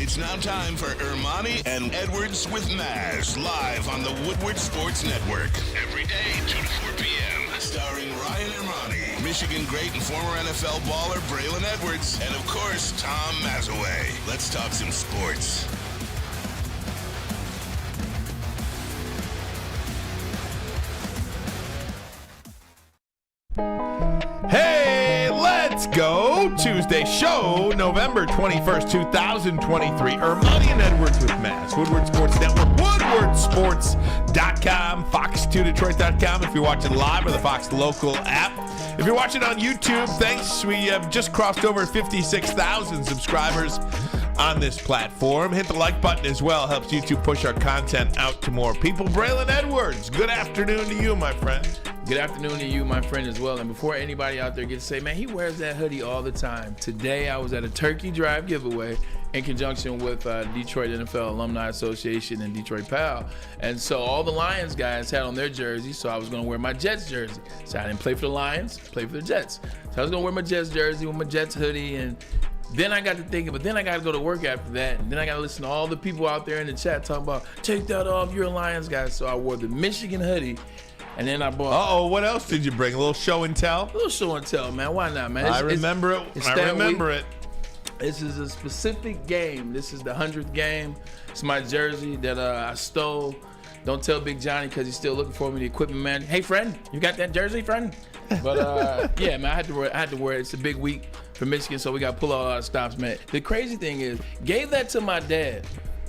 It's now time for Ermanni and Edwards with Maz, live on the Woodward Sports Network. Every day, 2 to 4 p.m. Starring Ryan Ermanni, Michigan great and former NFL baller Braylon Edwards, and of course, Tom Mazaway. Let's talk some sports. Hey, let's go! Tuesday show, November 21st, 2023. Ermanni and Edwards with Maz. Woodward Sports Network, woodwardsports.com, fox2detroit.com if you're watching live or the Fox Local app. If you're watching on YouTube, thanks. We have just crossed over 56,000 subscribers on this platform. Hit the like button as well. Helps YouTube push our content out to more people. Braylon Edwards, good afternoon to you, my friend. Good afternoon to you, my friend, as well. And before anybody out there gets to say, man, he wears that hoodie all the time. Today, I was at a Turkey Drive giveaway in conjunction with Detroit NFL Alumni Association and Detroit PAL. And so all the Lions guys had on their jerseys, so I was going to wear my Jets jersey. So I didn't play for the Lions, play for the Jets. So I was going to wear my Jets jersey with my Jets hoodie. And then I got to thinking, but then I got to go to work after that. And then I got to listen to all the people out there in the chat talking about, take that off, you're a Lions guy. So I wore the Michigan hoodie. And then I bought. What else did you bring? A little show and tell? A little show and tell, man. Why not, man? I remember it. This is a specific game. This is the 100th game. It's my jersey that I stole. Don't tell Big Johnny because he's still looking for me, the equipment man. Hey, friend, you got that jersey, friend? But yeah, man, I had to wear it. It's a big week for Michigan, so we got to pull out our stops, man. The crazy thing is, gave that to my dad.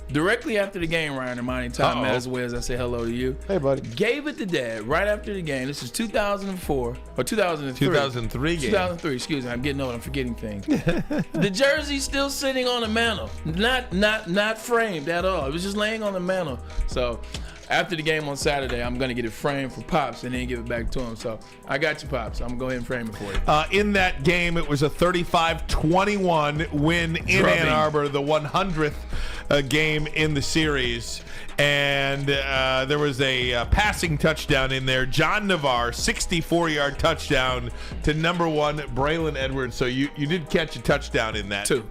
Directly after the game, Ryan Ermanni, Tom Mazaway, as I say hello to you. Hey, buddy. Gave it to Dad right after the game. This is 2004 or 2003. 2003 game. 2003. Excuse me. I'm getting old. I'm forgetting things. The jersey's still sitting on the mantle, not framed at all. It was just laying on the mantle. So after the game on Saturday, I'm gonna get it framed for Pops and then give it back to him. So I got you, Pops. I'm gonna go ahead and frame it for you. In that game, it was a 35-21 win in Ann Arbor, the 100th game in the series, and there was a passing touchdown in there. John Navarre, 64-yard touchdown to number one Braylon Edwards. So you did catch a touchdown in that. Two,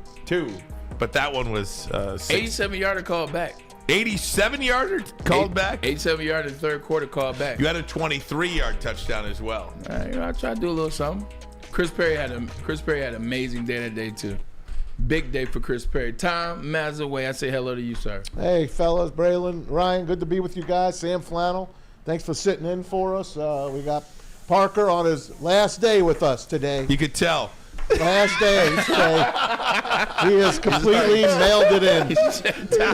but that one was 87-yarder called back. 87-yarder called back? 87-yarder in the third quarter called back. You had a 23-yard touchdown as well. I tried to do a little something. Chris Perry had an amazing day that day too. Big day for Chris Perry. Tom Mazaway, I say hello to you, sir. Hey, fellas, Braylon, Ryan, good to be with you guys. Sam Flannel, thanks for sitting in for us. We got Parker on his last day with us today. You could tell. Last day today. He has completely mailed it in. He's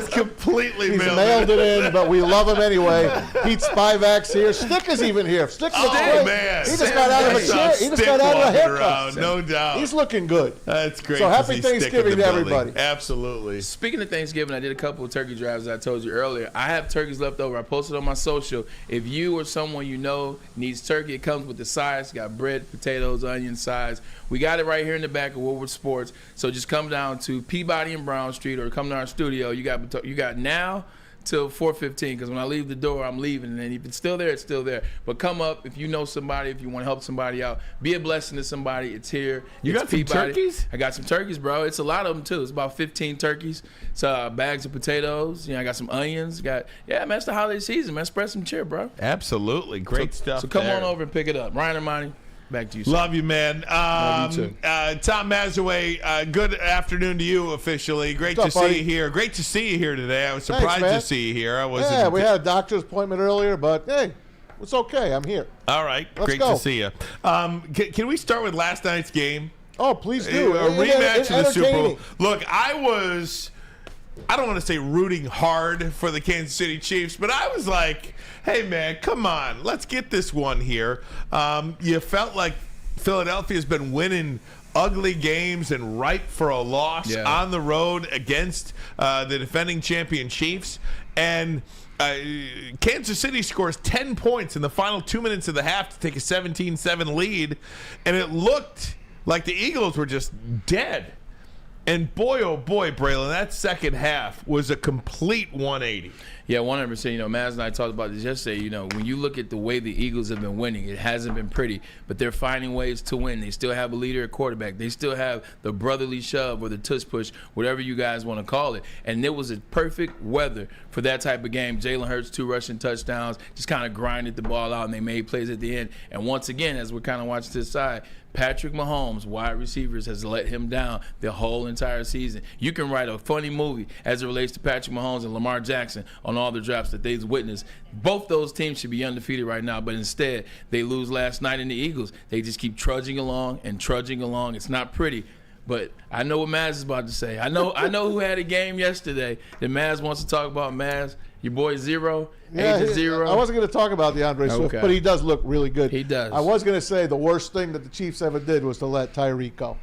completely mailed it in, but we love him anyway. Pete Spivak's here. Stick is even here. Stick looks great. Man. He just got out of a chair. He just got out of a haircut. No doubt. He's looking good. That's great. So happy Thanksgiving to everybody. Absolutely. Speaking of Thanksgiving, I did a couple of turkey drives, as I told you earlier. I have turkeys left over. I posted on my social. If you or someone you know needs turkey, it comes with the sides. You got bread, potatoes, onion sides. We got it right here in the back of Woodward Sports. So just come down to Peabody and Brown Street or come to our studio. You got now till 4:15 because when I leave the door, I'm leaving. And if it's still there, it's still there. But come up if you know somebody, if you want to help somebody out. Be a blessing to somebody. It's here. You got some turkeys? I got some turkeys, bro. It's a lot of them, too. It's about 15 turkeys. It's bags of potatoes. I got some onions. Man, it's the holiday season, man. Spread some cheer, bro. Absolutely. Great stuff. So come on over and pick it up. Ryan Ermanni. Back to you, sir. Love you, man. Love you too. Tom Mazaway, good afternoon to you officially. Great to see you here. Great to see you here today. I was surprised to see you here. We had a doctor's appointment earlier, but hey, it's okay. I'm here. All right. Let's Great go. to see you. Can we start with last night's game? Oh, please do. A rematch of the Super Bowl. Look, I don't want to say rooting hard for the Kansas City Chiefs, but I was like, hey, man, come on. Let's get this one here. You felt like Philadelphia's been winning ugly games and ripe for a loss on the road against the defending champion Chiefs. And Kansas City scores 10 points in the final 2 minutes of the half to take a 17-7 lead. And it looked like the Eagles were just dead. And boy, oh boy, Braylon, that second half was a complete 180. Yeah, 100%. Maz and I talked about this yesterday. When you look at the way the Eagles have been winning, it hasn't been pretty, but they're finding ways to win. They still have a leader at quarterback. They still have the brotherly shove or the tush push, whatever you guys want to call it. And it was a perfect weather for that type of game. Jalen Hurts, 2 rushing touchdowns, just kind of grinded the ball out, and they made plays at the end. And once again, as we're kind of watching to the side, Patrick Mahomes, wide receivers, has let him down the whole entire season. You can write a funny movie as it relates to Patrick Mahomes and Lamar Jackson on all the drafts that they've witnessed. Both those teams should be undefeated right now, but instead they lose last night in the Eagles. They just keep trudging along and trudging along. It's not pretty. But I know what Maz is about to say. I know who had a game yesterday that Maz wants to talk about. Maz, your boy Zero, Agent Zero. I wasn't going to talk about DeAndre Swift, but he does look really good. He does. I was going to say the worst thing that the Chiefs ever did was to let Tyreek go.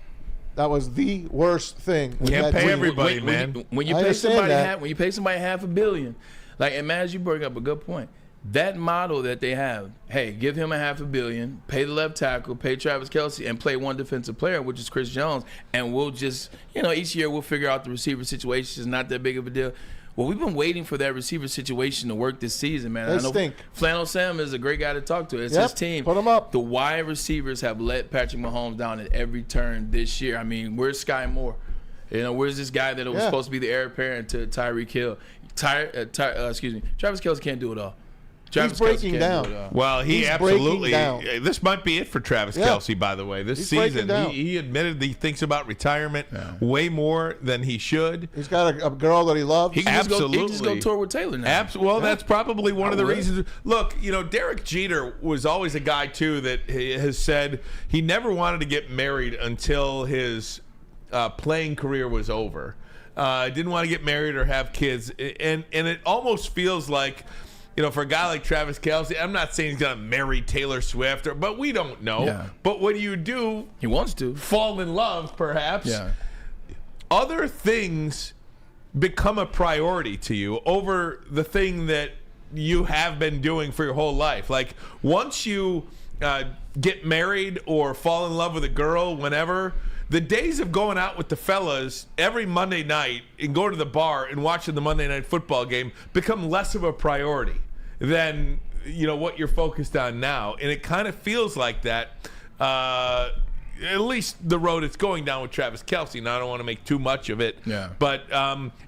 That was the worst thing. Can't pay everybody, man. When you pay somebody $500 million, and Maz, you bring up a good point. That model that they have, hey, give him $500 million, pay the left tackle, pay Travis Kelce, and play one defensive player, which is Chris Jones, and we'll just, each year we'll figure out the receiver situation. It's not that big of a deal. Well, we've been waiting for that receiver situation to work this season, man. They I know stink. Flannel Sam is a great guy to talk to. It's his team. Put him up. The wide receivers have let Patrick Mahomes down at every turn this year. I mean, where's Sky Moore? Where's this guy that was supposed to be the heir apparent to Tyreek Hill? Travis Kelce can't do it all. He's breaking down. Well, he absolutely. This might be it for Travis Kelce, by the way. This season, he admitted that he thinks about retirement way more than he should. He's got a girl that he loves. He can just go tour with Taylor now. That's probably one of the reasons. Look, Derek Jeter was always a guy, too, that has said he never wanted to get married until his playing career was over. Didn't want to get married or have kids. And it almost feels like, for a guy like Travis Kelce, I'm not saying he's going to marry Taylor Swift, but we don't know. Yeah. But when you do, he wants to fall in love, perhaps. Yeah. Other things become a priority to you over the thing that you have been doing for your whole life. Like, once you get married or fall in love with a girl, whenever, the days of going out with the fellas every Monday night and going to the bar and watching the Monday Night Football game become less of a priority than what you're focused on now. And it kind of feels like that, at least the road it's going down with Travis Kelce. Now, I don't want to make too much of it, but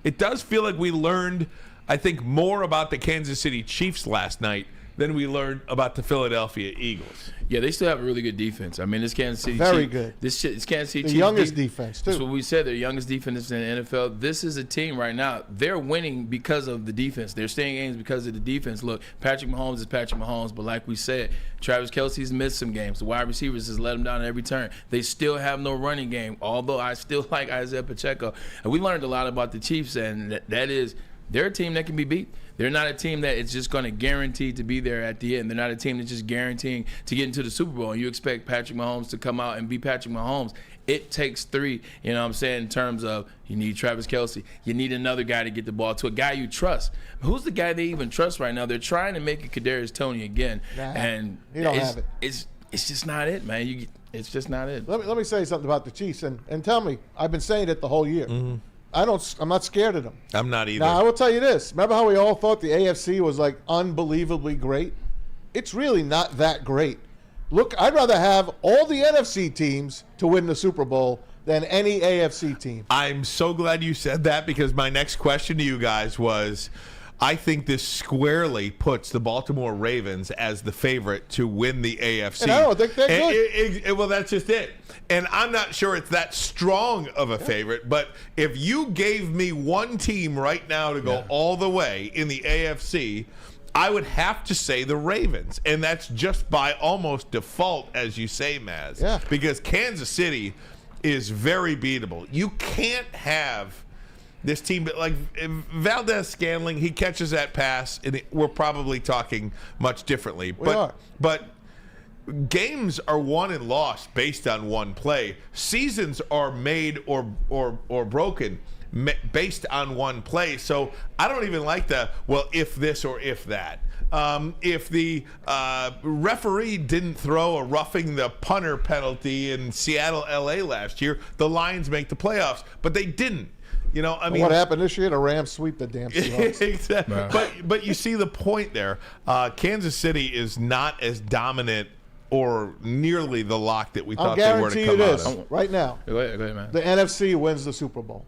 it does feel like we learned, I think, more about the Kansas City Chiefs last night than we learned about the Philadelphia Eagles. Yeah, they still have a really good defense. I mean, this Kansas City very Chiefs, good. This Kansas City Chiefs, the youngest defense too. That's what we said. They're the youngest defense in the NFL. This is a team right now. They're winning because of the defense. They're staying games because of the defense. Look, Patrick Mahomes is Patrick Mahomes, but like we said, Travis Kelce's missed some games. The wide receivers has let him down at every turn. They still have no running game. Although I still like Isaiah Pacheco, and we learned a lot about the Chiefs, and that is they're a team that can be beat. They're not a team that is just going to guarantee to be there at the end. They're not a team that's just guaranteeing to get into the Super Bowl. And you expect Patrick Mahomes to come out and be Patrick Mahomes. It takes 3, you know what I'm saying, in terms of you need Travis Kelce. You need another guy to get the ball to a guy you trust. Who's the guy they even trust right now? They're trying to make it Kadarius Toney again. And you don't have it. It's just not it, man. It's just not it. Let me say something about the Chiefs. And tell me, I've been saying it the whole year. Mm-hmm. I'm not scared of them. I'm not either. Now, I will tell you this. Remember how we all thought the AFC was like unbelievably great? It's really not that great. Look, I'd rather have all the NFC teams to win the Super Bowl than any AFC team. I'm so glad you said that, because my next question to you guys was, I think this squarely puts the Baltimore Ravens as the favorite to win the AFC. And I don't think they're good. Well, that's just it. And I'm not sure it's that strong of a favorite, but if you gave me one team right now to go all the way in the AFC, I would have to say the Ravens. And that's just by almost default, as you say, Maz. Yeah. Because Kansas City is very beatable. You can't have this team, like Valdez-Scantling, he catches that pass, and we're probably talking much differently. But games are won and lost based on one play. Seasons are made or broken based on one play. So I don't even like the, well, if this or if that. If the referee didn't throw a roughing the punter penalty in Seattle, LA last year, the Lions make the playoffs. But they didn't. You know, I mean, what happened this year? The Rams sweep the damn Seahawks. Exactly. But you see the point there. Kansas City is not as dominant or nearly the lock that we thought they were to come out of. Right now. Go ahead, man. The NFC wins the Super Bowl.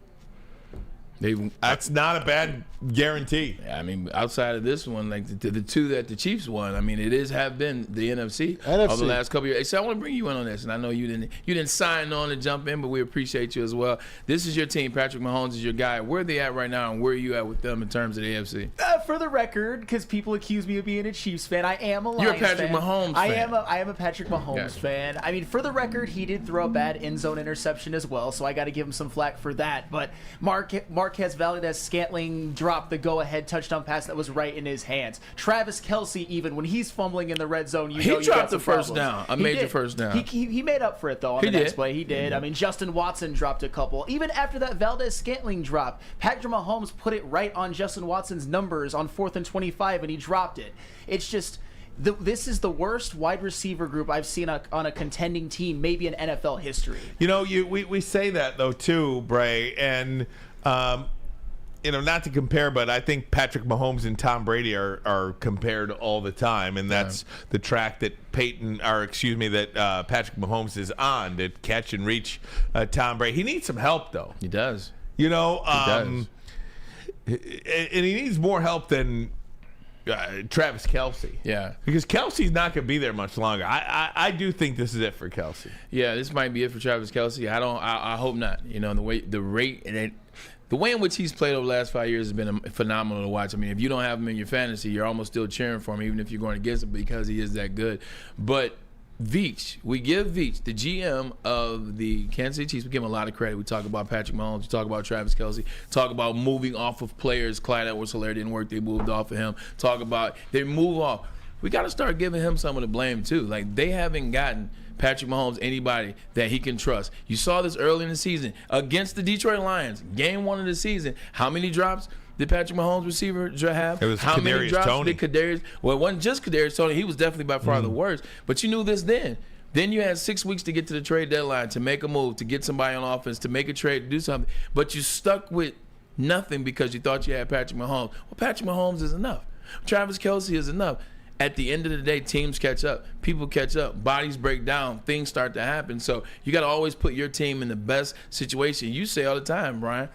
That's not a bad guarantee. I mean, outside of this one, like the two that the Chiefs won, I mean, have been the NFC over the last couple of years. So I want to bring you in on this, and I know you didn't sign on to jump in, but we appreciate you as well. This is your team. Patrick Mahomes is your guy. Where are they at right now, and where are you at with them in terms of the AFC? For the record, because people accuse me of being a Chiefs fan, I am a Lions You're a Patrick Mahomes fan. I am a Patrick Mahomes fan. I mean, for the record, he did throw a bad end zone interception as well, so I got to give him some flack for that. But Marquez Valdes-Scantling dropped the go-ahead touchdown pass that was right in his hands. Travis Kelce, even when he's fumbling in the red zone, he dropped the first down, a major first down. He made up for it though on the next play. He did. I mean, Justin Watson dropped a couple. Even after that Valdes-Scantling drop, Patrick Mahomes put it right on Justin Watson's numbers on 4th and 25, and he dropped it. It's just. This is the worst wide receiver group I've seen on a contending team, maybe in NFL history. You know, we say that though too, Bray, and you know, not to compare, but I think Patrick Mahomes and Tom Brady are compared all the time, and that's the track that Patrick Mahomes is on, to catch and reach Tom Brady. He needs some help though. He does. You know, and he needs more help than Travis Kelce. Yeah. Because Kelsey's not going to be there much longer. I do think this is it for Kelce. Yeah, this might be it for Travis Kelce. I hope not. You know, the way in which he's played over the last 5 years has been phenomenal to watch. I mean, if you don't have him in your fantasy, you're almost still cheering for him, even if you're going against him, because he is that good. But Veach, we give Veach, the GM of the Kansas City Chiefs, we give him a lot of credit. We talk about Patrick Mahomes, we talk about Travis Kelce, talk about moving off of players. Clyde Edwards-Helaire didn't work, they moved off of him. Talk about they move off. We got to start giving him some of the blame too. Like, they haven't gotten Patrick Mahomes anybody that he can trust. You saw this early in the season against the Detroit Lions, game 1 of the season. How many drops did Patrick Mahomes receiver have? It was How many drops Toney. did Kadarius? Well, it wasn't just Kadarius Toney. He was definitely by far the worst. But you knew this then. Then you had 6 weeks to get to the trade deadline, to make a move, to get somebody on offense, to make a trade, to do something. But you stuck with nothing because you thought you had Patrick Mahomes. Well, Patrick Mahomes is enough. Travis Kelce is enough. At the end of the day, teams catch up. People catch up. Bodies break down. Things start to happen. So you got to always put your team in the best situation. You say all the time, Brian,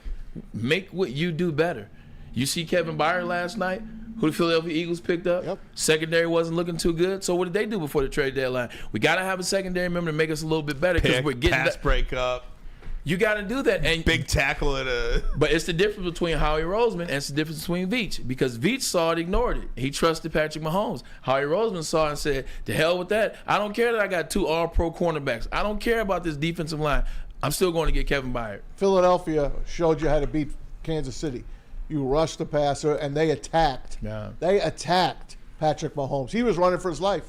make what you do better. You see Kevin Byard last night, who the Philadelphia Eagles picked up. Yep. Secondary wasn't looking too good. So what did they do before the trade deadline? We got to have a secondary member to make us a little bit better, because we're getting pass breakup. You got to do that. And big tackle at a. But it's the difference between Howie Roseman and it's the difference between Veach, because Veach saw it, ignored it. He trusted Patrick Mahomes. Howie Roseman saw it and said, "To hell with that. I don't care that I got 2 All-Pro cornerbacks. I don't care about this defensive line. I'm still going to get Kevin Byard." Philadelphia showed you how to beat Kansas City. You rushed the passer, and they attacked. Yeah. They attacked Patrick Mahomes. He was running for his life.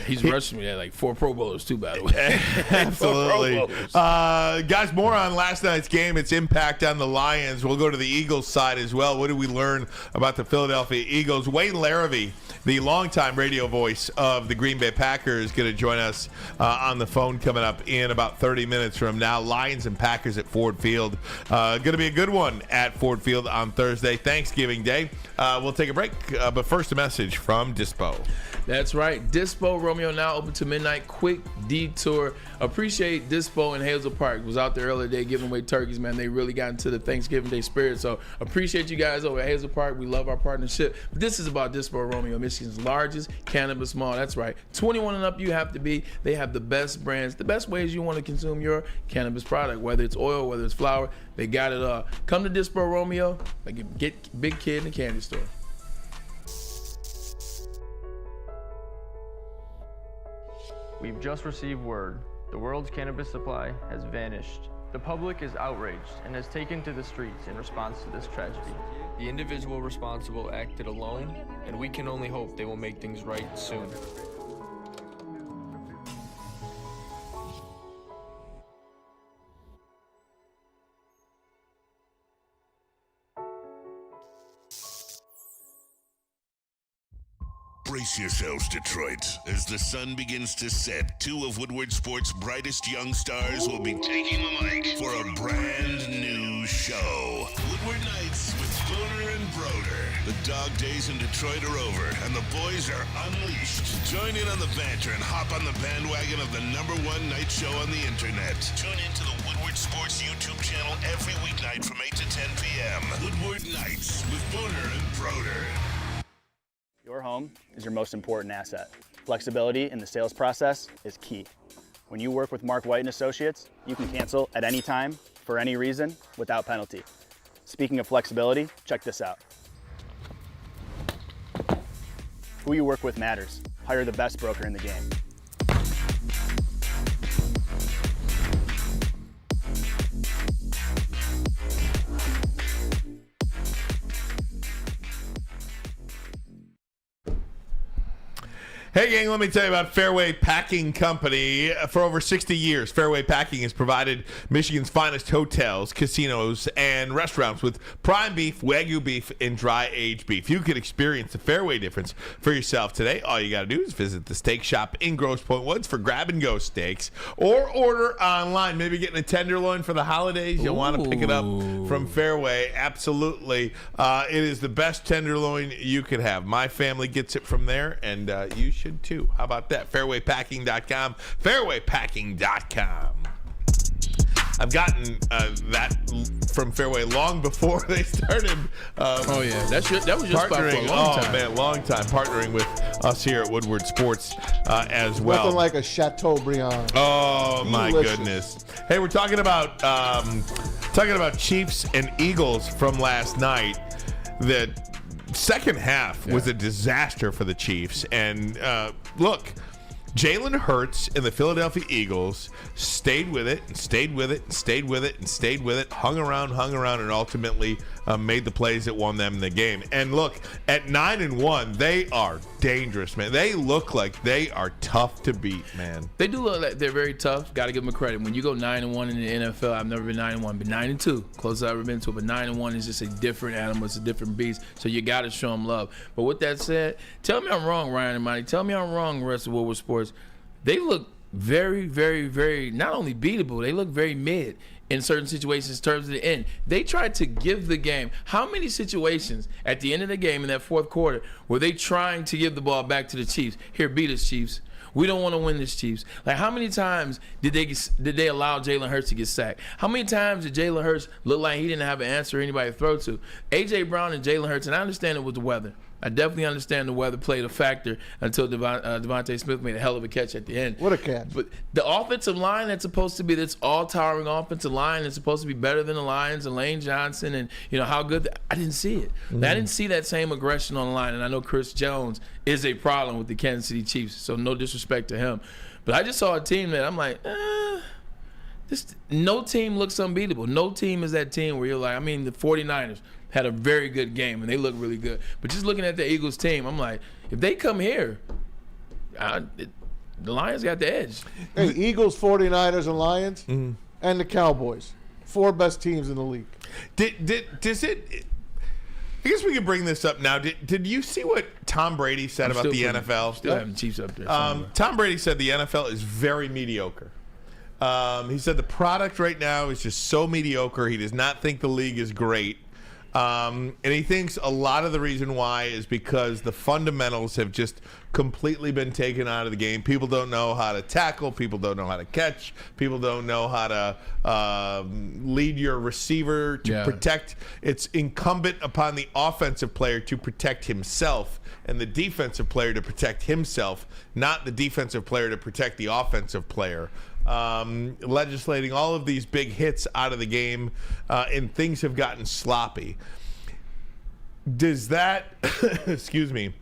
He's rushing me at like 4 Pro Bowlers too, by the way. Absolutely. Guys, more on last night's game, its impact on the Lions. We'll go to the Eagles side as well. What did we learn about the Philadelphia Eagles? Wayne Larrivee, the longtime radio voice of the Green Bay Packers, is going to join us on the phone coming up in about 30 minutes from now. Lions and Packers at Ford Field. Going to be a good one at Ford Field on Thursday, Thanksgiving Day. We'll take a break, but first a message from Dispo. That's right. Dispo Romeo now open to midnight. Quick detour. Appreciate Dispo in Hazel Park. Was out there earlier today giving away turkeys, man. They really got into the Thanksgiving Day spirit. So appreciate you guys over at Hazel Park. We love our partnership. But this is about Dispo Romeo, Michigan's largest cannabis mall. That's right. 21 and up you have to be. They have the best brands, the best ways you want to consume your cannabis product, whether it's oil, whether it's flower. They got it all. Come to Dispo Romeo. Like, get Big Kid in the candy store. We've just received word. The world's cannabis supply has vanished. The public is outraged and has taken to the streets in response to this tragedy. The individual responsible acted alone, and we can only hope they will make things right soon. Brace yourselves, Detroit. As the sun begins to set, two of Woodward Sports' brightest young stars will be taking the mic for a brand new show. Woodward Nights with Spooner and Broder. The dog days in Detroit are over, and the boys are unleashed. Join in on the banter and hop on the bandwagon of the #1 night show on the internet. Tune into the Woodward Sports YouTube channel every weeknight from 8 to 10 p.m. Woodward Nights with Spooner and Broder. Your home is your most important asset. Flexibility in the sales process is key. When you work with Mark White & Associates, you can cancel at any time, for any reason, without penalty. Speaking of flexibility, check this out. Who you work with matters. Hire the best broker in the game. Hey, gang, let me tell you about Fairway Packing Company. For over 60 years, Fairway Packing has provided Michigan's finest hotels, casinos, and restaurants with prime beef, Wagyu beef, and dry-aged beef. You can experience the Fairway difference for yourself today. All you got to do is visit the steak shop in Grosse Pointe Woods for grab-and-go steaks, or order online. Maybe getting a tenderloin for the holidays. You'll want to pick it up from Fairway. Absolutely. It is the best tenderloin you could have. My family gets it from there, and you should too. How about that? Fairwaypacking.com. Fairwaypacking.com. I've gotten that from Fairway long before they started. That was your spot for a long time. Oh man, long time partnering with us here at Woodward Sports as well. Nothing like a Chateaubriand. Oh my Delicious. goodness! Hey, we're talking about Chiefs and Eagles from last night. That second half was a disaster for the Chiefs. And look, Jalen Hurts and the Philadelphia Eagles stayed with it and stayed with it and stayed with it and stayed with it, hung around, and ultimately made the plays that won them the game. And look, at 9-1, they are dangerous, man. They look like they are tough to beat, man. They do look like they're very tough. Got to give them a credit. When you go 9-1 in the NFL, I've never been 9-1, but 9-2, closest I've ever been to. But 9-1 is just a different animal. It's a different beast. So you got to show them love. But with that said, tell me I'm wrong, Ryan and Monty. Tell me I'm wrong, the rest of Woodward Sports. They look very, very, very not only beatable, they look very mid in certain situations in terms of the end. They tried to give the game. How many situations at the end of the game in that fourth quarter were they trying to give the ball back to the Chiefs? Here, beat us, Chiefs. We don't want to win this, Chiefs. Like, how many times did they allow Jalen Hurts to get sacked? How many times did Jalen Hurts look like he didn't have an answer or anybody to throw to? A.J. Brown and Jalen Hurts, and I understand it was the weather. I definitely understand the weather played a factor until Devontae Smith made a hell of a catch at the end. What a catch. But the offensive line that's supposed to be this all-towering offensive line that's supposed to be better than the Lions and Lane Johnson and, how good I didn't see it. I didn't see that same aggression on the line, and I know Chris Jones is a problem with the Kansas City Chiefs, so no disrespect to him. But I just saw a team that I'm like, no team looks unbeatable. No team is that team where you're like, the 49ers had a very good game, and they look really good. But just looking at the Eagles team, I'm like, if they come here, the Lions got the edge. Hey, Eagles, 49ers, and Lions, and the Cowboys. 4 best teams in the league. Does it... I guess we could bring this up now. Did you see what Tom Brady said about the NFL? Still having Chiefs up there. Tom Brady said the NFL is very mediocre. He said the product right now is just so mediocre. He does not think the league is great. And he thinks a lot of the reason why is because the fundamentals have just completely been taken out of the game. People don't know how to tackle. People don't know how to catch. People don't know how to lead your receiver to protect. It's incumbent upon the offensive player to protect himself and the defensive player to protect himself, not the defensive player to protect the offensive player. Legislating all of these big hits out of the game, and things have gotten sloppy. Does that, excuse me,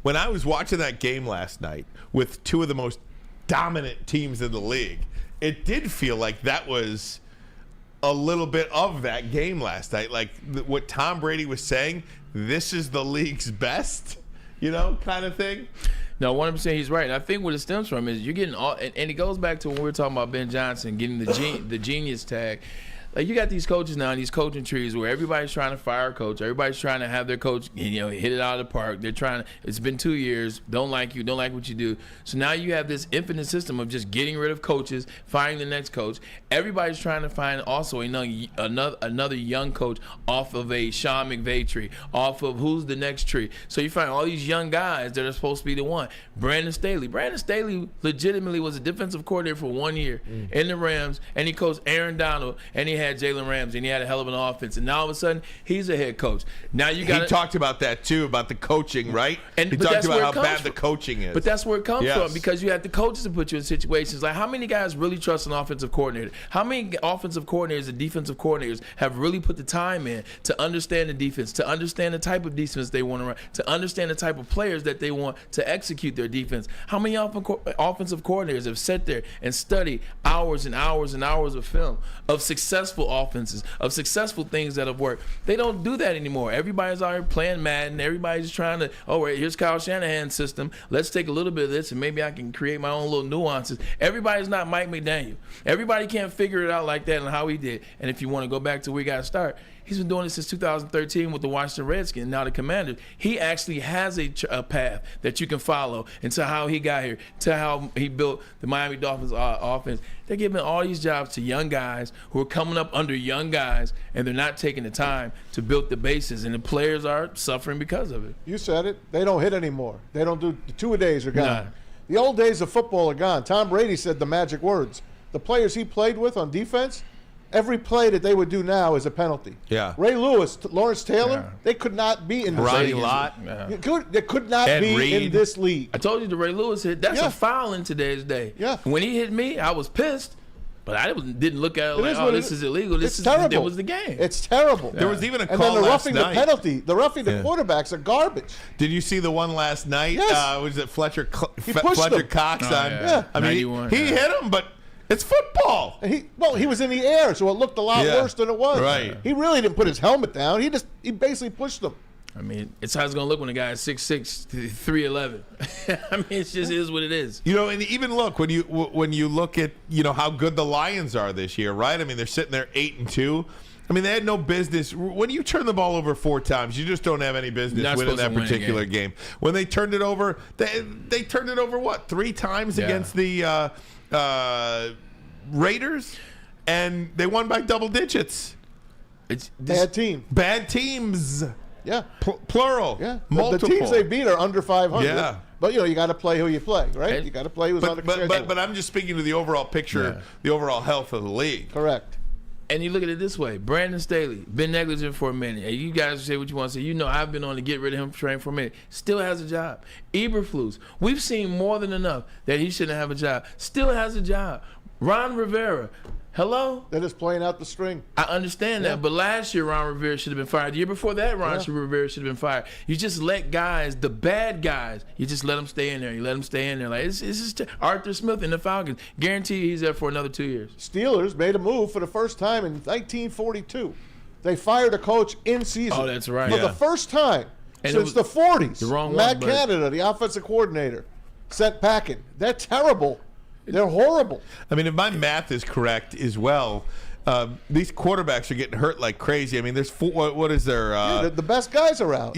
when I was watching that game last night with two of the most dominant teams in the league, it did feel like that was a little bit of that game last night. Like what Tom Brady was saying, this is the league's best, kind of thing. No, 100% he's right. And I think what it stems from is you're getting all, and it goes back to when we were talking about Ben Johnson getting the genius tag. like you got these coaches now, these coaching trees where everybody's trying to fire a coach. Everybody's trying to have their coach, hit it out of the park. They're trying to, it's been 2 years, don't like you, don't like what you do. So now you have this infinite system of just getting rid of coaches, finding the next coach. Everybody's trying to find also another young coach off of a Sean McVay tree, off of who's the next tree. So you find all these young guys that are supposed to be the one. Brandon Staley legitimately was a defensive coordinator for 1 year in the Rams, and he coached Aaron Donald, and he had Jalen Ramsey, and he had a hell of an offense. And now all of a sudden, he's a head coach. Now you got. He talked about that too, about the coaching, right? And he talked about how bad the coaching is. But that's where it comes from, because you have the coaches to put you in situations like, how many guys really trust an offensive coordinator? How many offensive coordinators and defensive coordinators have really put the time in to understand the defense, to understand the type of defense they want to run, to understand the type of players that they want to execute their defense? How many offensive coordinators have sat there and studied hours and hours and hours of film of successful offenses, of successful things that have worked? They don't do that anymore. Everybody's out here playing Madden. Everybody's trying to, here's Kyle Shanahan's system. Let's take a little bit of this and maybe I can create my own little nuances. Everybody's not Mike McDaniel. Everybody can't figure it out like that and how he did. And if you want to go back to where we got to start, he's been doing this since 2013 with the Washington Redskins, now the Commanders. He actually has a path that you can follow into how he got here, to how he built the Miami Dolphins offense. They're giving all these jobs to young guys who are coming up under young guys, and they're not taking the time to build the bases, and the players are suffering because of it. You said it. They don't hit anymore. They don't do – the two-a-days are gone. Nah. The old days of football are gone. Tom Brady said the magic words. The players he played with on defense – every play that they would do now is a penalty. Yeah. Ray Lewis, Lawrence Taylor, they could not be in this Ronnie league. Lott. They could not Ed be Reed. in this league. I told you the Ray Lewis hit. That's a foul in today's day. Yeah. When he hit me, I was pissed. But I didn't look at it like, this is illegal. It's terrible. It was the game. It's terrible. There was even a call and then the last roughing night. the penalty, the roughing the quarterbacks are garbage. Did you see the one last night? Yes. Was it Fletcher pushed Fletcher him. Cox on? yeah. I mean, he hit him, but it's football. He was in the air, so it looked a lot worse than it was. Right. He really didn't put his helmet down. He basically pushed him. I mean, it's how it's going to look when the guy is 6'6", 311. I mean, it just is what it is. And even look, when you look at, how good the Lions are this year, right? I mean, they're sitting there 8-2. I mean, they had no business. When you turn the ball over 4 times, you just don't have any business winning that particular game. When they turned it over, they turned it over, what, 3 times against the Raiders? And they won by double digits. It's Bad team. Bad teams. Yeah. Plural. Yeah. Multiple. The teams they beat are under 500. Yeah. But, you got to play who you play, right? You got to play who's on the schedule. But I'm just speaking to the overall picture, the overall health of the league. Correct. And you look at it this way. Brandon Staley, been negligent for a minute. And you guys say what you want to say. I've been on to get rid of him train for a minute. Still has a job. Eberflus, we've seen more than enough that he shouldn't have a job. Still has a job. Ron Rivera, hello? They're just playing out the string. I understand that, but last year Ron Rivera should have been fired. The year before that, Ron Rivera should have been fired. You just let guys, the bad guys, you just let them stay in there. You let them stay in there. Like it's just Arthur Smith and the Falcons. Guarantee he's there for another 2 years. Steelers made a move for the first time in 1942. They fired a coach in season. Oh, that's right. For the first time since the 40s. The wrong Matt one, but- Canada, the offensive coordinator, sent packing. They're terrible. They're horrible. I mean, if my math is correct as well, these quarterbacks are getting hurt like crazy. I mean, there's what is there? The best guys are out.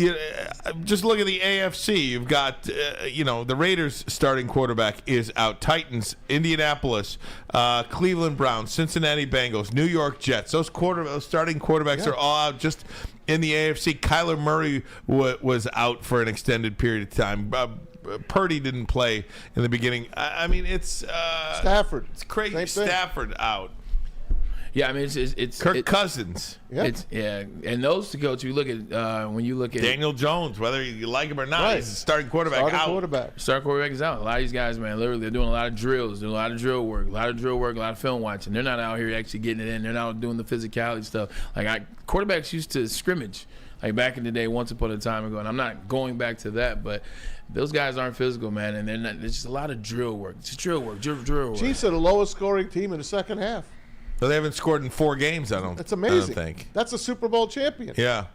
Just look at the AFC. You've got, the Raiders starting quarterback is out. Titans, Indianapolis, Cleveland Browns, Cincinnati Bengals, New York Jets. Those starting quarterbacks are all out just in the AFC. Kyler Murray was out for an extended period of time. Purdy didn't play in the beginning. I mean, it's Stafford. It's crazy. Stafford out. Yeah, I mean it's Kirk Cousins. And those two coaches. You look at when you look at Daniel Jones, whether you like him or not, he's a starting quarterback out. Starting quarterback is out. A lot of these guys, man, literally they're doing a lot of drills, doing a lot of drill work, a lot of film watching. They're not out here actually getting it in. They're not doing the physicality stuff. Quarterbacks used to scrimmage. Like back in the day, once upon a time ago, and I'm not going back to that, but those guys aren't physical, man, and they're not. It's just a lot of drill work. It's drill work. Chiefs are the lowest scoring team in the second half. Well, they haven't scored in 4 games. I don't. That's amazing. I don't think that's a Super Bowl champion. Yeah.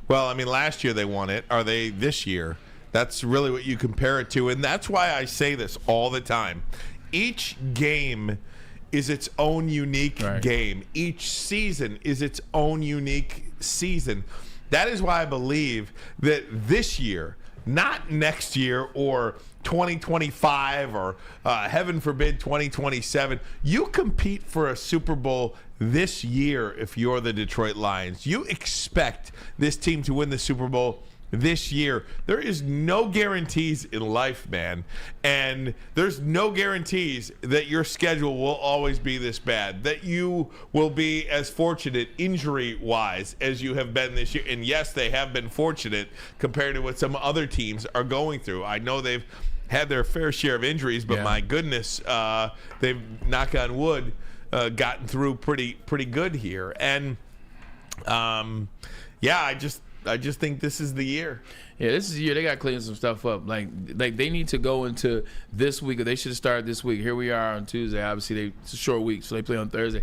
Well, I mean, last year they won it. Are they this year? That's really what you compare it to, and that's why I say this all the time. Each game is its own unique game. Each season is its own unique season. That is why I believe that this year, not next year or 2025 or heaven forbid 2027, you compete for a Super Bowl this year if you're the Detroit Lions. You expect this team to win the Super Bowl this year. There is no guarantees in life, man. And there's no guarantees that your schedule will always be this bad, that you will be as fortunate injury-wise as you have been this year. And yes, they have been fortunate compared to what some other teams are going through. I know they've had their fair share of injuries, but my goodness, they've, knock on wood, gotten through pretty good here. And I just think this is the year. Yeah, this is the year they got to clean some stuff up. Like they need to go into this week, or they should have started this week. Here we are on Tuesday. Obviously, it's a short week, so they play on Thursday.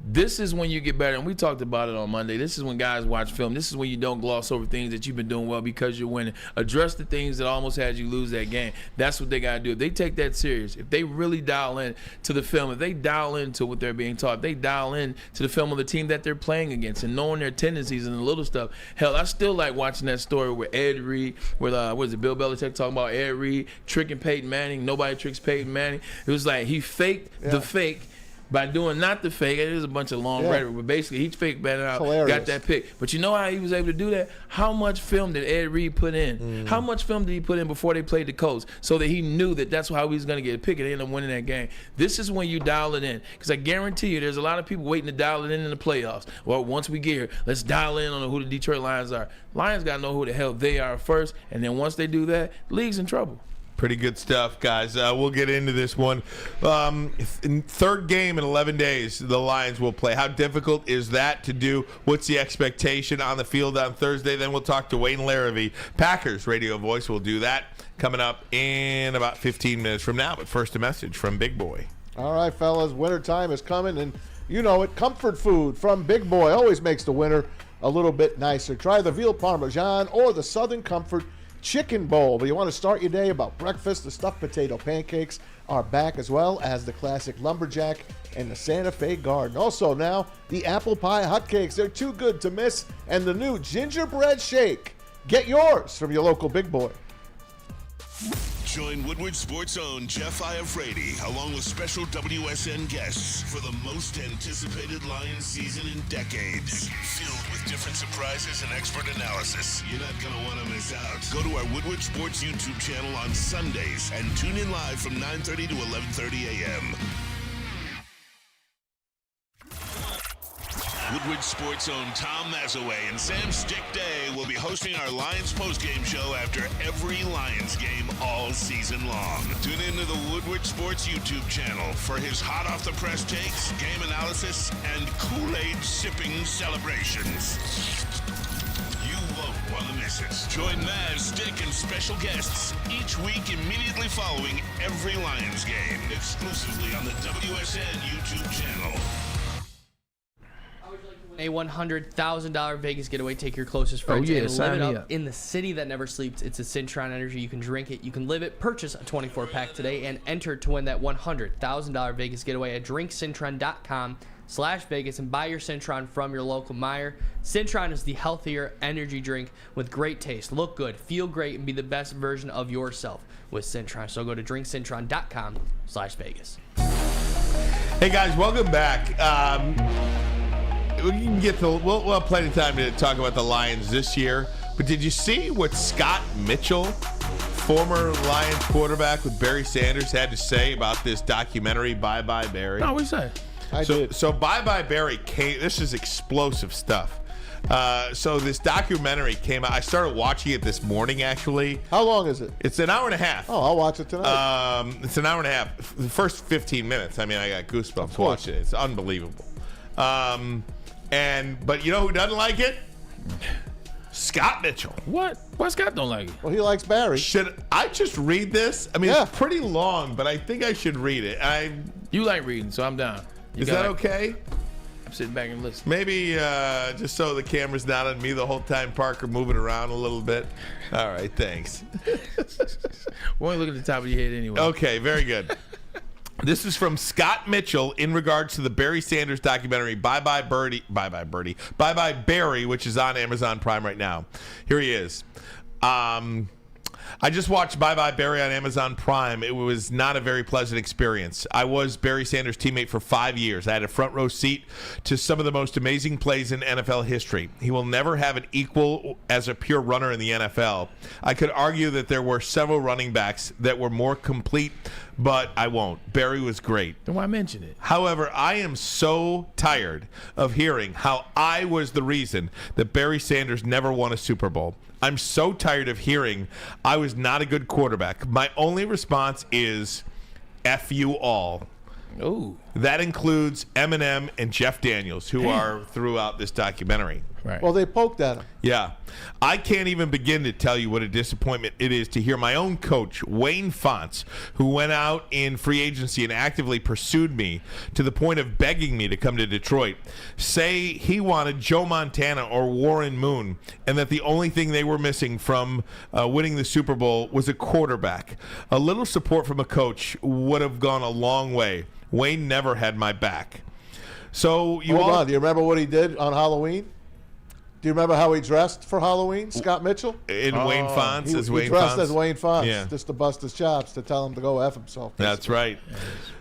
This is when you get better, and we talked about it on Monday. This is when guys watch film. This is when you don't gloss over things that you've been doing well because you're winning. Address the things that almost had you lose that game. That's what they got to do. If they take that serious, if they really dial in to the film, if they dial into what they're being taught, if they dial in to the film of the team that they're playing against and knowing their tendencies and the little stuff. Hell, I still like watching that story where Ed Reed, where Bill Belichick talking about Ed Reed tricking Peyton Manning. Nobody tricks Peyton Manning. It was like he faked the fake by doing not the fake. It is a bunch of long rhetoric, but basically he faked batted out, got that pick. But you know how he was able to do that? How much film did Ed Reed put in? How much film did he put in before they played the Colts so that he knew that that's how he was going to get a pick and end up winning that game? This is when you dial it in, because I guarantee you there's a lot of people waiting to dial it in the playoffs. Well, once we get here, let's dial in on who the Detroit Lions are. Lions got to know who the hell they are first, and then once they do that, the league's in trouble. Pretty good stuff, guys. We'll get into this one. Third game in 11 days, the Lions will play. How difficult is that to do? What's the expectation on the field on Thursday? Then we'll talk to Wayne Larrivee, Packers radio voice. We'll do that coming up in about 15 minutes from now. But first, a message from Big Boy. All right, fellas, wintertime is coming, and you know it. Comfort food from Big Boy always makes the winter a little bit nicer. Try the veal parmesan or the Southern Comfort Chicken Bowl. But you want to start your day about breakfast, the stuffed potato pancakes are back, as well as the classic lumberjack and the Santa Fe Garden. Also now, the apple pie hotcakes. They're too good to miss. And the new gingerbread shake. Get yours from your local Big Boy. Join Woodward Sports' own Jeff Iafrate, along with special WSN guests for the most anticipated Lions season in decades. Filled with different surprises and expert analysis. You're not going to want to miss out. Go to our Woodward Sports YouTube channel on Sundays and tune in live from 9:30 to 11:30 a.m. Woodward Sports' own Tom Mazaway and Sam Stick Day will be hosting our Lions postgame show after every Lions game all season long. Tune into the Woodward Sports YouTube channel for his hot-off-the-press takes, game analysis, and Kool-Aid sipping celebrations. You won't want to miss it. Join Maz, Stick, and special guests each week immediately following every Lions game, exclusively on the WSN YouTube channel. A $100,000 Vegas getaway. Take your closest friends and live it up in the city that never sleeps. It's a Cintron Energy. You can drink it. You can live it. Purchase a 24-pack today and enter to win that $100,000 Vegas getaway at drinkcintron.com/Vegas and buy your Cintron from your local Meijer. Cintron is the healthier energy drink with great taste. Look good, feel great, and be the best version of yourself with Cintron. So go to drinkcintron.com/Vegas. Hey guys, welcome back. We can get to, we'll have plenty of time to talk about the Lions this year. But did you see what Scott Mitchell, former Lions quarterback with Barry Sanders, had to say about this documentary, Bye Bye Barry? No, what say? So Bye Bye Barry came. This is explosive stuff. So this documentary came out. I started watching it this morning, actually. How long is it? It's an hour and a half. Oh, I'll watch it tonight. It's an hour and a half. The first 15 minutes, I mean, I got goosebumps watching it. It's unbelievable. But you know who doesn't like it? Scott Mitchell. What? Why Scott don't like it? Well, he likes Barry. Should I just read this? I mean, It's pretty long, but I think I should read it. You like reading, so I'm down. Is that okay? I'm sitting back and listening. Maybe just so the camera's not on me the whole time, Parker, moving around a little bit. All right, thanks. We're only looking at the top of your head anyway. Okay, very good. This is from Scott Mitchell in regards to the Barry Sanders documentary, Bye Bye Barry, which is on Amazon Prime right now. Here he is. I just watched Bye Bye Barry on Amazon Prime. It was not a very pleasant experience. I was Barry Sanders' teammate for 5 years. I had a front row seat to some of the most amazing plays in NFL history. He will never have an equal as a pure runner in the NFL. I could argue that there were several running backs that were more complete, but I won't. Barry was great. Then why mention it? However, I am so tired of hearing how I was the reason that Barry Sanders never won a Super Bowl. I'm so tired of hearing I was not a good quarterback. My only response is F you all. Ooh. That includes Eminem and Jeff Daniels, who are throughout this documentary. Right. Well, they poked at him. Yeah. I can't even begin to tell you what a disappointment it is to hear my own coach, Wayne Fontes, who went out in free agency and actively pursued me to the point of begging me to come to Detroit, say he wanted Joe Montana or Warren Moon, and that the only thing they were missing from winning the Super Bowl was a quarterback. A little support from a coach would have gone a long way. Wayne never had my back. So Hold on. Do you remember what he did on Halloween? Do you remember how he dressed for Halloween, Scott Mitchell? Wayne Fontes as Wayne He dressed Fontes? as Wayne Fontes, Yeah. just to bust his chops, to tell him to go F himself. That's right.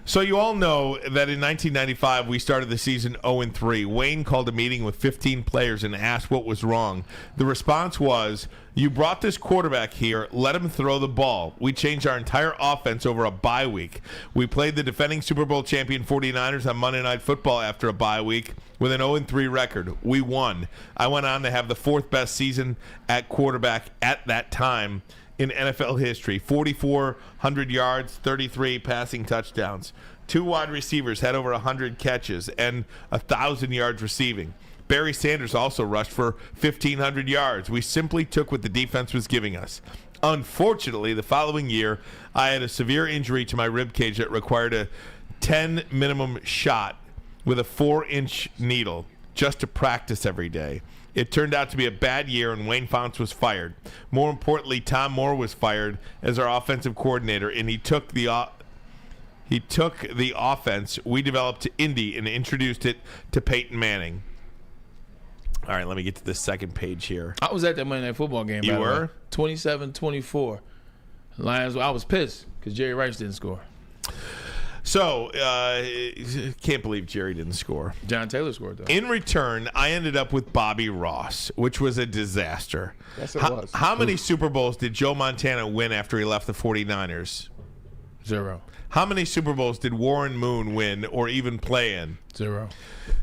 So you all know that in 1995, we started the season 0-3. Wayne called a meeting with 15 players and asked what was wrong. The response was, you brought this quarterback here, let him throw the ball. We changed our entire offense over a bye week. We played the defending Super Bowl champion 49ers on Monday Night Football after a bye week with an 0-3 record. We won. I went on to have the fourth best season at quarterback at that time in NFL history. 4,400 yards, 33 passing touchdowns. 2 wide receivers had over 100 catches and 1,000 yards receiving. Barry Sanders also rushed for 1,500 yards. We simply took what the defense was giving us. Unfortunately, the following year, I had a severe injury to my rib cage that required a 10 minimum shot with a 4-inch needle just to practice every day. It turned out to be a bad year, and Wayne Fontes was fired. More importantly, Tom Moore was fired as our offensive coordinator, and he took the offense we developed to Indy and introduced it to Peyton Manning. All right, let me get to the second page here. I was at that Monday Night Football game. You were? 27-24. Lions. I was pissed because Jerry Rice didn't score. So, can't believe Jerry didn't score. John Taylor scored, though. In return, I ended up with Bobby Ross, which was a disaster. Yes, it was. How many Super Bowls did Joe Montana win after he left the 49ers? 0. How many Super Bowls did Warren Moon win or even play in? 0.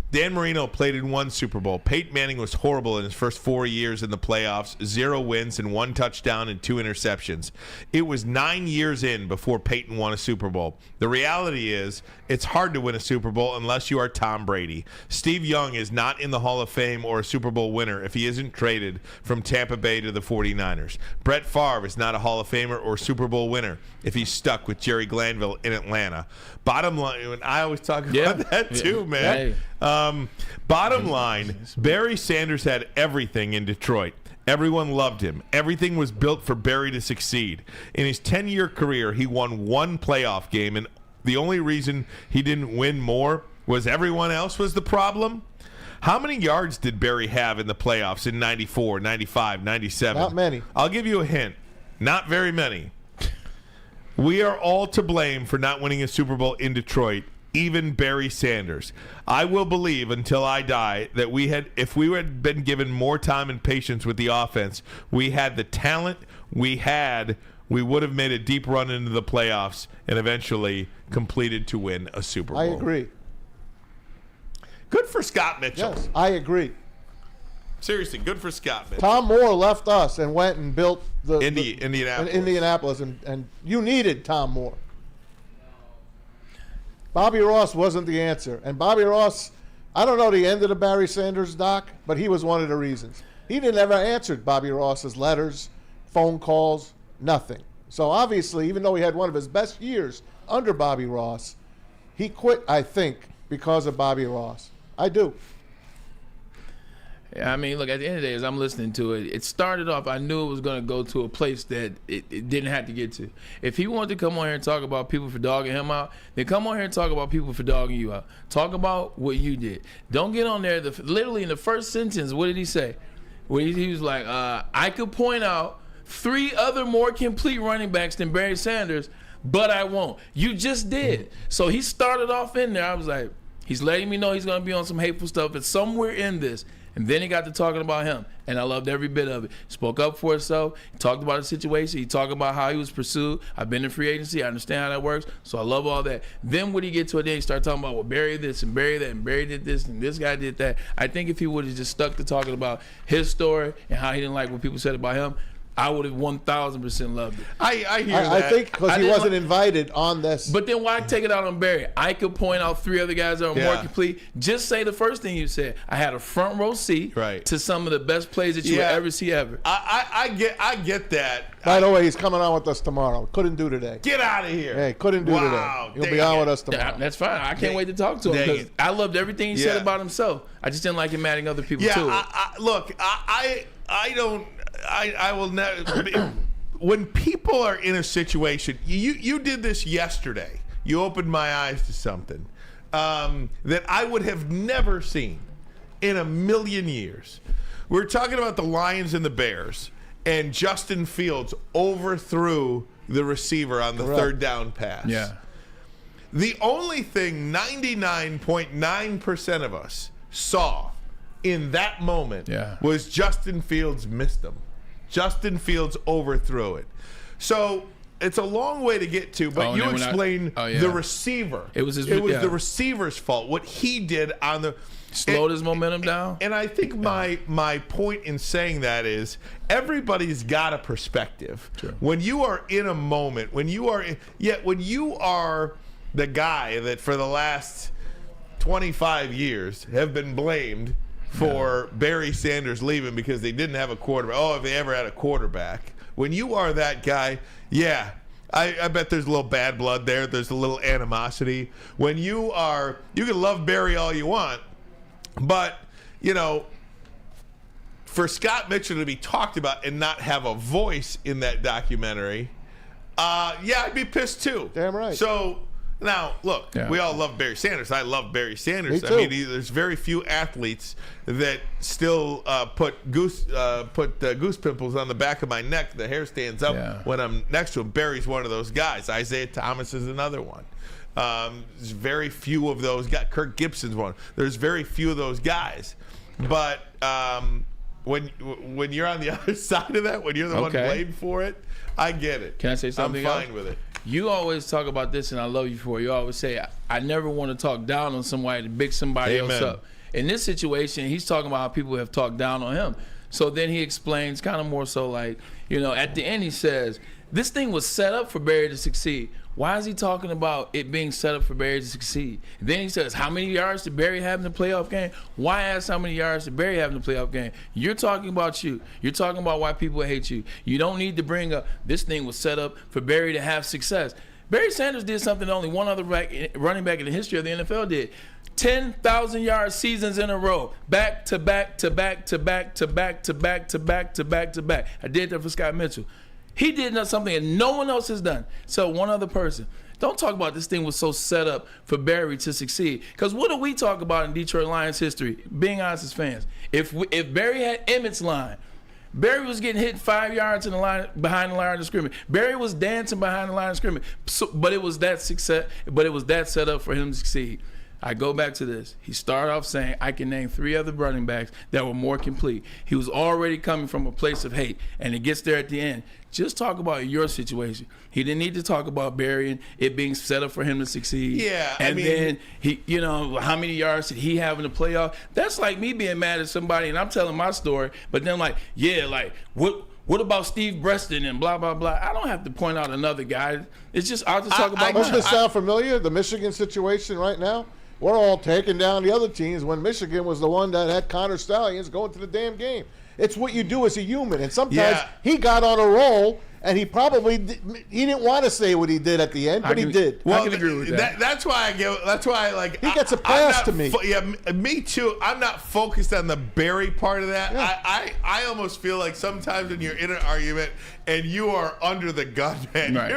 Dan Marino played in 1 Super Bowl. Peyton Manning was horrible in his first 4 years in the playoffs. 0 wins and 1 touchdown and 2 interceptions. It was 9 years in before Peyton won a Super Bowl. The reality is, it's hard to win a Super Bowl unless you are Tom Brady. Steve Young is not in the Hall of Fame or a Super Bowl winner if he isn't traded from Tampa Bay to the 49ers. Brett Favre is not a Hall of Famer or Super Bowl winner if he's stuck with Jerry Glanville in Atlanta. Bottom line, and I always talk about that too, man. Bottom line, Barry Sanders had everything in Detroit. Everyone loved him. Everything was built for Barry to succeed. In his 10-year career, he won 1 playoff game, and the only reason he didn't win more was everyone else was the problem. How many yards did Barry have in the playoffs in 94, 95, 97? Not many. I'll give you a hint. Not very many. We are all to blame for not winning a Super Bowl in Detroit, even Barry Sanders. I will believe until I die that if we had been given more time and patience with the offense, we had the talent we would have made a deep run into the playoffs and eventually completed to win a Super Bowl. I agree. Good for Scott Mitchell. Yes, I agree. Seriously, good for Scott Mitchell. Tom Moore left us and went and built Indianapolis. Indianapolis, and you needed Tom Moore. Bobby Ross wasn't the answer. And Bobby Ross, I don't know the end of the Barry Sanders doc, but he was one of the reasons. He didn't ever answer Bobby Ross's letters, phone calls, nothing. So obviously, even though he had one of his best years under Bobby Ross, he quit, I think, because of Bobby Ross. I do. I mean, look, at the end of the day, as I'm listening to it, it started off, I knew it was going to go to a place that it didn't have to get to. If he wanted to come on here and talk about people for dogging him out, then come on here and talk about people for dogging you out. Talk about what you did. Don't get on there. Literally in the first sentence, what did he say? Well, he was like, I could point out 3 other more complete running backs than Barry Sanders, but I won't. You just did. So he started off in there. I was like, he's letting me know he's going to be on some hateful stuff. It's somewhere in this. And then he got to talking about him, and I loved every bit of it. Spoke up for himself. He talked about the situation. He talked about how he was pursued. I've been in free agency. I understand how that works, so I love all that. Then when he get to a day, he started talking about, well, Barry this and Barry that, and Barry did this and this guy did that. I think if he would have just stuck to talking about his story and how he didn't like what people said about him, I would have 1,000% loved it. I hear that. I think because he wasn't invited on this. But then why take it out on Barry? I could point out 3 other guys that are more complete. Just say the first thing you said. I had a front row seat to some of the best plays that you would ever see ever. I get that. By the way, he's coming on with us tomorrow. Couldn't do today. Get out of here. Hey, couldn't do today. He'll be on with us tomorrow. That's fine. I can't wait to talk to him because I loved everything he said about himself. I just didn't like him adding other people to it. Look, I don't. I will never. When people are in a situation, you did this yesterday. You opened my eyes to something that I would have never seen in a million years. We're talking about the Lions and the Bears, and Justin Fields overthrew the receiver on the third down pass. Yeah. The only thing 99.9% of us saw in that moment was Justin Fields missed him. Justin Fields overthrew it. So it's a long way to get to, but you explain the receiver. It was the receiver's fault. What he did on the slowed his momentum down. And I think my point in saying that is everybody's got a perspective. True. When you are in a moment, when you are the guy that for the last 25 years have been blamed for Barry Sanders leaving because they didn't have a quarterback. Oh, if they ever had a quarterback. When you are that guy, I bet there's a little bad blood there. There's a little animosity. When you can love Barry all you want, but, for Scott Mitchell to be talked about and not have a voice in that documentary, I'd be pissed too. Damn right. So, now, look, we all love Barry Sanders. I love Barry Sanders. Me too. I mean, there's very few athletes that still put goose pimples on the back of my neck. The hair stands up when I'm next to him. Barry's one of those guys. Isaiah Thomas is another one. There's very few of those guys. Kirk Gibson's one. There's very few of those guys. But when you're on the other side of that, when you're the one blamed for it, I get it. Can I say something I'm fine else? with it. You always talk about this, and I love you for it. You always say, I never want to talk down on somebody to big somebody else up. In this situation, he's talking about how people have talked down on him. So then he explains kind of more so like, at the end he says, this thing was set up for Barry to succeed. Why is he talking about it being set up for Barry to succeed? And then he says, how many yards did Barry have in the playoff game? Why ask how many yards did Barry have in the playoff game? You're talking about you. You're talking about why people hate you. You don't need to bring up this thing was set up for Barry to have success. Barry Sanders did something that only one other running back in the history of the NFL did. 10,000-yard seasons in a row, back to back to back to back to back to back to back to back to back. I did that for Scott Mitchell. He did something that no one else has done. So one other person. Don't talk about this thing was so set up for Barry to succeed. Because what do we talk about in Detroit Lions history? Being honest as fans. If Barry had Emmett's line, Barry was getting hit 5 yards in the line behind the line of scrimmage. Barry was dancing behind the line of scrimmage. But it was that success. But it was that set up for him to succeed. I go back to this. He started off saying, I can name 3 other running backs that were more complete. He was already coming from a place of hate, and it gets there at the end. Just talk about your situation. He didn't need to talk about Barry and it being set up for him to succeed. Yeah, and then he, how many yards did he have in the playoff? That's like me being mad at somebody, and I'm telling my story, but then what about Steve Breston and blah, blah, blah? I don't have to point out another guy. It's just, I'll just talk about Doesn't this sound familiar, the Michigan situation right now? We're all taking down the other teams when Michigan was the one that had Connor Stallions going to the damn game. It's what you do as a human. And sometimes he got on a roll And he probably he didn't want to say what he did at the end, but he did. Well, I can agree with that. That's why he gets a pass to me. Me too. I'm not focused on the Barry part of that. Yeah. I almost feel like sometimes when you're in an argument and you are under the gun, man, Right.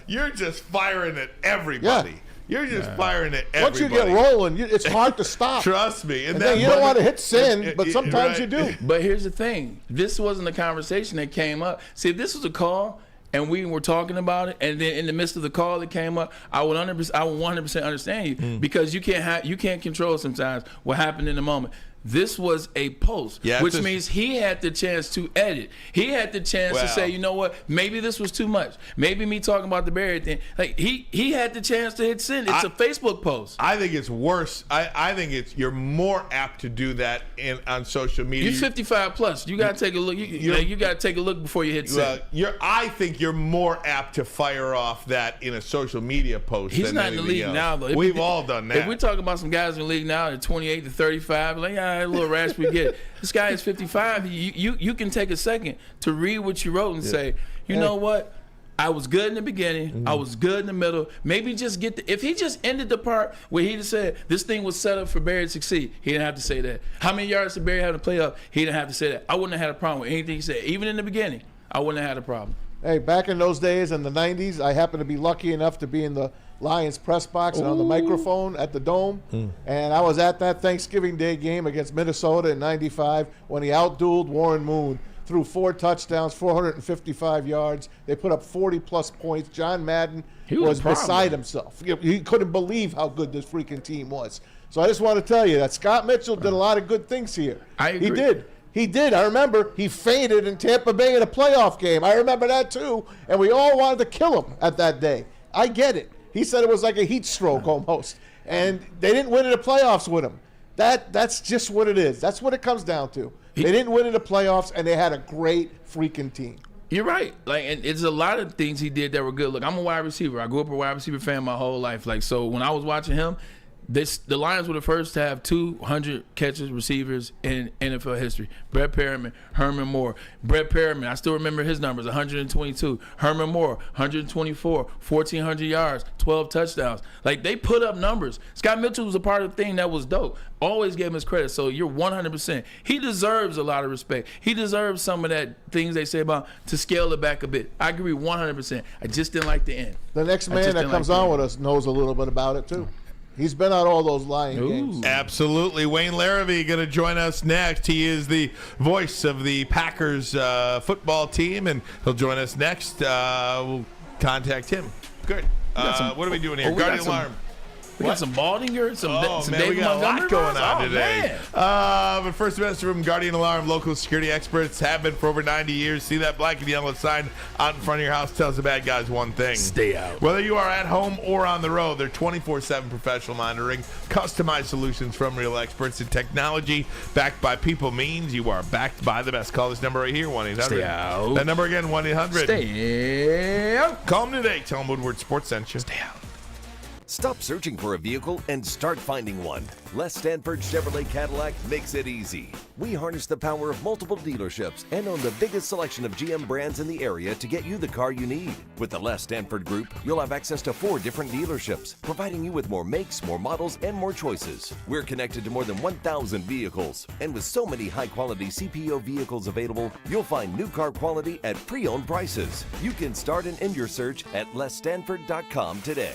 you're just firing at everybody. Yeah. You're just firing at everybody. Once you get rolling, it's hard to stop. Trust me. And then you don't want to hit sin, but sometimes you do. But here's the thing. This wasn't a conversation that came up. See, if this was a call and we were talking about it, and then in the midst of the call it came up, I would 100% understand you because you can't control sometimes what happened in the moment. This was a post, which means he had the chance to edit. He had the chance to say, you know what, maybe this was too much. Maybe me talking about the Barry thing. Like he had the chance to hit send. It's a Facebook post. I think it's worse. I think you're more apt to do that on social media. You're 55 plus. You gotta take a look. You gotta take a look before you hit send. I think you're more apt to fire off that in a social media post. He's than not in the league else. now, though. We've all done that. If we're talking about some guys in the league now, they're 28 to 35, like a little raspy get. This guy is 55. You can take a second to read what you wrote and say, you know what? I was good in the beginning. I was good in the middle. Maybe just if he just ended the part where he just said this thing was set up for Barry to succeed, he didn't have to say that. How many yards did Barry have to play up? He didn't have to say that. I wouldn't have had a problem with anything he said. Even in the beginning, I wouldn't have had a problem. Hey, back in those days in the 90s, I happened to be lucky enough to be in the Lions press box and on the microphone at the Dome. And I was at that Thanksgiving Day game against Minnesota in 95 when he outdueled Warren Moon, threw 4 touchdowns, 455 yards. They put up 40-plus points. John Madden was beside himself. He couldn't believe how good this freaking team was. So I just want to tell you that Scott Mitchell did a lot of good things here. I agree. He did. I remember he fainted in Tampa Bay in a playoff game. I remember that too. And we all wanted to kill him at that day. I get it. He said it was like a heat stroke almost. And they didn't win in the playoffs with him. That's just what it is. That's what it comes down to. They didn't win in the playoffs, and they had a great freaking team. You're right. And it's a lot of things he did that were good. Look, I'm a wide receiver. I grew up a wide receiver fan my whole life. So when I was watching him, the Lions were the first to have 200 catches receivers in NFL history. Brett Perriman, Herman Moore. Brett Perriman, I still remember his numbers, 122. Herman Moore, 124, 1,400 yards, 12 touchdowns. Like, they put up numbers. Scott Mitchell was a part of the thing that was dope. Always gave him his credit, so you're 100%. He deserves a lot of respect. He deserves some of that things they say about to scale it back a bit. I agree 100%. I just didn't like the end. The next man that comes on with us knows a little bit about it, too. He's been at all those Lion games. Absolutely. Wayne Larrabee going to join us next. He is the voice of the Packers football team, and he'll join us next. We'll contact him. Good. What are we doing here? Guardian Alarm. We got some Baldinger, some man, we got a lot going on today. Man. But first semester from Guardian Alarm, local security experts have been for over 90 years. See that black and yellow sign out in front of your house tells the bad guys one thing. Stay out. Whether you are at home or on the road, they're 24/7 professional monitoring, customized solutions from real experts, and technology backed by people means you are backed by the best. Call this number right here, 1-800. Stay out. That number again, 1-800. Stay out. Call them today. Tell them Woodward Sports sent you. Stay out. Stop searching for a vehicle and start finding one. Les Stanford Chevrolet Cadillac makes it easy. We harness the power of multiple dealerships and own the biggest selection of GM brands in the area to get you the car you need. With the Les Stanford Group, you'll have access to 4 different dealerships, providing you with more makes, more models, and more choices. We're connected to more than 1,000 vehicles. And with so many high-quality CPO vehicles available, you'll find new car quality at pre-owned prices. You can start and end your search at lesstanford.com today.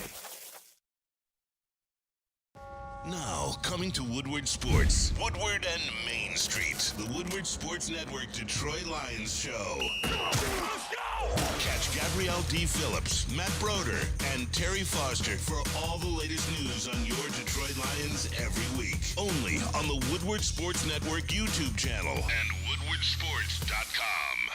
Now, coming to Woodward Sports, Woodward and Main Street, the Woodward Sports Network Detroit Lions Show. Let's go! Catch Gabrielle D. Phillips, Matt Broder, and Terry Foster for all the latest news on your Detroit Lions every week. Only on the Woodward Sports Network YouTube channel and woodwardsports.com.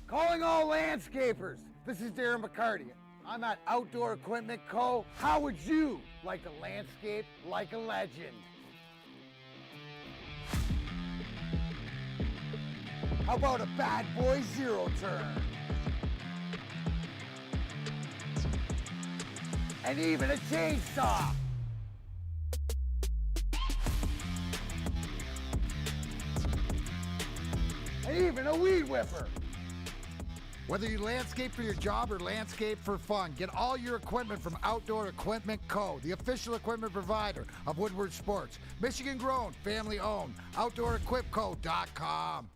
Calling all landscapers, this is Darren McCarty. I'm at Outdoor Equipment Co. How would you like to landscape like a legend? How about a bad boy zero turn? And even a chainsaw. and even a weed whipper. Whether you landscape for your job or landscape for fun, get all your equipment from Outdoor Equipment Co., the official equipment provider of Woodward Sports. Michigan-grown, family-owned, OutdoorEquipCo.com.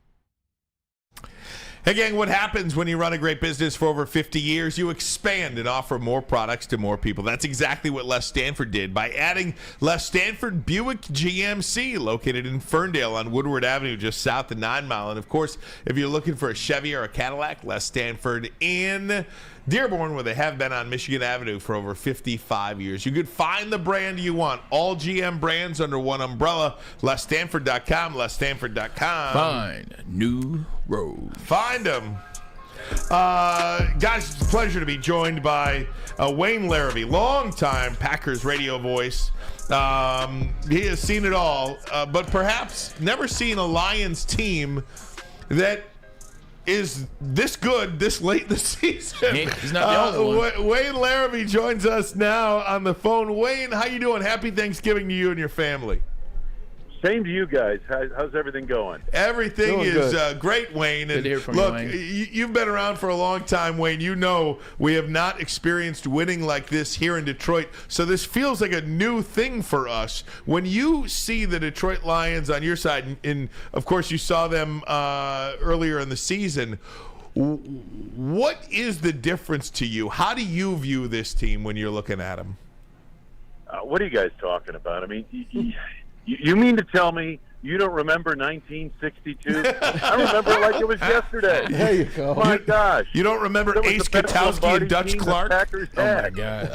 Hey, gang, what happens when you run a great business for over 50 years? You expand and offer more products to more people. That's exactly what Les Stanford did by adding Les Stanford Buick GMC, located in Ferndale on Woodward Avenue, just south of 9 Mile. And, of course, if you're looking for a Chevy or a Cadillac, Les Stanford in Dearborn, where they have been on Michigan Avenue for over 55 years. You could find the brand you want. All GM brands under one umbrella. LesStanford.com, LesStanford.com. Find new road. Find them. Guys, it's a pleasure to be joined by Wayne Larrabee, longtime Packers radio voice. He has seen it all, but perhaps never seen a Lions team that is this good this late in the season. He's not the only one. Wayne Larrabee joins us now on the phone. Wayne, how you doing? Happy Thanksgiving to you and your family. Same to you guys. How's everything going? Everything is great, Wayne. And good to hear from look, you, Wayne. You've been around for a long time, Wayne. You know we have not experienced winning like this here in Detroit, so this feels like a new thing for us. When you see the Detroit Lions on your side, and of course you saw them earlier in the season, what is the difference to you? How do you view this team when you're looking at them? What are you guys talking about? I mean, you mean to tell me you don't remember 1962? I remember it like it was yesterday. There you go. My gosh. You don't remember Ace Katowski and Dutch Clark? Oh, my God.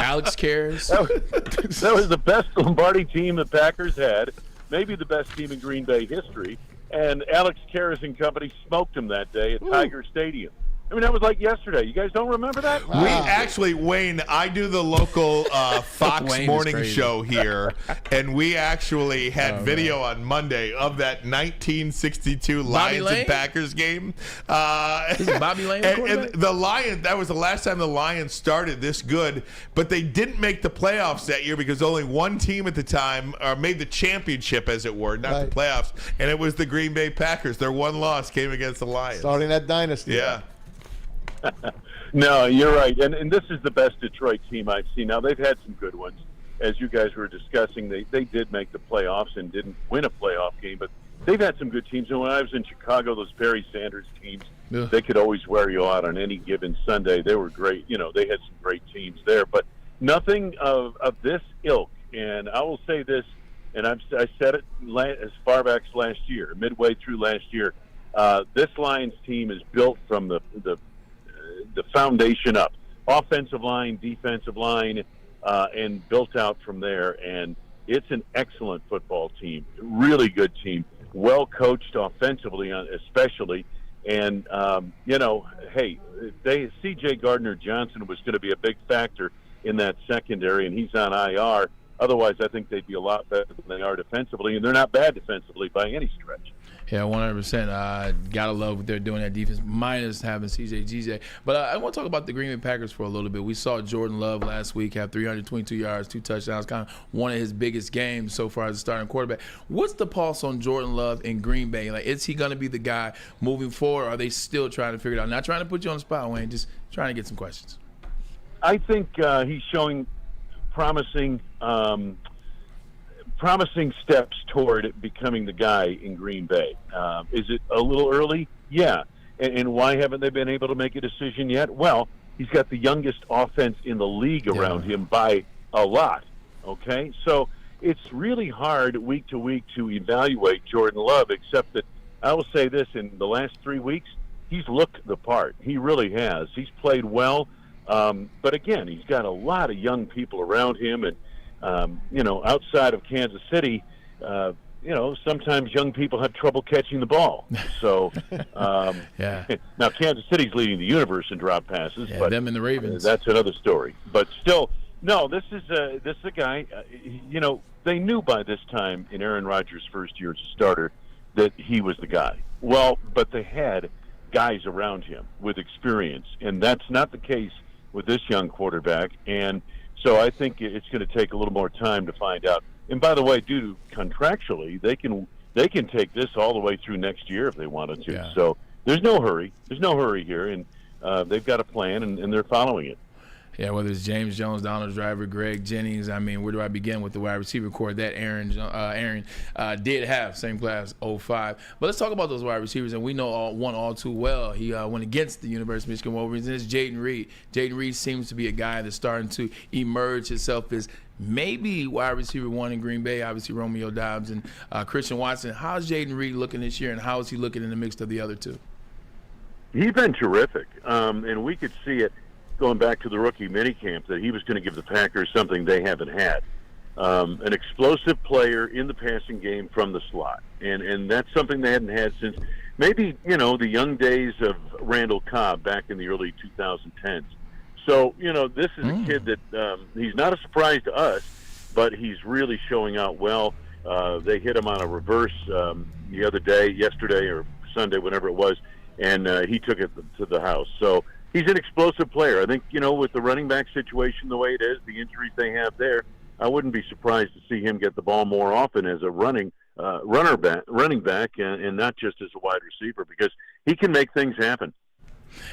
Alex Cares. That was the best Lombardi team the Packers had, maybe the best team in Green Bay history, and Alex Cares and company smoked them that day at Tiger Stadium. I mean, that was like yesterday. You guys don't remember that? We actually, Wayne, I do the local Fox morning show here, and we actually had video on Monday of that 1962 Lions and Packers game. Is it Bobby Lane? And the Lions, that was the last time the Lions started this good, but they didn't make the playoffs that year because only one team at the time made the championship, as it were, not the playoffs, and it was the Green Bay Packers. Their one loss came against the Lions. Starting that dynasty. Yeah. No, you're right. And this is the best Detroit team I've seen. Now, they've had some good ones. As you guys were discussing, they did make the playoffs and didn't win a playoff game, but they've had some good teams. And when I was in Chicago, those Barry Sanders teams, they could always wear you out on any given Sunday. They were great. You know, they had some great teams there, but nothing of this ilk. And I will say this, and I said it as far back as last year, midway through last year, this Lions team is built from the foundation up, offensive line, defensive line, and built out from there. And it's an excellent football team, really good team, well coached offensively, especially. And hey, C.J. Gardner-Johnson was going to be a big factor in that secondary, and he's on IR. Otherwise, I think they'd be a lot better than they are defensively, and they're not bad defensively by any stretch. Yeah, 100%. Gotta love what they're doing at defense, minus having CJ GJ. But I want to talk about the Green Bay Packers for a little bit. We saw Jordan Love last week have 322 yards, 2 touchdowns, kind of one of his biggest games so far as a starting quarterback. What's the pulse on Jordan Love in Green Bay? Like, is he going to be the guy moving forward, or are they still trying to figure it out? Not trying to put you on the spot, Wayne, just trying to get some questions. I think he's showing promising steps toward becoming the guy in Green Bay. Is it a little early? Yeah. And why haven't they been able to make a decision yet? Well, he's got the youngest offense in the league around him by a lot. Okay? So it's really hard week to week to evaluate Jordan Love, except that I will say this, in the last 3 weeks, he's looked the part. He really has. He's played well. But again, he's got a lot of young people around him, and outside of Kansas City, sometimes young people have trouble catching the ball. So, now Kansas City's leading the universe in drop passes, but them and the Ravens. That's another story. But still, no, this is a guy. They knew by this time in Aaron Rodgers' first year as a starter that he was the guy. Well, but they had guys around him with experience, and that's not the case with this young quarterback. And so I think it's going to take a little more time to find out. And by the way, due to contractually, they can they can take this all the way through next year if they wanted to. Yeah. So there's no hurry. There's no hurry here, and they've got a plan, and they're following it. Yeah, whether it's James Jones, Donald Driver, Greg Jennings. I mean, where do I begin with the wide receiver core that Aaron did have, same class, 05. But let's talk about those wide receivers, and we know one all too well. He went against the University of Michigan Wolverines, and it's Jaden Reed. Jaden Reed seems to be a guy that's starting to emerge himself as maybe wide receiver one in Green Bay, obviously Romeo Doubs and Christian Watson. How's Jaden Reed looking this year, and how is he looking in the mix of the other two? He's been terrific, and we could see it going back to the rookie minicamp that he was going to give the Packers something they haven't had. An explosive player in the passing game from the slot. And that's something they hadn't had since maybe, the young days of Randall Cobb back in the early 2010s. So, this is a kid that he's not a surprise to us, but he's really showing out well. They hit him on a reverse the other day, yesterday or Sunday, whenever it was, and he took it to the house. So he's an explosive player. I think, with the running back situation the way it is, the injuries they have there, I wouldn't be surprised to see him get the ball more often as a running back, and not just as a wide receiver, because he can make things happen.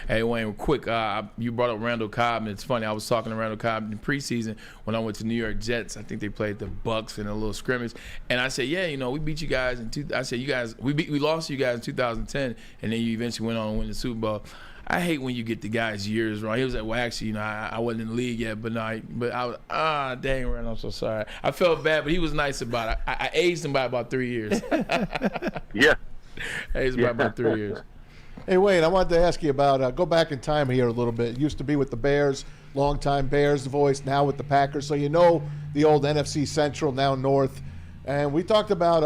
Hey, Wayne, quick, you brought up Randall Cobb, and it's funny. I was talking to Randall Cobb in preseason when I went to New York Jets. I think they played the Bucks in a little scrimmage, and I said, "Yeah, we beat you guys I said, "You guys, we lost to you guys in 2010, and then you eventually went on to win the Super Bowl." I hate when you get the guys' years wrong. He was like, well, actually, I wasn't in the league yet, but I was, dang, Randall, I'm so sorry. I felt bad, but he was nice about it. I aged him by about 3 years. Yeah. Aged him by about 3 years. Hey, Wayne, I wanted to ask you about, go back in time here a little bit. Used to be with the Bears, longtime Bears voice, now with the Packers. So the old NFC Central, now North. And we talked about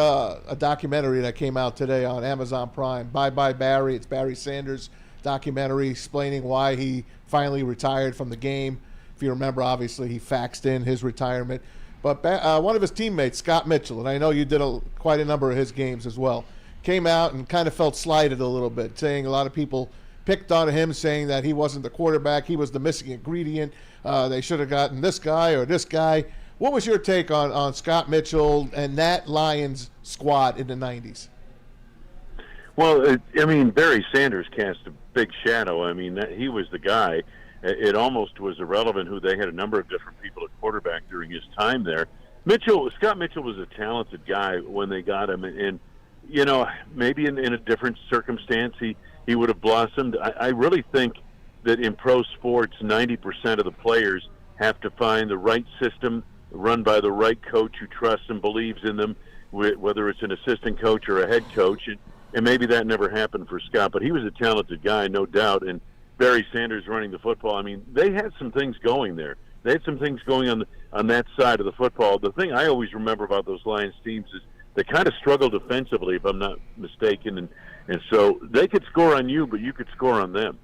a documentary that came out today on Amazon Prime, Bye Bye Barry. It's Barry Sanders' documentary explaining why he finally retired from the game. If you remember, obviously, he faxed in his retirement. But one of his teammates, Scott Mitchell, and I know you did quite a number of his games as well, came out and kind of felt slighted a little bit, saying a lot of people picked on him, saying that he wasn't the quarterback, he was the missing ingredient, they should have gotten this guy or this guy. What was your take on Scott Mitchell and that Lions squad in the 90s? Well, Barry Sanders cast a big shadow. He was the guy. It almost was irrelevant who they had a number of different people at quarterback during his time there. Scott Mitchell was a talented guy when they got him, and maybe in a different circumstance he would have blossomed. I really think that in pro sports, 90% of the players have to find the right system run by the right coach who trusts and believes in them, whether it's an assistant coach or a head coach. And maybe that never happened for Scott, but he was a talented guy, no doubt. And Barry Sanders running the football, they had some things going there. They had some things going on that side of the football. The thing I always remember about those Lions teams is they kind of struggled defensively, if I'm not mistaken. And so they could score on you, but you could score on them.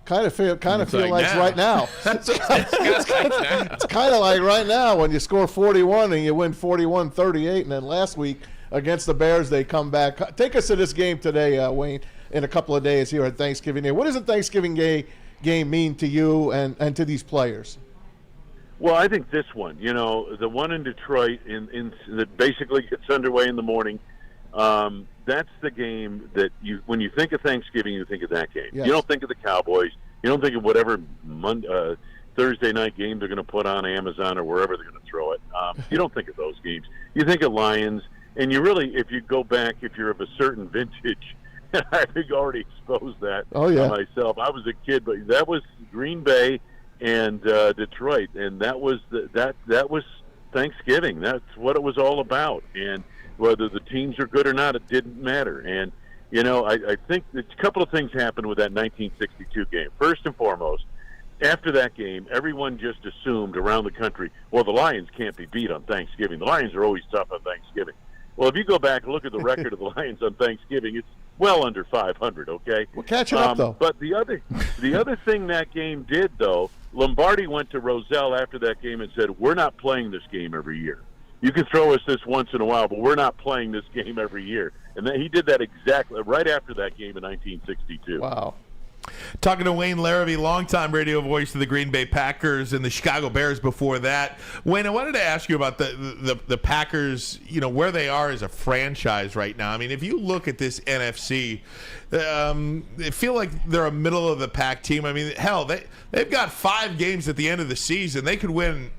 Kind of feel like it's right now. It's kind of like right now when you score 41 and you win 41-38, and then last week against the Bears they come back. Take us to this game today, Wayne, in a couple of days here at Thanksgiving Day. What does a Thanksgiving game mean to you and to these players? Well, I think this one, the one in Detroit that basically gets underway in the morning, that's the game that when you think of Thanksgiving, you think of that game. Yes. You don't think of the Cowboys. You don't think of whatever Thursday night game they're going to put on Amazon or wherever they're going to throw it. You don't think of those games. You think of Lions, and you really, if you go back, if you're of a certain vintage, I've already exposed that myself. I was a kid, but that was Green Bay and Detroit, and that was that was Thanksgiving. That's what it was all about. And whether the teams are good or not, it didn't matter. And I think a couple of things happened with that 1962 game. First and foremost, after that game, everyone just assumed around the country, well, the Lions can't be beat on Thanksgiving. The Lions are always tough on Thanksgiving. Well, if you go back and look at the record of the Lions on Thanksgiving, it's well under 500, okay? We're catching up, though. But the other thing that game did, though, Lombardi went to Roselle after that game and said, we're not playing this game every year. You can throw us this once in a while, but we're not playing this game every year. And then he did that exactly right after that game in 1962. Wow. Talking to Wayne Larrivee, longtime radio voice of the Green Bay Packers and the Chicago Bears before that. Wayne, I wanted to ask you about the Packers, where they are as a franchise right now. I mean, if you look at this NFC, they feel like they're a middle-of-the-pack team. I mean, hell, they've got 5 games at the end of the season. They could win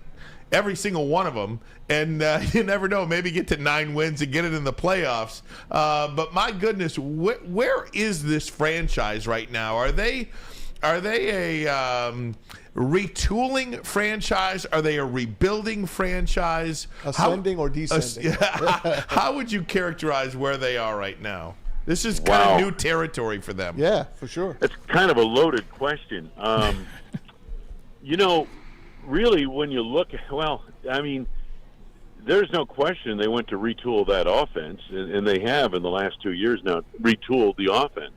every single one of them, and you never know, maybe get to 9 wins and get it in the playoffs. But my goodness, where is this franchise right now? Are they a retooling franchise? Are they a rebuilding franchise? Ascending or descending? How would you characterize where they are right now? This is kind of new territory for them. Yeah, for sure. It's kind of a loaded question. Really, when you look, there's no question they went to retool that offense, and they have in the last 2 years now retooled the offense.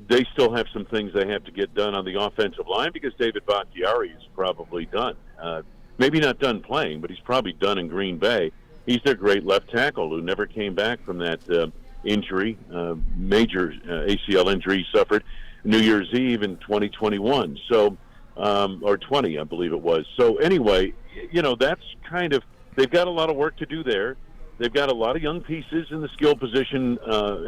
They still have some things they have to get done on the offensive line because David Bakhtiari is probably done. Maybe not done playing, but he's probably done in Green Bay. He's their great left tackle who never came back from that injury, major ACL injury he suffered New Year's Eve in 2021. So. Or 20, I believe it was. So anyway, that's kind of, they've got a lot of work to do there. They've got a lot of young pieces in the skill position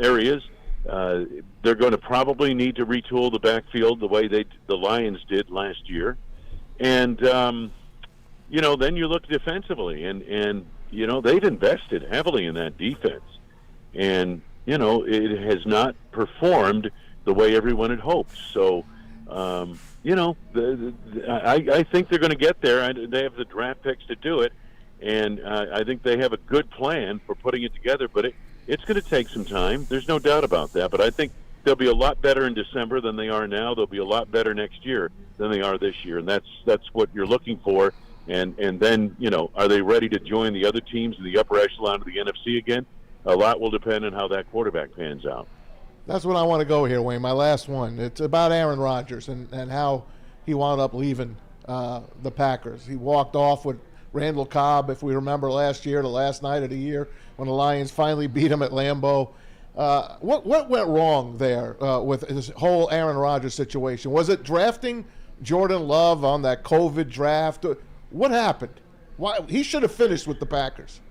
areas. They're going to probably need to retool the backfield the way the Lions did last year. And, then you look defensively, and they've invested heavily in that defense. And, it has not performed the way everyone had hoped. So, I think they're going to get there. They have the draft picks to do it, and I think they have a good plan for putting it together. But it's going to take some time. There's no doubt about that. But I think they'll be a lot better in December than they are now. They'll be a lot better next year than they are this year, and that's what you're looking for. And then, are they ready to join the other teams in the upper echelon of the NFC again? A lot will depend on how that quarterback pans out. That's what I want to go here, Wayne. My last one. It's about Aaron Rodgers and how he wound up leaving the Packers. He walked off with Randall Cobb, if we remember last year, the last night of the year, when the Lions finally beat him at Lambeau. What went wrong there with this whole Aaron Rodgers situation? Was it drafting Jordan Love on that COVID draft? What happened? Why he should have finished with the Packers.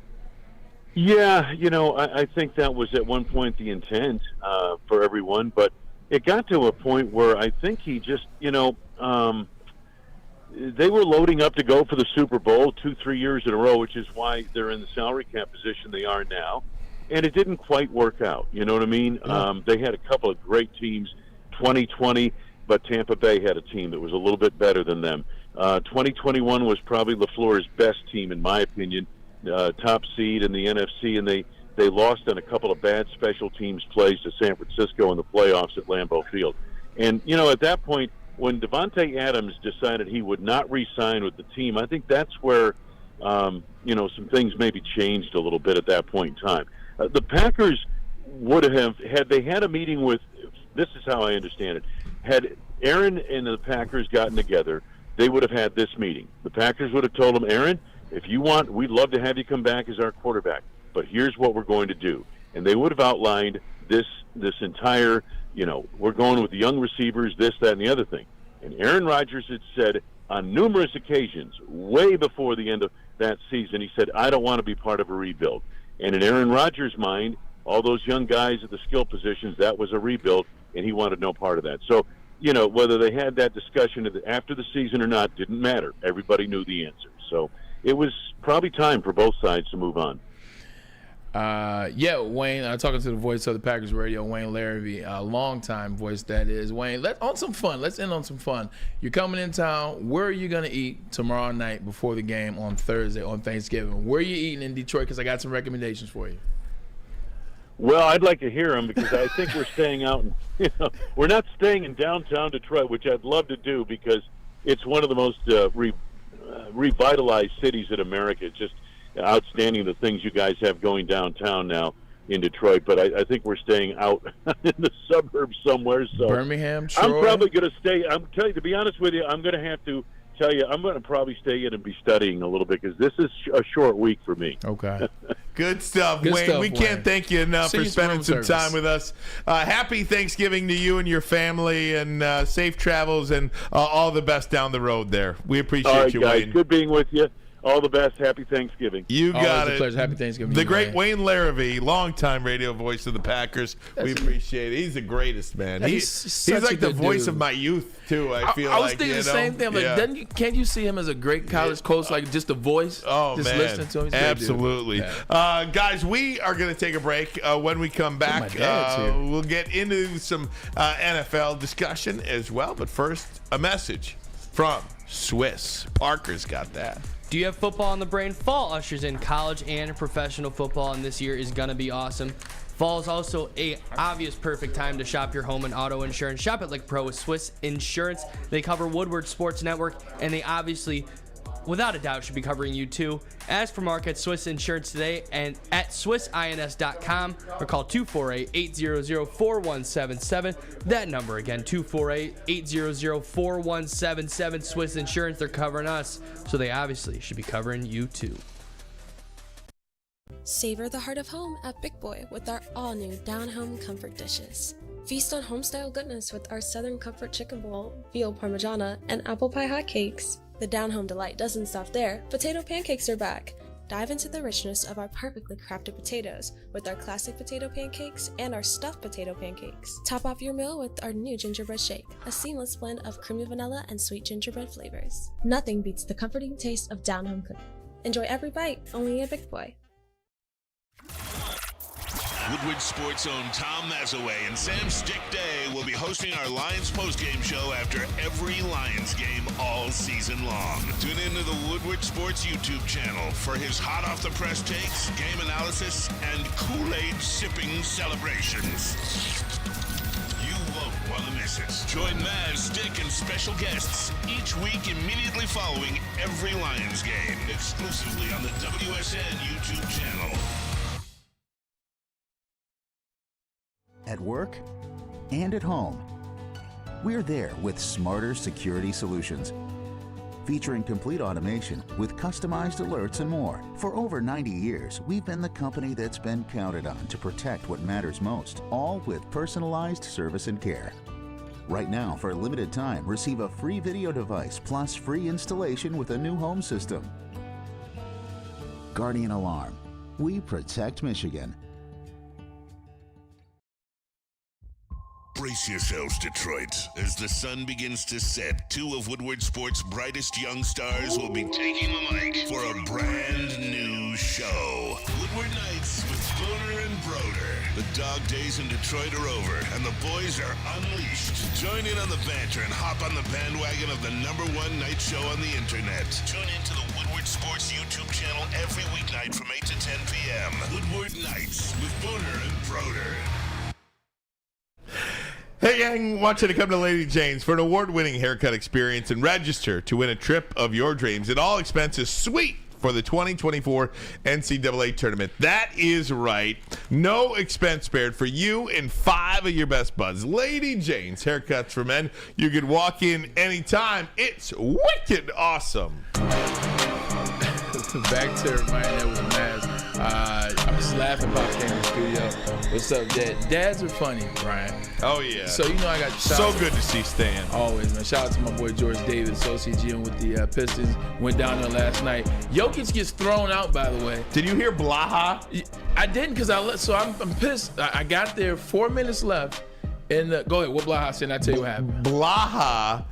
Yeah, I think that was at one point the intent for everyone, but it got to a point where I think he just, they were loading up to go for the Super Bowl 2-3 years in a row, which is why they're in the salary cap position they are now, and it didn't quite work out. You know what I mean? Yeah. They had a couple of great teams, 2020, but Tampa Bay had a team that was a little bit better than them. 2021 was probably LaFleur's best team, in my opinion. Top seed in the NFC, and they lost on a couple of bad special teams plays to San Francisco in the playoffs at Lambeau Field. And, at that point, when Devontae Adams decided he would not re-sign with the team, I think that's where, some things maybe changed a little bit at that point in time. The Packers would have, had they had a meeting with, this is how I understand it, had Aaron and the Packers gotten together, they would have had this meeting. The Packers would have told him, Aaron, if you want, we'd love to have you come back as our quarterback, but here's what we're going to do. And they would have outlined this entire, we're going with the young receivers, this, that, and the other thing. And Aaron Rodgers had said on numerous occasions, way before the end of that season, he said, I don't want to be part of a rebuild. And in Aaron Rodgers' mind, all those young guys at the skill positions, that was a rebuild, and he wanted no part of that. So, whether they had that discussion after the season or not didn't matter. Everybody knew the answer. So it was probably time for both sides to move on. Wayne, talking to the voice of the Packers radio, Wayne Larrivee, a longtime voice that is. Wayne, let's end on some fun. You're coming in town. Where are you going to eat tomorrow night before the game on Thursday, on Thanksgiving? Where are you eating in Detroit? Because I got some recommendations for you. Well, I'd like to hear them because I think we're staying out. We're not staying in downtown Detroit, which I'd love to do because it's one of the most revitalized cities in America. It's just outstanding the things you guys have going downtown now in Detroit. But I think we're staying out in the suburbs somewhere. So Birmingham, Troy. I'm probably going to stay. I'm telling you, to be honest with you, I'm going to have to tell you, I'm going to probably stay in and be studying a little bit because this is a short week for me. Okay. Good stuff, Good Wayne. stuff, We Wayne. can't thank you enough See for you spending some room service. time with us. Happy Thanksgiving to you and your family, and safe travels, and all the best down the road there. We appreciate All right, you, guys. Wayne. Good being with you. All the best. Happy Thanksgiving. You Always got a it. pleasure. Happy Thanksgiving. The to you, great Wayne Larrivee, longtime radio voice of the Packers. We appreciate it. He's the greatest, man. Yeah, He's such like a the good voice dude. of my youth, too, I feel I was like. thinking you the know? same thing. I'm like, Yeah. can't you see him as a great college coach, like just a voice? Oh, just man. listening to him. He's a great dude. Absolutely. Yeah. Guys, we are going to take a break. When we come back, my dad's here. we'll get into some NFL discussion as well. But first, a message from Swiss. Parker's got that. Do you have football on the brain? Fall ushers in college and professional football, and this year is going to be awesome. Fall is also a obvious perfect time to shop your home and auto insurance. Shop it like pro with Swiss Insurance. They cover Woodward Sports Network, and they obviously, without a doubt, should be covering you too. Ask for Mark at Swiss Insurance today and at SwissINS.com or call 248-800-4177. That number again, 248-800-4177. Swiss Insurance, they're covering us, so they obviously should be covering you too. Savor the heart of home at Big Boy with our all-new Down Home Comfort dishes. Feast on home-style goodness with our Southern Comfort Chicken Bowl, veal parmigiana, and apple pie hotcakes. The Down Home delight doesn't stop there. Potato pancakes are back. Dive into the richness of our perfectly crafted potatoes with our classic potato pancakes and our stuffed potato pancakes. Top off your meal with our new gingerbread shake, a seamless blend of creamy vanilla and sweet gingerbread flavors. Nothing beats the comforting taste of Down Home cooking. Enjoy every bite, only at Big Boy. Woodward Sports' own Tom Mazaway and Sam Stick Day will be hosting our Lions postgame show after every Lions game all season long. Tune into the Woodward Sports YouTube channel for his hot-off-the-press takes, game analysis, and Kool-Aid sipping celebrations. You won't want to miss it. Join Maz, Stick, and special guests each week immediately following every Lions game, exclusively on the WSN YouTube channel. At work and at home, we're there with smarter security solutions. Featuring complete automation with customized alerts and more. For over 90 years, we've been the company that's been counted on to protect what matters most, all with personalized service and care. Right now, for a limited time, receive a free video device plus free installation with a new home system. Guardian Alarm. We protect Michigan. Brace yourselves, Detroit. As the sun begins to set, two of Woodward Sports' brightest young stars will be taking the mic for a brand new show. Woodward Nights with Booner and Broder. The dog days in Detroit are over, and the boys are unleashed. Join in on the banter and hop on the bandwagon of the #1 night show on the internet. Tune into the Woodward Sports YouTube channel every weeknight from 8 to 10 p.m. Woodward Nights with Booner and Broder. Hey gang, want you to come to Lady Jane's for an award-winning haircut experience and register to win a trip of your dreams at all expenses suite for the 2024 NCAA tournament. That is right. No expense spared for you and 5 of your best buds. Lady Jane's Haircuts for Men. You can walk in anytime. It's wicked awesome. Back to Ermanni and Edwards with Maz. I'm just laughing about came in the studio. What's up, Dad? Dads are funny, Brian. Oh, yeah. So, you know, I got so good to see Stan. Always, man. Shout out to my boy George Davis, associate GM with the Pistons. Went down there last night. Jokic gets thrown out, by the way. Did you hear Blaha? I didn't, because I'm pissed. I got there 4 minutes left. Go ahead. What Blaha said? I tell you what happened. Blaha,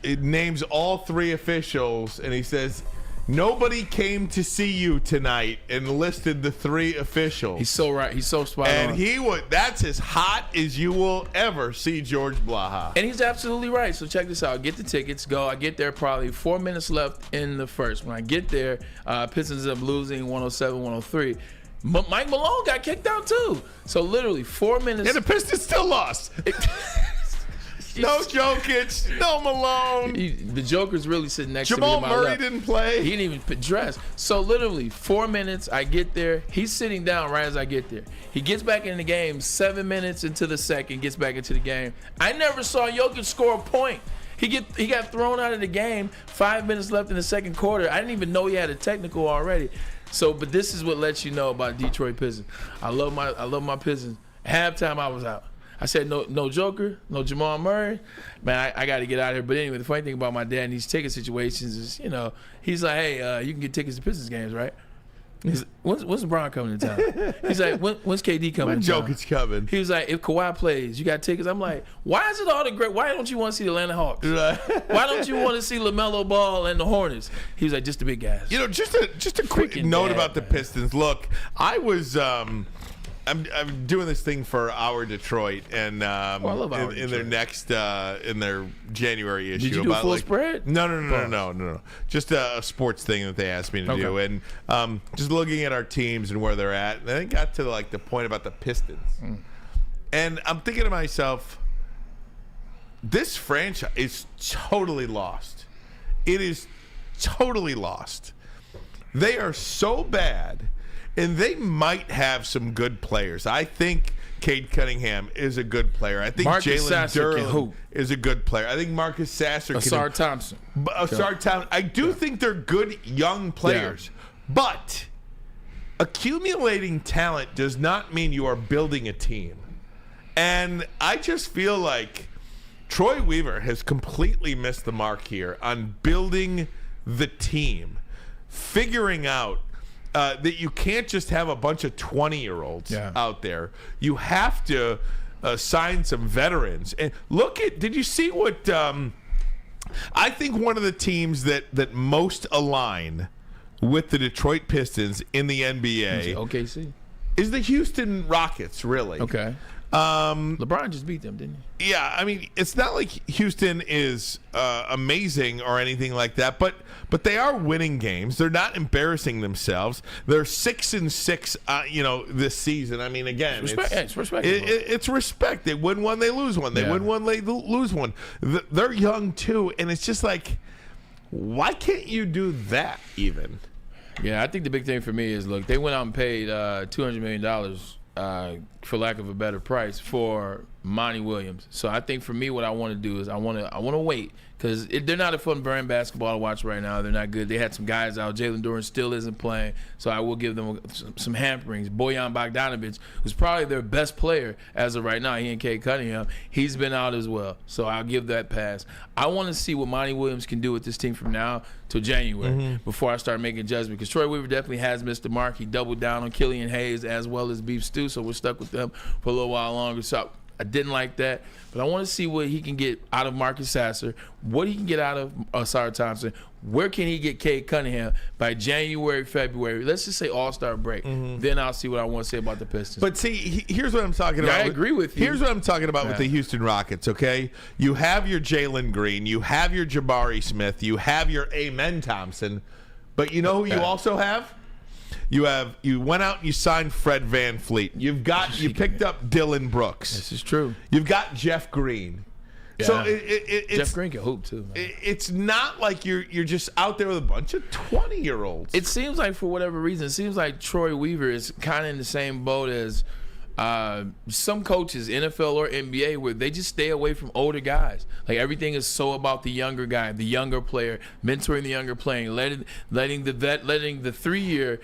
it names all 3 officials, and he says, nobody came to see you tonight, and listed the 3 officials. He's so right. He's so spot on. And that's as hot as you will ever see George Blaha. And he's absolutely right. So check this out. Get the tickets. Go. I get there probably 4 minutes left in the first. When I get there, Pistons end up losing 107-103. Mike Malone got kicked out too. So literally 4 minutes. And the Pistons still lost. No Jokic, no Malone. The Joker's really sitting next Jamal to me. Jamal Murray didn't play. He didn't even dress. So literally 4 minutes, I get there. He's sitting down right as I get there. He gets back in the game 7 minutes into the second, gets back into the game. I never saw Jokic score a point. He got thrown out of the game. 5 minutes left in the second quarter. I didn't even know he had a technical already. So, but this is what lets you know about Detroit Pistons. I love my Pistons. Halftime, I was out. I said, no Joker, no Jamal Murray. Man, I got to get out of here. But anyway, the funny thing about my dad in these ticket situations is, he's like, hey, you can get tickets to Pistons games, right? He's like, when's LeBron coming to town? He's like, when's KD coming to town? Joker's coming. He was like, if Kawhi plays, you got tickets? I'm like, why is it all the great? Why don't you want to see the Atlanta Hawks? Why don't you want to see LaMelo Ball and the Hornets? He was like, just the big guys. Just a quick note about the Pistons. Look, I was I'm doing this thing for Our Detroit, and I love Our in their next in their January issue. Did you do about a full spread? No. Just a sports thing that they asked me to do, and just looking at our teams and where they're at. And then it got to the point about the Pistons, and I'm thinking to myself, this franchise is totally lost. It is totally lost. They are so bad. And they might have some good players. I think Cade Cunningham is a good player. I think Jalen Durham is a good player. I think Marcus Sasser Asar Thompson. Asar Thompson. I do think they're good young players. Yeah. But accumulating talent does not mean you are building a team. And I just feel like Troy Weaver has completely missed the mark here on building the team, figuring out that you can't just have a bunch of 20-year-olds out there. You have to sign some veterans. And did you see what I think one of the teams that most align with the Detroit Pistons in the NBA OKC is the Houston Rockets, really. Okay. LeBron just beat them, didn't he? Yeah, I mean, it's not like Houston is amazing or anything like that, but they are winning games. They're not embarrassing themselves. They're 6-6, this season. I mean, again, it's respect. It's respect. They win one, they lose one. They win one, they lose one. They're young too, and it's just like, why can't you do that even? Yeah, I think the big thing for me is, look, they went out and paid $200 million. For lack of a better price, for Monty Williams. So I think for me, what I want to do is I want to wait, because they're not a fun brand basketball to watch right now. They're not good. They had some guys out. Jalen Duren still isn't playing, so I will give them some hamperings. Bojan Bogdanovic, who's probably their best player as of right now, he and Cade Cunningham, he's been out as well. So I'll give that pass. I want to see what Monty Williams can do with this team from now till January before I start making judgment, because Troy Weaver definitely has missed the mark. He doubled down on Killian Hayes as well as Beef Stew, so we're stuck with them for a little while longer. So I didn't like that, but I want to see what he can get out of Marcus Sasser, what he can get out of Asar Thompson. Where can he get Cade Cunningham by January, February? Let's just say All-Star break. Then I'll see what I want to say about the Pistons. But see, here's what I'm talking about. I agree with you. Here's what I'm talking about with the Houston Rockets, okay? You have your Jalen Green. You have your Jabari Smith. You have your Amen Thompson. But you know who you also have? You went out and you signed Fred VanVleet. You picked up Dylan Brooks. This is true. You've got Jeff Green. Yeah. So it's Jeff Green can hoop too, man. It's not like you're just out there with a bunch of 20-year-olds. It seems like, for whatever reason, it seems like Troy Weaver is kind of in the same boat as some coaches, NFL or NBA, where they just stay away from older guys. Like, everything is so about the younger guy, the younger player, mentoring the younger player, letting the 3-year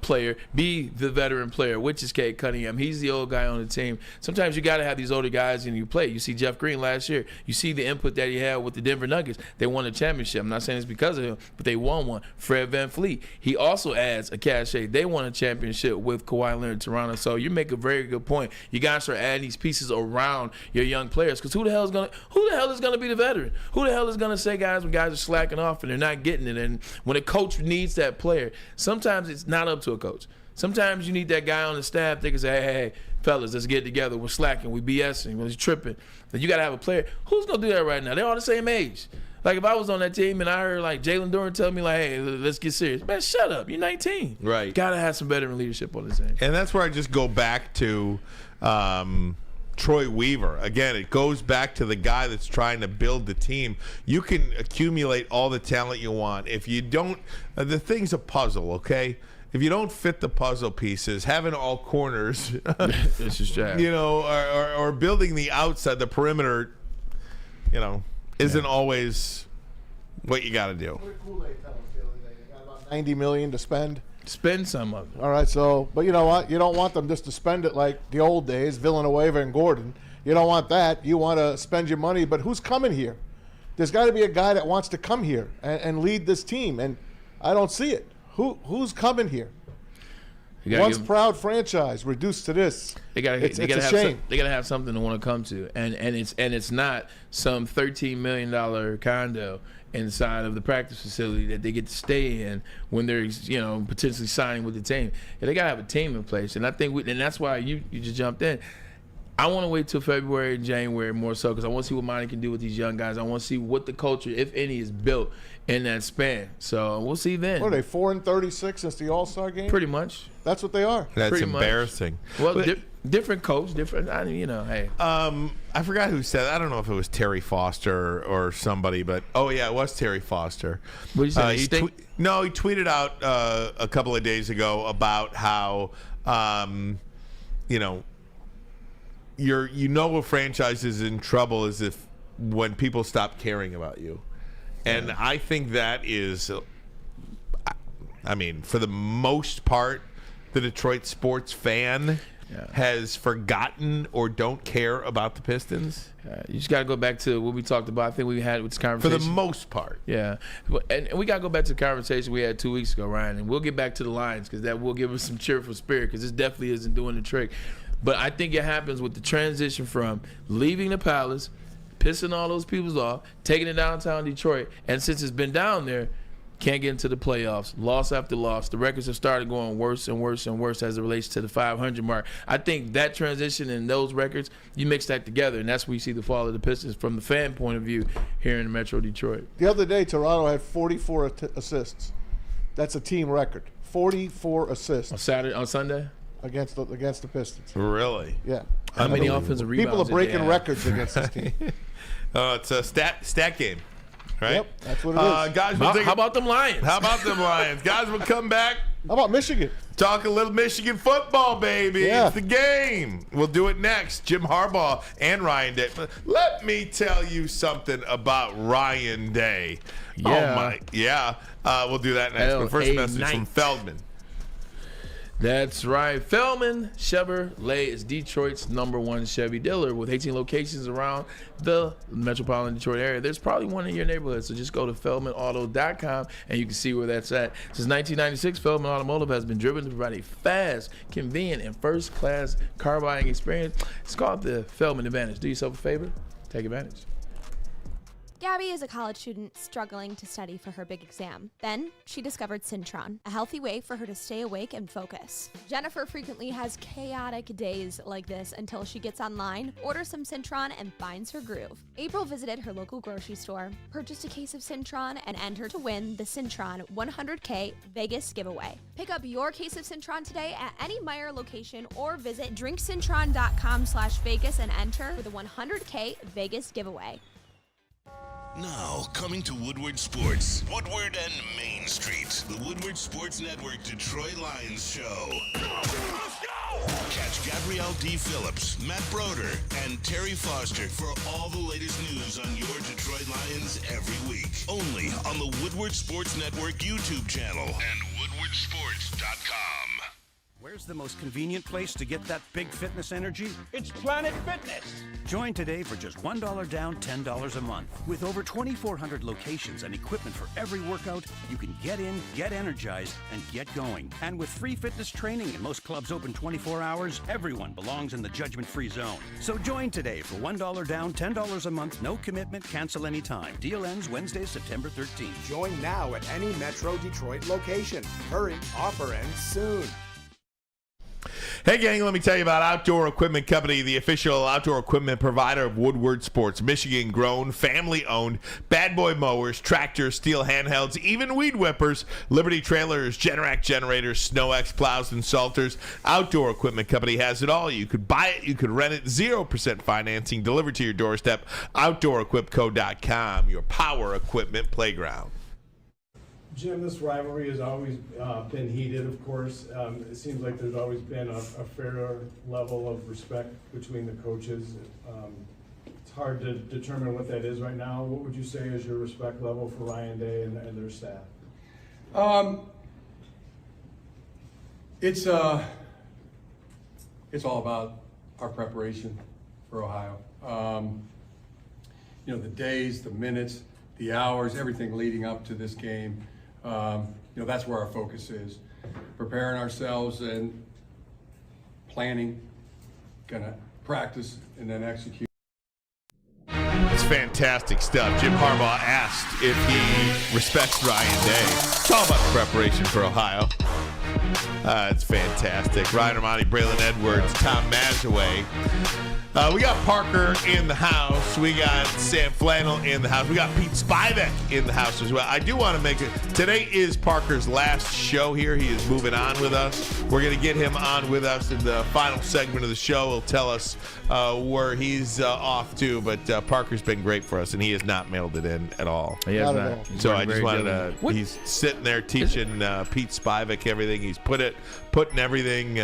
player be the veteran player, which is Cade Cunningham. He's the old guy on the team. Sometimes you got to have these older guys in your play. You see Jeff Green last year. You see the input that he had with the Denver Nuggets. They won a championship. I'm not saying it's because of him, but they won one. Fred VanVleet, he also adds a cachet. They won a championship with Kawhi Leonard in Toronto. So you make a very good point. You guys start adding these pieces around your young players, because who the hell is going to be the veteran? Who the hell is going to say guys when guys are slacking off and they're not getting it? And when a coach needs that player, sometimes it's not up to a coach. Sometimes you need that guy on the staff that can say, hey, fellas, let's get together. We're slacking. We BSing. We're tripping. Then you got to have a player. Who's going to do that right now? They're all the same age. Like, if I was on that team and I heard, like, Jalen Duren tell me, like, hey, let's get serious. Man, shut up. You're 19. Right. Got to have some veteran leadership on the team. And that's where I just go back to Troy Weaver. Again, it goes back to the guy that's trying to build the team. You can accumulate all the talent you want. If you don't, the thing's a puzzle, okay? If you don't fit the puzzle pieces, having all corners, this is Jack. or building the outside, the perimeter, isn't always what you got to do. What did Kool-Aid tell us the other day? They got about $90 million to spend. Spend some of it. All right, so, but you know what? You don't want them just to spend it like the old days, Villanueva and Gordon. You don't want that. You want to spend your money, but who's coming here? There's got to be a guy that wants to come here and lead this team, and I don't see it. Who's coming here? Once proud franchise reduced to this. It's a shame. They gotta have something to want to come to, and it's not some $13 million condo inside of the practice facility that they get to stay in when they're potentially signing with the team. They gotta have a team in place, and I think and that's why you just jumped in. I want to wait till February and January more so because I want to see what Monty can do with these young guys. I want to see what the culture, if any, is built in that span. So we'll see then. What are they, 4-36 since the All-Star game? Pretty much. That's what they are. That's Pretty embarrassing. Well, different coach, different. Hey. I forgot who said. I don't know if it was Terry Foster or somebody, but it was Terry Foster. What did you say? He tweeted out a couple of days ago about how a franchise is in trouble is if when people stop caring about you. And I think that is, for the most part, the Detroit sports fan has forgotten or don't care about the Pistons. You just got to go back to what we talked about. I think we had with this conversation. For the most part. Yeah. And we got to go back to the conversation we had 2 weeks ago, Ryan. And we'll get back to the Lions because that will give us some cheerful spirit because this definitely isn't doing the trick. But I think it happens with the transition from leaving the Palace, pissing all those people off, taking it downtown Detroit, and since it's been down there, can't get into the playoffs. Loss after loss. The records have started going worse and worse and worse as it relates to the 500 mark. I think that transition and those records, you mix that together, and that's where you see the fall of the Pistons from the fan point of view here in Metro Detroit. The other day, Toronto had 44 assists. That's a team record. 44 assists. On Sunday? Against the Pistons. Really? Yeah. How many offensive rebounds? People are breaking records against this team. It's a stat game, right? Yep, that's what it is. Guys, how about them Lions? Guys, we'll come back. How about Michigan? Talk a little Michigan football, baby. Yeah. It's the game. We'll do it next. Jim Harbaugh and Ryan Day. Let me tell you something about Ryan Day. Yeah. Oh, my. Yeah. We'll do that next. But first message from Feldman. That's right. Feldman Chevrolet is Detroit's #1 Chevy dealer with 18 locations around the metropolitan Detroit area. There's probably one in your neighborhood, so just go to feldmanauto.com and you can see where that's at. Since 1996, Feldman Automotive has been driven to provide a fast, convenient, and first-class car buying experience. It's called the Feldman Advantage. Do yourself a favor. Take advantage. Gabby is a college student struggling to study for her big exam. Then she discovered Syntron, a healthy way for her to stay awake and focus. Jennifer frequently has chaotic days like this until she gets online, orders some Syntron, and finds her groove. April visited her local grocery store, purchased a case of Syntron, and entered to win the Syntron 100K Vegas giveaway. Pick up your case of Syntron today at any Meijer location or visit drinksyntron.com/Vegas and enter for the 100K Vegas giveaway. Now, coming to Woodward Sports, Woodward and Main Street, the Woodward Sports Network Detroit Lions show. Let's go! Catch Gabrielle D. Phillips, Matt Broder, and Terry Foster for all the latest news on your Detroit Lions every week. Only on the Woodward Sports Network YouTube channel and woodwardsports.com. Where's the most convenient place to get that big fitness energy? It's Planet Fitness. Join today for just $1 down, $10 a month. With over 2,400 locations and equipment for every workout, you can get in, get energized, and get going. And with free fitness training and most clubs open 24 hours, everyone belongs in the judgment-free zone. So join today for $1 down, $10 a month, no commitment, cancel anytime. Deal ends Wednesday, September 13th. Join now at any Metro Detroit location. Hurry, offer ends soon. Hey, gang, let me tell you about Outdoor Equipment Company, the official outdoor equipment provider of Woodward Sports. Michigan-grown, family-owned, bad boy mowers, tractors, steel handhelds, even weed whippers, Liberty trailers, Generac generators, SnowX plows, and salters. Outdoor Equipment Company has it all. You could buy it, you could rent it, 0% financing, delivered to your doorstep. OutdoorEquipCo.com, your power equipment playground. Jim, this rivalry has always been heated, of course. It seems like there's always been a fair level of respect between the coaches. hard to determine what that is right now. What would you say is your respect level for Ryan Day and their staff? It's all about our preparation for Ohio. The days, the minutes, the hours, everything leading up to this game. That's where our focus is. Preparing ourselves and planning, gonna practice and then execute. It's fantastic stuff. Jim Harbaugh asked if he respects Ryan Day. It's all about preparation for Ohio. It's fantastic. Ryan Ermanni, Braylon Edwards, Tom Mazaway. We got Parker in the house. We got Sam Flannel in the house. We got Pete Spivak in the house as well. I do want to make it. Today is Parker's last show here. He is moving on with us. We're going to get him on with us in the final segment of the show. He'll tell us where he's off to. But Parker's been great for us, and he has not mailed it in at all. He has not. So I just wanted to. He's sitting there teaching Pete Spivak everything. He's putting everything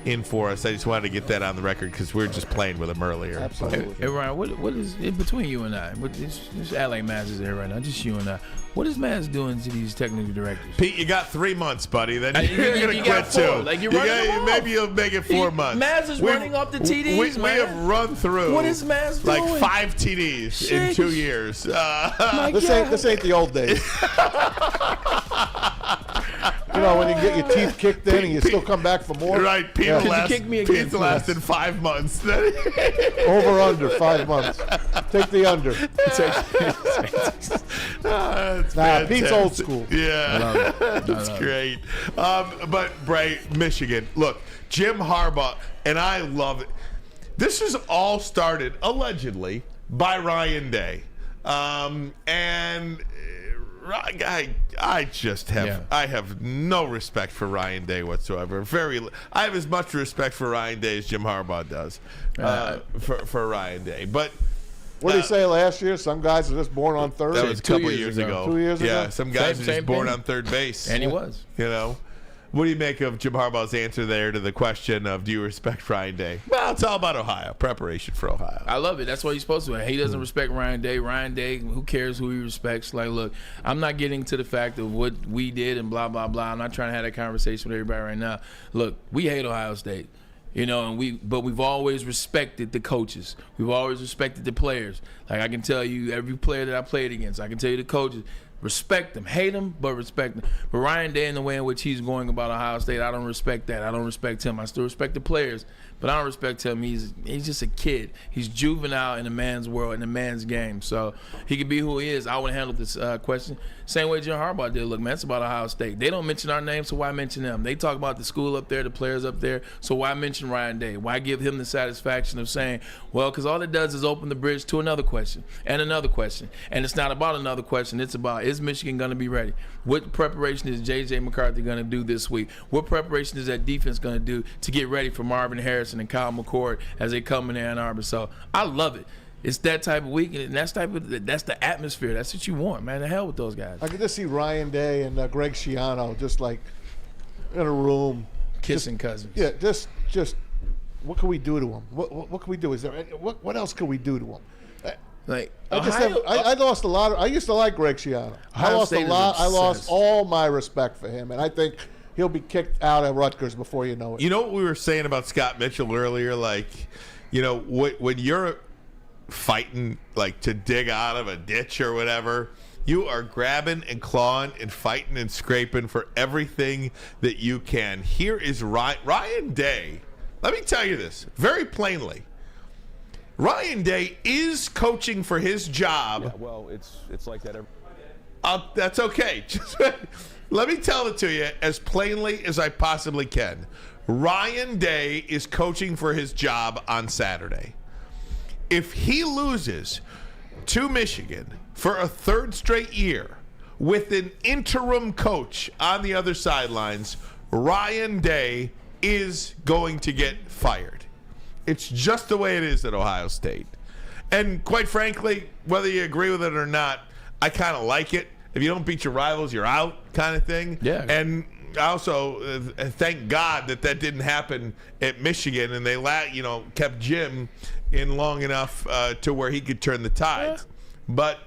in for us. I just wanted to get that on the record because we were just playing with him earlier. Absolutely. Hey Ryan, what is in between you and I? This LA Maz is there right now. Just you and I. What is Maz doing to these technical directors? Pete, you got 3 months, buddy. Then you're going to quit too. Like you're running maybe you'll make it 4 months. Maz is running up the TDs. We have run through. What is Maz doing? Like 5 TDs in 2 years. This ain't the old days. When you get your teeth kicked in and you still come back for more. Right, Pete lasted 5 months. Over under 5 months. Take the under. Pete's old school. Yeah, that's great. But Bray, Michigan. Look, Jim Harbaugh, and I love it. This is all started allegedly by Ryan Day, and. I just have I have no respect for Ryan Day whatsoever. I have as much respect for Ryan Day as Jim Harbaugh does for Ryan Day. But what did he say last year? Some guys are just born on third. That was a couple years ago. 2 years ago. Yeah, some guys are just born on third base, and he was. What do you make of Jim Harbaugh's answer there to the question of do you respect Ryan Day? Well, it's all about Ohio, preparation for Ohio. I love it. That's what he's supposed to. He doesn't respect Ryan Day. Ryan Day, who cares who he respects? Like, look, I'm not getting to the fact of what we did and blah, blah, blah. I'm not trying to have that conversation with everybody right now. Look, we hate Ohio State. But we've always respected the coaches. We've always respected the players. Like I can tell you, every player that I played against, I can tell you the coaches. Respect them. Hate them, but respect them. But Ryan Day, in the way in which he's going about Ohio State, I don't respect that. I don't respect him. I still respect the players, but I don't respect him. He's just a kid. He's juvenile in a man's world, in a man's game. So he could be who he is. I would handle this question same way Jim Harbaugh did. Look, man, it's about Ohio State. They don't mention our name, so why mention them? They talk about the school up there, the players up there, so why mention Ryan Day? Why give him the satisfaction of saying, well, because all it does is open the bridge to another question and another question. And it's not about another question. It's about, is Michigan going to be ready? What preparation is J.J. McCarthy going to do this week? What preparation is that defense going to do to get ready for Marvin Harrison and Kyle McCord as they come in Ann Arbor? So I love it. It's that type of week, and that's the atmosphere. That's what you want, man. The hell with those guys. I could just see Ryan Day and Greg Schiano just like in a room. Kissing cousins. Yeah, just what can we do to him? What can we do? Is there what else can we do to him? I lost a lot. I used to like Greg Schiano. I lost a lot. I lost all my respect for him, and I think he'll be kicked out at Rutgers before you know it. You know what we were saying about Scott Mitchell earlier? Like, when you're fighting like to dig out of a ditch or whatever, you are grabbing and clawing and fighting and scraping for everything that you can. Here is Ryan Day. Let me tell you this very plainly. Ryan Day is coaching for his job. Yeah, well, it's like that. That's okay. Just let me tell it to you as plainly as I possibly can. Ryan Day is coaching for his job on Saturday. If he loses to Michigan for a third straight year with an interim coach on the other sidelines, Ryan Day is going to get fired. It's just the way it is at Ohio State. And quite frankly, whether you agree with it or not, I kind of like it. If you don't beat your rivals, you're out kind of thing. Yeah. And also, thank God that didn't happen at Michigan, and they kept Jim in long enough to where he could turn the tide. Yeah. But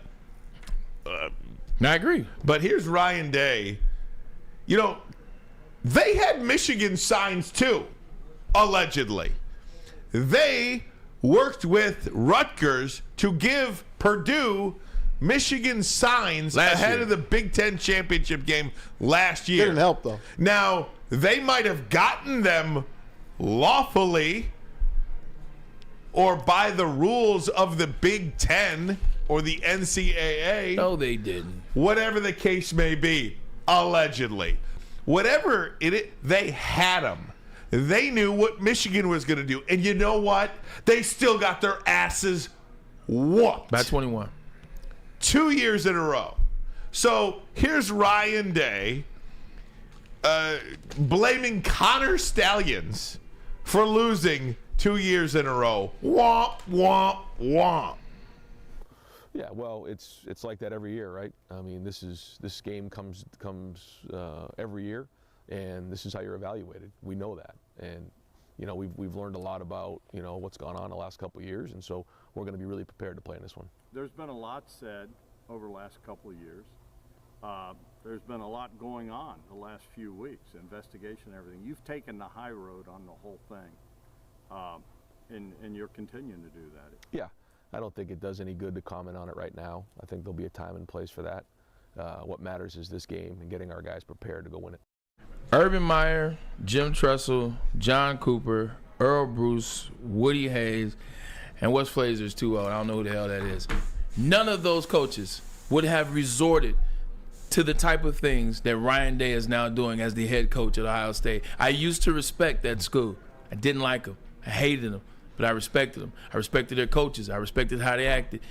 I agree. But here's Ryan Day. You know, they had Michigan signs too, allegedly. They worked with Rutgers to give Purdue Michigan signs ahead of the Big Ten championship game last year. Didn't help, though. Now, they might have gotten them lawfully or by the rules of the Big Ten or the NCAA. No, they didn't. Whatever the case may be, allegedly. Whatever it is, they had them. They knew what Michigan was going to do. And you know what? They still got their asses whooped. By 21. 2 years in a row. So here's Ryan Day blaming Connor Stallions for losing 2 years in a row. Womp, womp, womp. Yeah, well, it's like that every year, right? I mean, this game comes every year, and this is how you're evaluated. We know that, and you know we've learned a lot about what's gone on the last couple of years, and so we're going to be really prepared to play in this one. There's been a lot said over the last couple of years. There's been a lot going on the last few weeks, investigation and everything. You've taken the high road on the whole thing, and you're continuing to do that. Yeah. I don't think it does any good to comment on it right now. I think there'll be a time and place for that. What matters is this game and getting our guys prepared to go win it. Urban Meyer, Jim Tressel, John Cooper, Earl Bruce, Woody Hayes, and Wes Flazer's 2-0. I don't know who the hell that is. None of those coaches would have resorted to the type of things that Ryan Day is now doing as the head coach at Ohio State. I used to respect that school. I didn't like them. I hated them. But I respected them. I respected their coaches. I respected how they acted.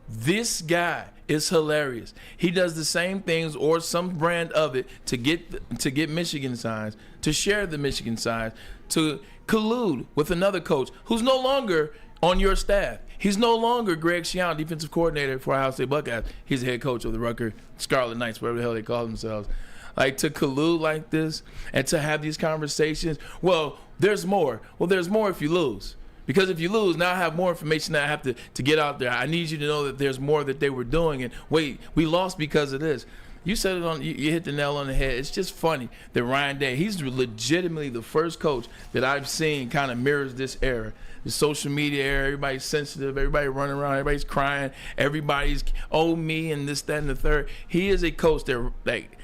This guy is hilarious. He does the same things or some brand of it to get Michigan signs, to share the Michigan signs, to collude with another coach who's no longer on your staff. He's no longer Greg Schiano, defensive coordinator for Ohio State Buckeyes. He's the head coach of the Rutgers Scarlet Knights, whatever the hell they call themselves. Like, to collude like this and to have these conversations, well, there's more. Well, there's more if you lose. Because if you lose, now I have more information that I have to get out there. I need you to know that there's more that they were doing. And wait, we lost because of this. You said it you hit the nail on the head. It's just funny that Ryan Day, he's legitimately the first coach that I've seen kind of mirrors this era. The social media era, everybody's sensitive, everybody running around, everybody's crying, everybody's, oh, me, and this, that, and the third. He is a coach that, like,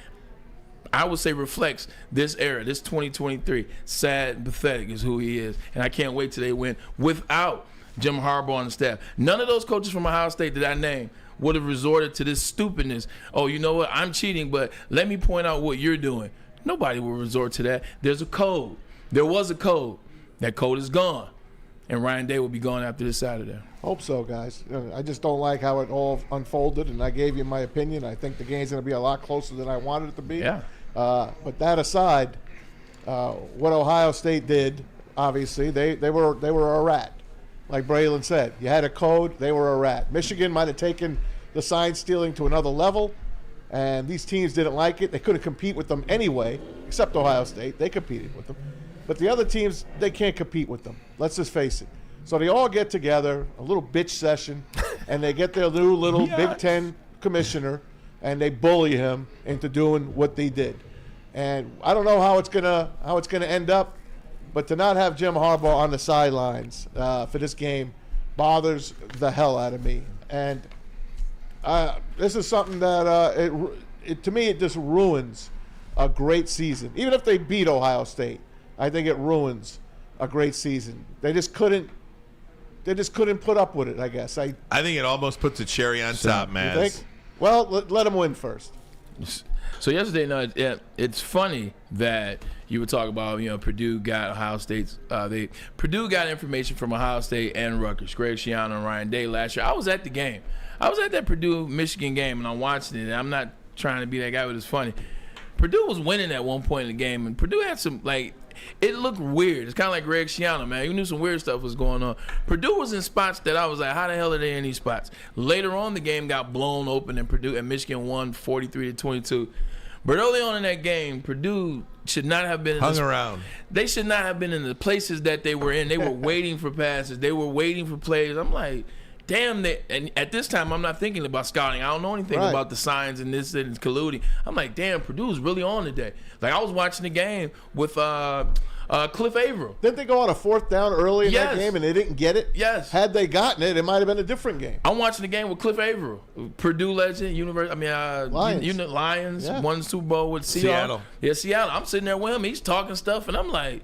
I would say reflects this era, this 2023. Sad and pathetic is who he is. And I can't wait till they win without Jim Harbaugh on the staff. None of those coaches from Ohio State that I named would have resorted to this stupidness. Oh, you know what? I'm cheating, but let me point out what you're doing. Nobody will resort to that. There's a code. There was a code. That code is gone. And Ryan Day will be gone after this Saturday. Hope so, guys. I just don't like how it all unfolded, and I gave you my opinion. I think the game's going to be a lot closer than I wanted it to be. Yeah. But that aside, what Ohio State did, obviously, they were a rat. Like Braylon said, you had a code, they were a rat. Michigan might have taken the sign stealing to another level, and these teams didn't like it. They couldn't compete with them anyway, except Ohio State. They competed with them. But the other teams, they can't compete with them. Let's just face it. So they all get together, a little bitch session, and they get their new little Big Ten commissioner, and they bully him into doing what they did. And I don't know how it's gonna end up, but to not have Jim Harbaugh on the sidelines for this game bothers the hell out of me. And this is something that to me it just ruins a great season. Even if they beat Ohio State, I think it ruins a great season. They just couldn't put up with it, I guess. I think it almost puts a cherry on top, man. You think? Well, let them win first. So yesterday night, it's funny that you would talk about, Purdue got Ohio State's. Purdue got information from Ohio State and Rutgers. Greg Schiano and Ryan Day last year. I was at the game. I was at that Purdue-Michigan game, and I'm watching it. And I'm not trying to be that guy, but it's funny. Purdue was winning at one point in the game, and Purdue had some, it looked weird. It's kind of like Greg Schiano, man. You knew some weird stuff was going on. Purdue was in spots that I was like, how the hell are they in these spots? Later on, the game got blown open, and Michigan won 43-22. But early on in that game, Purdue should not have been hung around. They should not have been in the places that they were in. They were waiting for passes. They were waiting for plays. I'm like, damn. And at this time, I'm not thinking about scouting. I don't know anything about the signs and this and colluding. I'm like, damn, Purdue's really on today. Like, I was watching the game with Cliff Averill. Didn't they go on a 4th down early in that game and they didn't get it? Yes. Had they gotten it, it might have been a different game. I'm watching the game with Cliff Averill, Purdue legend, Lions, won the Super Bowl with Seattle. Yeah, Seattle. I'm sitting there with him. He's talking stuff, and I'm like,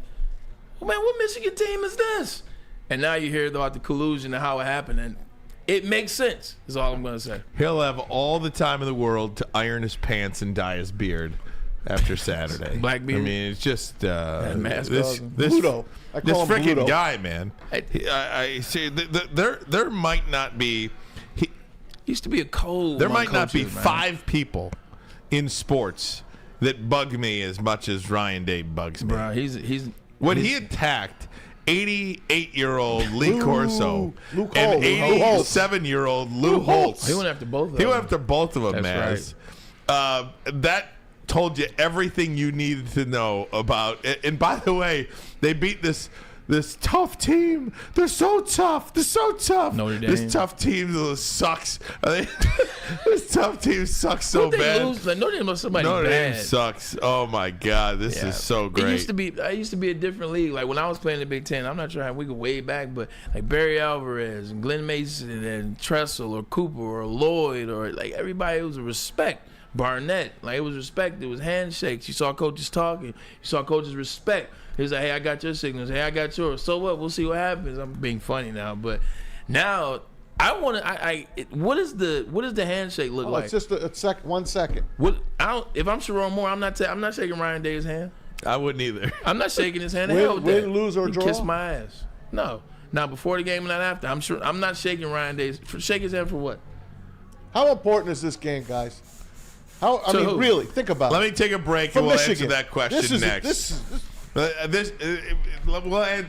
oh, man, what Michigan team is this? And now you hear about the collusion and how it happened, and it makes sense, is all I'm going to say. He'll have all the time in the world to iron his pants and dye his beard after Saturday. Black beard. I mean, it's just this Bluto. I call him freaking Bluto. guy, man. I say there might not be. He used to be a cold. There might not be 5 people in sports that bug me as much as Ryan Day bugs me. Bro, when he attacked 88-year-old Lee Corso and 87-year-old Lou Holtz. He went after both of them. He went after both of them, That's Maz. That told you everything you needed to know about it. And by the way, they beat this tough team. They're so tough. Notre Dame. This tough team sucks. This tough team sucks so bad. Notre Dame lost somebody Notre bad. Dame sucks. Oh my God, this is so great. I used to be a different league. Like when I was playing the Big Ten, I'm not sure how we go way back, but like Barry Alvarez and Glenn Mason and Tressel or Cooper or Lloyd or like everybody was a respect. Barnett, like it was respect. It was handshakes. You saw coaches talking. You saw coaches respect. He was like, "Hey, I got your signals. Hey, I got yours. So what? We'll see what happens." I'm being funny now, but now I want to. What is the handshake look like? It's just 1 second. If I'm Sharon Moore, I'm not shaking Ryan Day's hand. I wouldn't either. I'm not shaking his hand. Win, lose, or draw. Kiss my ass. No, not before the game and not after. I'm not shaking Ryan Day's. Shake his hand for what? How important is this game, guys? Really, think about it. Let me take a break and we'll answer that question next. We'll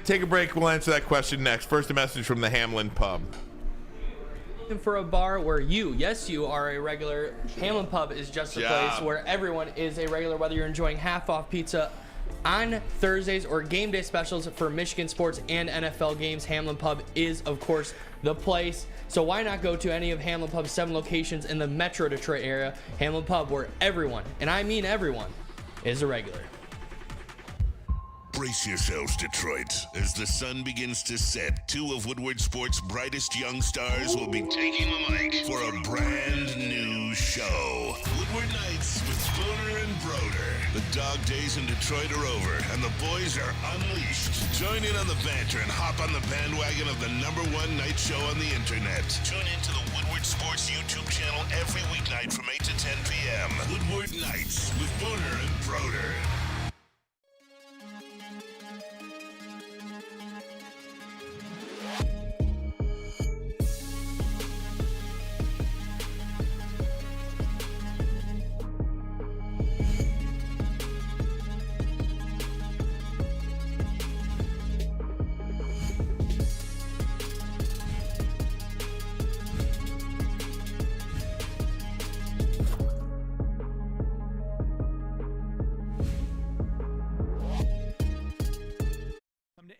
take a break. We'll answer that question next. First, a message from the Hamlin Pub. For a bar where you are a regular, Hamlin Pub is just a place where everyone is a regular, whether you're enjoying half-off pizza on Thursdays or game day specials for Michigan sports and NFL games. Hamlin Pub is, of course, the place. So why not go to any of Hamlin Pub's 7 locations in the Metro Detroit area? Hamlin Pub, where everyone, and I mean everyone, is a regular. Brace yourselves, Detroit. As the sun begins to set, 2 of Woodward Sports' brightest young stars will be taking the mic for a brand new show. Woodward Nights with Spooner and Broder. The dog days in Detroit are over, and the boys are unleashed. Join in on the banter and hop on the bandwagon of the #1 night show on the internet. Tune into the Woodward Sports YouTube channel every weeknight from 8 to 10 p.m. Woodward Nights with Spooner and Broder.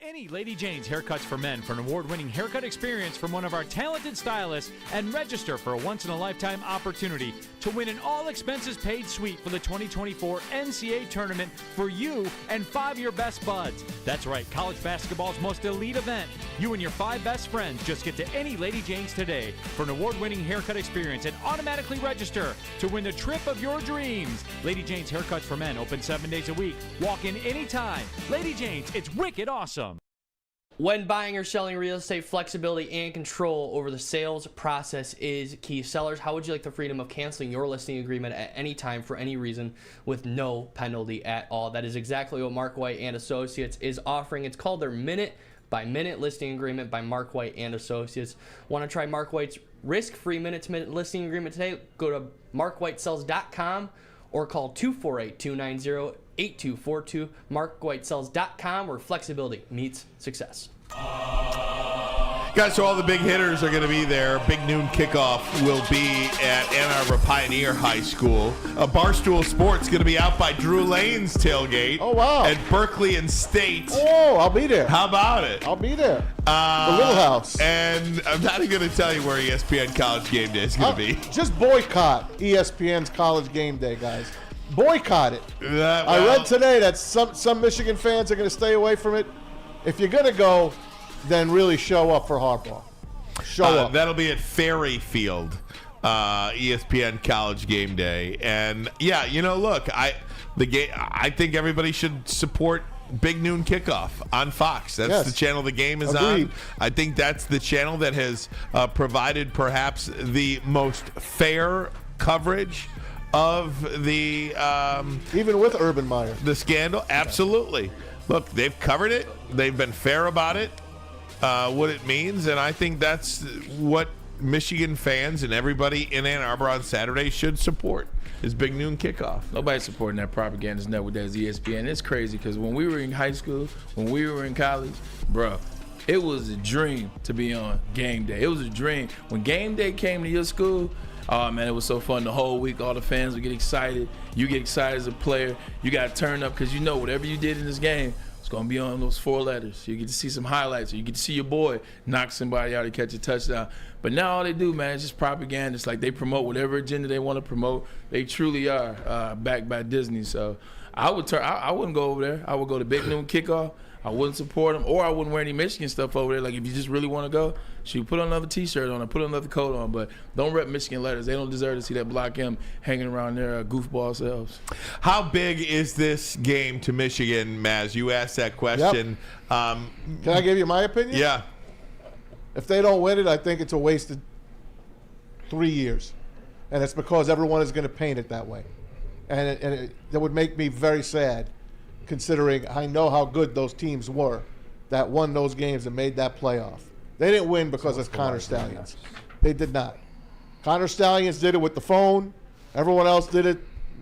Any Lady Jane's Haircuts for Men for an award-winning haircut experience from one of our talented stylists, and register for a once-in-a-lifetime opportunity to win an all-expenses-paid suite for the 2024 NCAA tournament for you and 5 of your best buds. That's right, college basketball's most elite event. You and your 5 best friends just get to any Lady Jane's today for an award-winning haircut experience and automatically register to win the trip of your dreams. Lady Jane's Haircuts for Men, open 7 days a week. Walk in anytime. Lady Jane's, it's wicked awesome. When buying or selling real estate, flexibility and control over the sales process is key. Sellers, how would you like the freedom of canceling your listing agreement at any time for any reason with no penalty at all? That is exactly what Mark White and Associates is offering. It's called their minute-by-minute listing agreement by Mark White and Associates. Want to try Mark White's risk-free minute-to-minute listing agreement today? Go to markwhitesells.com or call 248-290-8242, markwhitesells.com, where flexibility meets success. Guys, so all the big hitters are going to be there. Big noon kickoff will be at Ann Arbor Pioneer High School. Barstool Sports going to be out by Drew Lane's tailgate. Oh, wow. At Berkeley and State. Oh, I'll be there. How about it? I'll be there. The Little House. And I'm not going to tell you where ESPN College Game Day is going to be. Just boycott ESPN's College Game Day, guys. Boycott it. I read today that some Michigan fans are going to stay away from it. If you're going to go, then really show up for Harbaugh. Show up. That'll be at Ferry Field, ESPN College Game Day. And, yeah, look, I think everybody should support Big Noon Kickoff on Fox. That's the channel the game is on. I think that's the channel that has provided perhaps the most fair coverage of the even with Urban Meyer, the scandal. Absolutely. Look, they've covered it. They've been fair about it, what it means, and I think that's what Michigan fans and everybody in Ann Arbor on Saturday should support. Is Big Noon Kickoff. Nobody's supporting that propagandist network that's ESPN. It's crazy because when we were in high school, when we were in college, bro, it was a dream to be on Game Day. It was a dream. When Game Day came to your school, oh, man, it was so fun the whole week. All the fans would get excited. You get excited as a player. You got to turn up because whatever you did in this game, it's going to be on those 4 letters. You get to see some highlights. Or you get to see your boy knock somebody out and catch a touchdown. But now all they do, man, is just propaganda. It's like they promote whatever agenda they want to promote. They truly are backed by Disney. So I wouldn't go over there. I would go to Big Noon Kickoff. I wouldn't support them, or I wouldn't wear any Michigan stuff over there. Like, if you just really want to go, shoot, put on another T-shirt on or put another coat on, but don't rep Michigan letters. They don't deserve to see that Block M hanging around their goofball selves. How big is this game to Michigan, Maz? You asked that question. Yep. Can I give you my opinion? Yeah. If they don't win it, I think it's a wasted 3 years. And it's because everyone is going to paint it that way. And that would make me very sad, considering I know how good those teams were that won those games and made that playoff. They didn't win because of Connor Stallions. They did not. Connor Stallions did it with the phone. Everyone else did it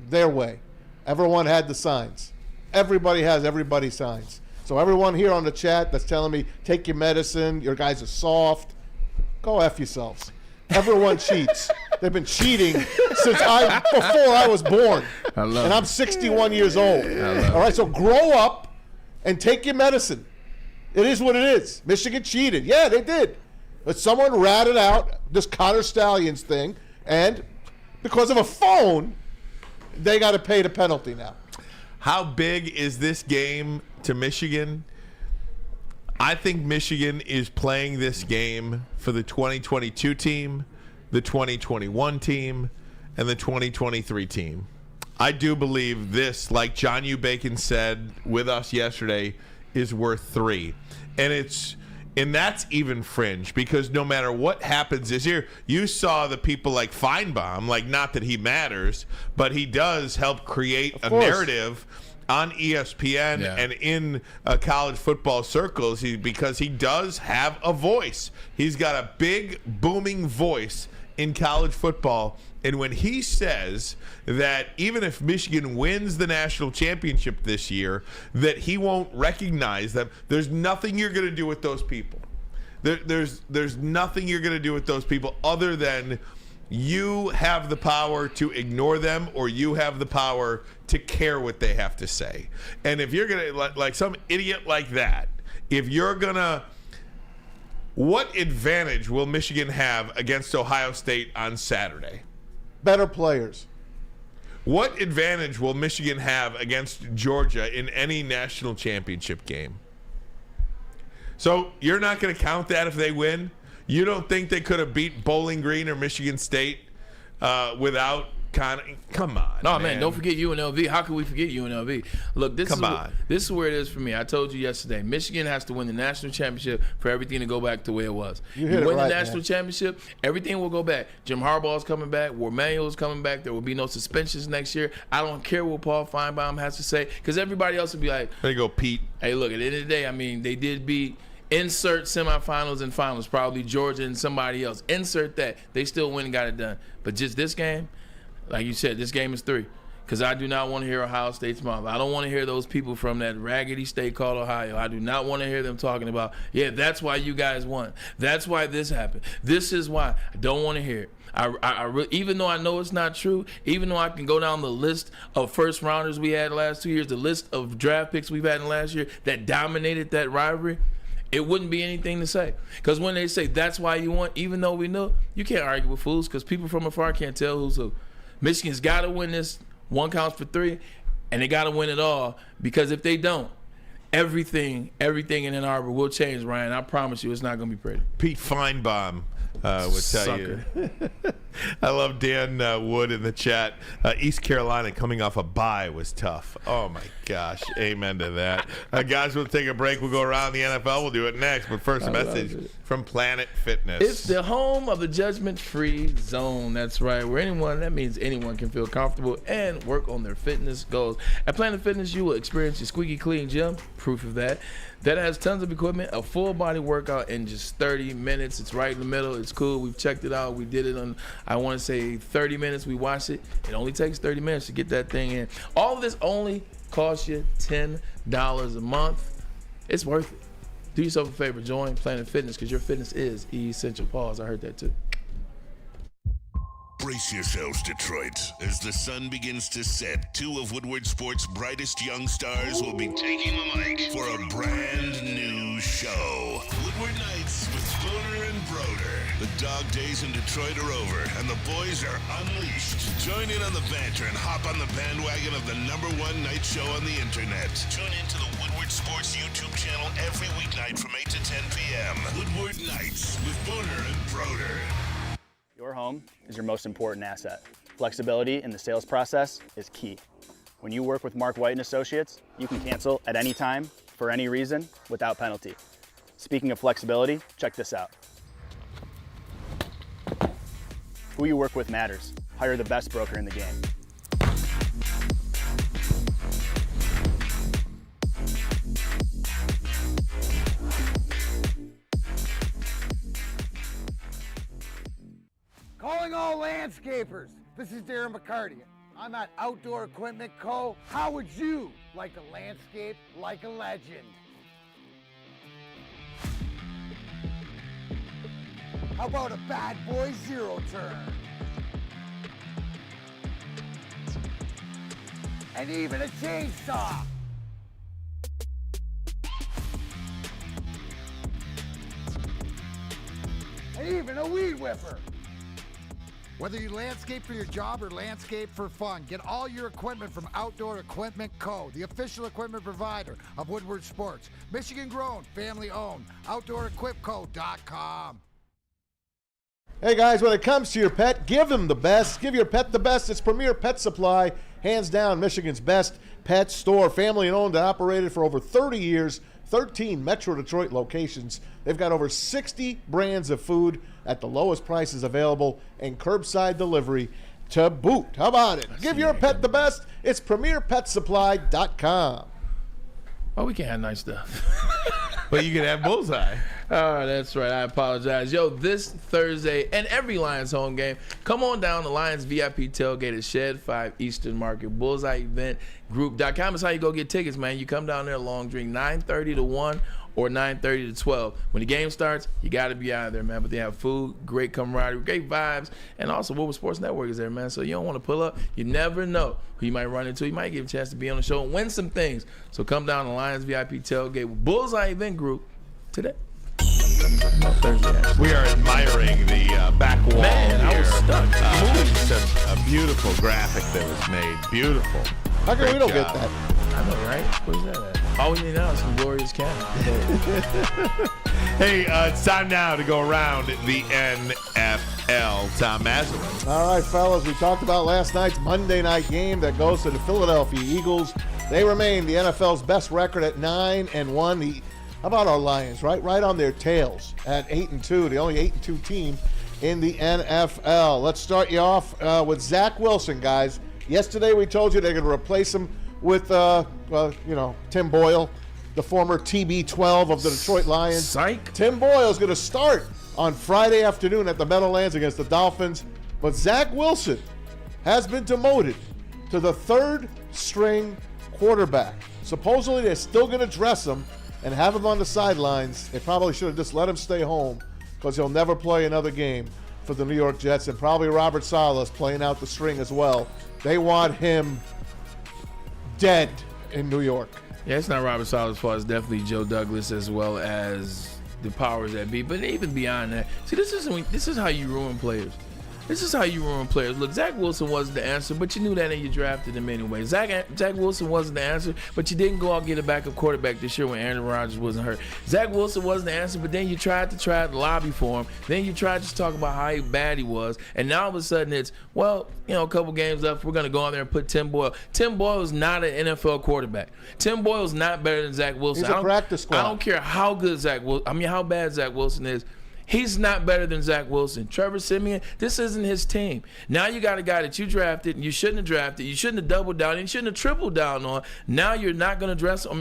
their way. Everyone had the signs. Everybody has everybody's signs. So everyone here on the chat that's telling me, take your medicine, your guys are soft, go F yourselves. Everyone cheats. They've been cheating since before I was born. And I'm 61 years old. All right, so grow up and take your medicine. It is what it is. Michigan cheated. Yeah, they did. But someone ratted out this Connor Stallions thing, and because of a phone, they got to pay the penalty now. How big is this game to Michigan? I think Michigan is playing this game for the 2022 team, the 2021 team, and the 2023 team. I do believe this, like John U. Bacon said with us yesterday, is worth 3. And that's even fringe, because no matter what happens this year, you saw the people like Feinbaum, like, not that he matters, but he does help create a narrative on ESPN and in college football circles, because he does have a voice. He's got a big, booming voice in college football. And when he says that even if Michigan wins the national championship this year, that he won't recognize them, there's nothing you're going to do with those people. There's nothing you're going to do with those people other than you have the power to ignore them, or you have the power to care what they have to say. And if you're going to, like some idiot like that, if you're going to, what advantage will Michigan have against Ohio State on Saturday? Better players. What advantage will Michigan have against Georgia in any national championship game? So you're not going to count that if they win? You don't think they could have beat Bowling Green or Michigan State without come on. No, man, don't forget UNLV. How could we forget UNLV? Look, this is where it is for me. I told you yesterday, Michigan has to win the national championship for everything to go back the way it was. You win the national championship, everything will go back. Jim Harbaugh's coming back. War Manuel's coming back. There will be no suspensions next year. I don't care what Paul Feinbaum has to say, because everybody else will be like, there you go, Pete. Hey, look, at the end of the day, I mean, they did beat insert semifinals and finals, probably Georgia and somebody else. Insert that. They still went and got it done. But just this game, like you said, this game is 3. because I do not want to hear Ohio State's mouth. I don't want to hear those people from that raggedy state called Ohio. I do not want to hear them talking about, yeah, that's why you guys won. That's why this happened. This is why. I don't want to hear it. Even though I know it's not true, even though I can go down the list of first rounders we had the last 2 years, the list of draft picks we've had in the last year that dominated that rivalry, it wouldn't be anything to say. Because when they say that's why you won, even though we know, you can't argue with fools because people from afar can't tell who's who. Michigan's got to win this. One counts for three, and they got to win it all, because if they don't, everything in Ann Arbor will change, Ryan. I promise you it's not going to be pretty. Pete Feinbaum would tell you. I love Dan Wood in the chat. East Carolina coming off a bye was tough. Oh, my gosh. Amen to that. Guys, we'll take a break. We'll go around the NFL. We'll do it next. But first, a message from Planet Fitness. It's the home of the judgment-free zone. That's right. That means anyone can feel comfortable and work on their fitness goals. At Planet Fitness, you will experience your squeaky clean gym. Proof of that. That has tons of equipment, a full body workout in just 30 minutes. It's right in the middle. It's cool. We've checked it out. We did it on, I want to say 30 minutes. We watched it. It only takes 30 minutes to get that thing in. All of this only costs you $10 a month. It's worth it. Do yourself a favor. Join Planet Fitness, because your fitness is essential. Pause. I heard that too. Brace yourselves, Detroit. As the sun begins to set, two of Woodward Sports' brightest young stars will be taking the mic for a brand new show. Woodward Nights with Spooner and Broder. The dog days in Detroit are over, and the boys are unleashed. Join in on the banter and hop on the bandwagon of the #1 night show on the internet. Tune into the Woodward Sports YouTube channel every weeknight from 8 to 10 p.m. Woodward Nights with Spooner and Broder. Your home is your most important asset. Flexibility in the sales process is key. When you work with Mark White and Associates, you can cancel at any time, for any reason, without penalty. Speaking of flexibility, check this out. Who you work with matters. Hire the best broker in the game. Calling all landscapers. This is Darren McCarty. I'm at Outdoor Equipment Co. How would you like to landscape like a legend? How about a bad boy zero turn? And even a chainsaw. And even a weed whipper. Whether you landscape for your job or landscape for fun, get all your equipment from Outdoor Equipment Co., the official equipment provider of Woodward Sports. Michigan grown, family owned. OutdoorEquipCo.com. Hey guys, when it comes to your pet, give them the best. Give your pet the best. It's Premier Pet Supply, hands down Michigan's best pet store. Family owned and operated for over 30 years, 13 Metro Detroit locations. They've got over 60 brands of food at the lowest prices available and curbside delivery to boot. How about it? Give your pet the best. It's PremierPetSupply.com. Oh, we can't have nice stuff. But you can have Bullseye. Oh, that's right. I apologize. Yo, this Thursday and every Lions home game, come on down to Lions VIP tailgate at Shed 5 Eastern Market. Bullseye Event Group.com is how you go get tickets, man. You come down there, long drink, 9:30 to 1 or 9:30 to 12. When the game starts, you got to be out of there, man. But they have food, great camaraderie, great vibes, and also Woodward Sports Network is there, man. So you don't want to pull up. You never know who you might run into. You might get a chance to be on the show and win some things. So come down to Lions VIP tailgate with Bullseye Event Group today. We are admiring the back wall. Man, here. I was stuck. A beautiful graphic that was made. Beautiful. How come Great we don't job. get that? I know, right? Where's that at? All we need now is some glorious cannon. Hey, it's time now to go around the NFL. Tom Mazaway. All right, fellas, we talked about last night's Monday night game that goes to the Philadelphia Eagles. They remain the NFL's best record at 9-1. How about our Lions, right? Right on their tails at 8-2, the only 8-2 team in the NFL. Let's start you off with Zach Wilson, guys. Yesterday we told you they're going to replace him with, Tim Boyle, the former TB12 of the Detroit Lions. Psych. Tim Boyle is going to start on Friday afternoon at the Meadowlands against the Dolphins. But Zach Wilson has been demoted to the third-string quarterback. Supposedly, they're still going to dress him and have him on the sidelines. They probably should have just let him stay home because he'll never play another game for the New York Jets, and probably Robert Saleh's playing out the string as well. They want him dead in New York. Yeah, it's not Robert Saleh's fault. It's definitely Joe Douglas as well as the powers that be. But even beyond that, see, this is how you ruin players. This is how you ruin players. Look, Zach Wilson wasn't the answer, but you knew that and you drafted him anyway. Zach Wilson wasn't the answer, but you didn't go out and get a backup quarterback this year when Aaron Rodgers wasn't hurt. Zach Wilson wasn't the answer, but then you tried to lobby for him. Then you tried to talk about how bad he was. And now all of a sudden it's, well, a couple games left, we're going to go out there and put Tim Boyle. Tim Boyle is not an NFL quarterback. Tim Boyle is not better than Zach Wilson. He's a practice squad. I don't care how good how bad Zach Wilson is. He's not better than Zach Wilson. Trevor Siemian, this isn't his team. Now you got a guy that you drafted and you shouldn't have drafted, you shouldn't have doubled down, and you shouldn't have tripled down on. Now you're not going to dress, now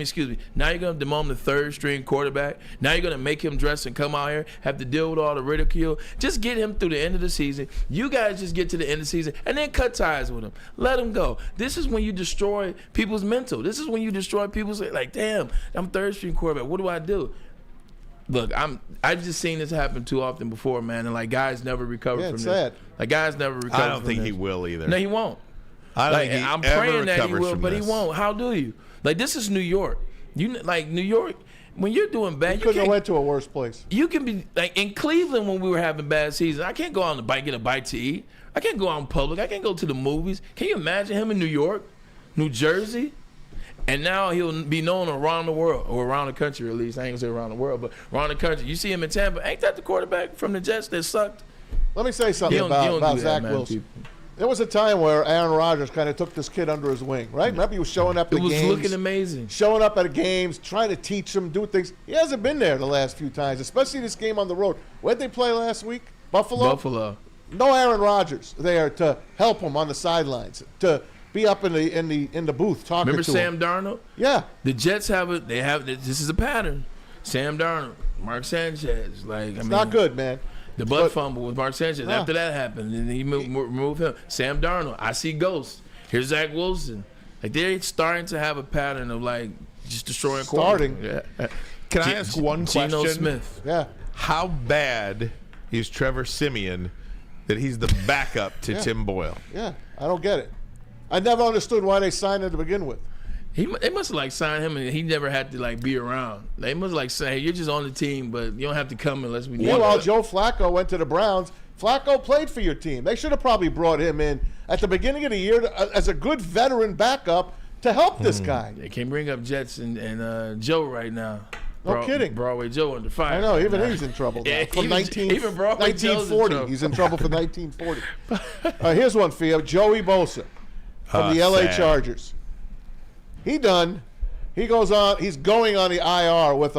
you're going to demote the third-string quarterback. Now you're going to make him dress and come out here, have to deal with all the ridicule. Just get him through the end of the season. You guys just get to the end of the season and then cut ties with him. Let him go. This is when you destroy people's mental. This is when you destroy people's, like, damn, I'm third-string quarterback. What do I do? Look, I've just seen this happen too often before, man, and like guys never recover from this. Sad. Like guys never recover. I don't think he will either. No, he won't. I'm praying that he will, but he won't. How do you? Like, this is New York. New York. When you're doing bad, you couldn't have went to a worse place. You can be like in Cleveland when we were having bad seasons. I can't go out on the bike, get a bite to eat. I can't go out in public. I can't go to the movies. Can you imagine him in New York, New Jersey? And now he'll be known around the world, or around the country at least. I ain't gonna say around the world, but around the country. You see him in Tampa. Ain't that the quarterback from the Jets that sucked? Let me say something about Zach Wilson. There was a time where Aaron Rodgers kind of took this kid under his wing, right? Remember, he was showing up at games. It was looking amazing. Showing up at games, trying to teach him, do things. He hasn't been there the last few times, especially this game on the road. Where'd they play last week? Buffalo? No Aaron Rodgers there to help him on the sidelines, to be up in the booth talking to him. Remember Sam Darnold? Yeah. The Jets this is a pattern. Sam Darnold, Mark Sanchez. It's not good, man. The butt fumble with Mark Sanchez. Yeah. After that happened, and he removed him. Sam Darnold, I see ghosts. Here's Zach Wilson. Like, they're starting to have a pattern of just destroying. Yeah. Can I ask one question? Geno Smith. Yeah. How bad is Trevor Siemian that he's the backup to Tim Boyle? Yeah, I don't get it. I never understood why they signed him to begin with. They must have signed him, and he never had to be around. They must have say, hey, you're just on the team, but you don't have to come unless we need you. Well, Joe Flacco went to the Browns. Flacco played for your team. They should have probably brought him in at the beginning of the year as a good veteran backup to help this guy. They can't bring up Jets and Joe right now. No kidding. Broadway Joe under fire. I know, even he's in trouble now. From 1940. He's in trouble for 1940. Here's one for you. Joey Bosa from the LA Chargers. He goes on. He's going on the IR with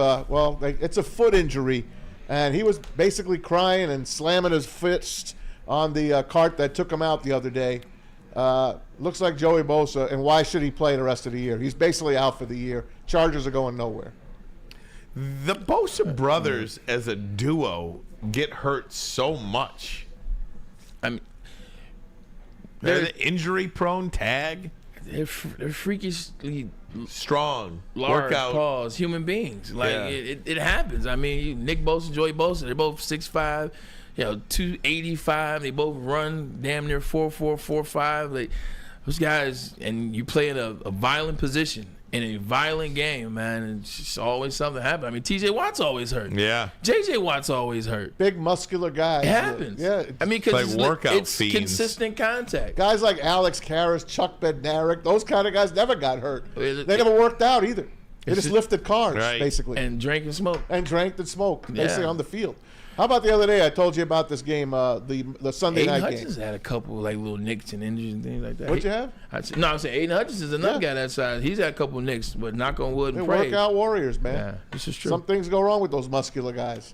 it's a foot injury, and he was basically crying and slamming his fist on the cart that took him out the other day. Looks like Joey Bosa, and why should he play the rest of the year? He's basically out for the year. Chargers are going nowhere. The Bosa brothers as a duo get hurt so much. I mean, they're the injury-prone tag. They're freakishly strong, large, workout, paws, human beings. It happens. I mean, Nick Bosa and Joey Bosa, they're both 6'5", 285. They both run damn near 4'4", 4'5". Those guys, and you play in a violent position in a violent game, man, and it's just always something happen. I mean, T.J. Watt's always hurt. Yeah. J.J. Watt's always hurt. Big muscular guys. It happens. Yeah. I mean, because it's fiends. consistent contact. Guys like Alex Karras, Chuck Bednarik, those kind of guys never got hurt. They never worked out either. They just lifted cars, basically. And drank and smoked. Basically on the field. How about the other day? I told you about this game, the Sunday night game. Aiden Hutchins had a couple little nicks and injuries and things like that. What'd you have? I'm saying Aiden Hutchins is another guy that size. He's had a couple nicks, but knock on wood and pray. Workout warriors, man. Yeah, this is true. Some things go wrong with those muscular guys.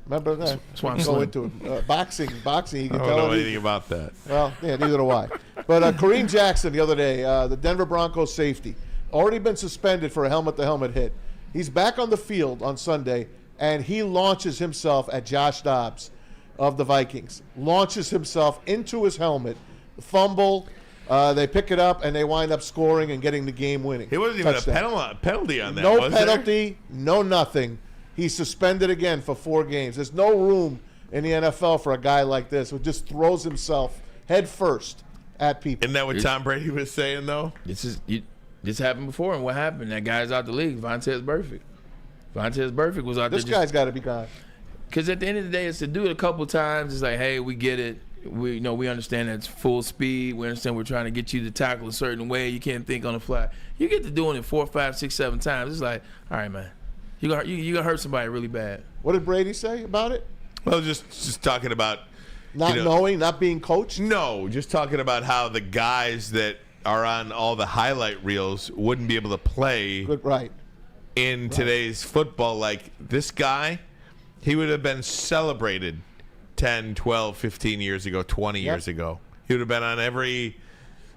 Remember that? That's why I'm go into it. Boxing. You can I don't know anything about that. Well, yeah, neither do I. But Kareem Jackson the other day, the Denver Broncos safety, already been suspended for a helmet-to-helmet hit. He's back on the field on Sunday, and he launches himself at Josh Dobbs of the Vikings. Launches himself into his helmet, fumble, They pick it up, and they wind up scoring and getting the game winning. It wasn't even touchdown. a penalty on that, No was there? penalty, no nothing. He's suspended again for 4 games. There's no room in the NFL for a guy like this who just throws himself head first at people. Isn't that what Tom Brady was saying, though? This happened before, and what happened? That guy's out the league. Vontez Burfict. Vontez Burfict was out there. This guy's got to be gone. Because at the end of the day, it's to do it a couple times. It's like, hey, we get it. We understand that it's full speed. We understand we're trying to get you to tackle a certain way. You can't think on the fly. You get to doing it 4, 5, 6, 7 times. It's like, all right, man, you gonna hurt somebody really bad. What did Brady say about it? Well, just talking about not knowing, not being coached. No, just talking about how the guys that are on all the highlight reels wouldn't be able to play in today's football. Like this guy, he would have been celebrated 10, 12, 15 years ago, 20 years ago. He would have been on every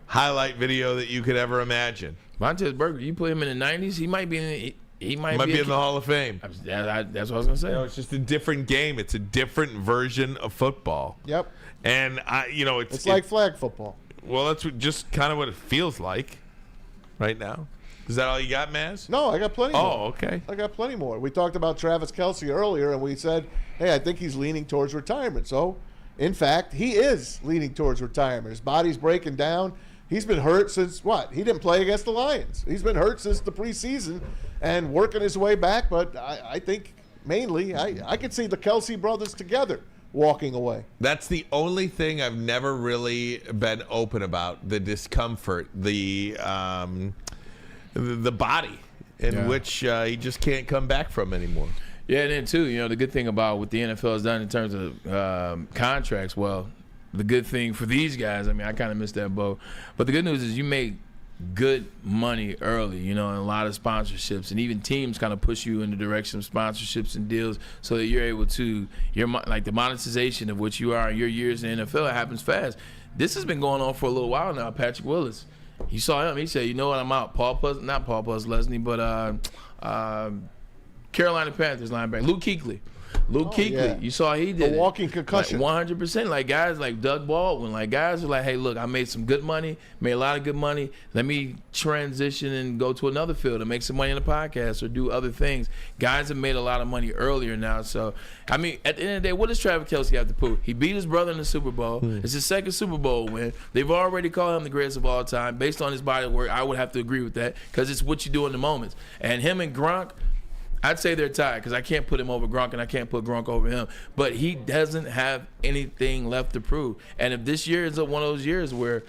highlight video that you could ever imagine. Vontez Burfict, you put him in the 90s, he might be in the Hall of Fame. That's what I was gonna say. It's just a different game. It's a different version of football. Yep. And it's like flag football. Well, that's just kind of what it feels like right now. Is that all you got, Maz? No, I got plenty more. Oh, okay. I got plenty more. We talked about Travis Kelce earlier, and we said, hey, I think he's leaning towards retirement. So, in fact, he is leaning towards retirement. His body's breaking down. He's been hurt since what? He didn't play against the Lions. He's been hurt since the preseason and working his way back. But I think mainly I could see the Kelce brothers together walking away. That's the only thing I've never really been open about, the discomfort, the body in which he just can't come back from anymore. Yeah, and then too, the good thing about what the NFL has done in terms of contracts, well, the good thing for these guys, I kind of missed that boat, but the good news is you make good money early, and a lot of sponsorships, and even teams kind of push you in the direction of sponsorships and deals so that you're able to, like the monetization of what you are in your years in the NFL, it happens fast. This has been going on for a little while now. Patrick Willis, you saw him, he said, you know what, I'm out. Not Paul Leslie, but Carolina Panthers linebacker, Luke Kuechly. You saw he did a walking concussion. 100%. Like guys like Doug Baldwin, like guys are like, hey, look, I made some good money, made a lot of good money. Let me transition and go to another field and make some money in the podcast or do other things. Guys have made a lot of money earlier now. So, at the end of the day, what does Travis Kelce have to prove? He beat his brother in the Super Bowl. It's his second Super Bowl win. They've already called him the greatest of all time. Based on his body of work, I would have to agree with that because it's what you do in the moments. And him and Gronk, I'd say they're tied because I can't put him over Gronk and I can't put Gronk over him. But he doesn't have anything left to prove. And if this year is one of those years where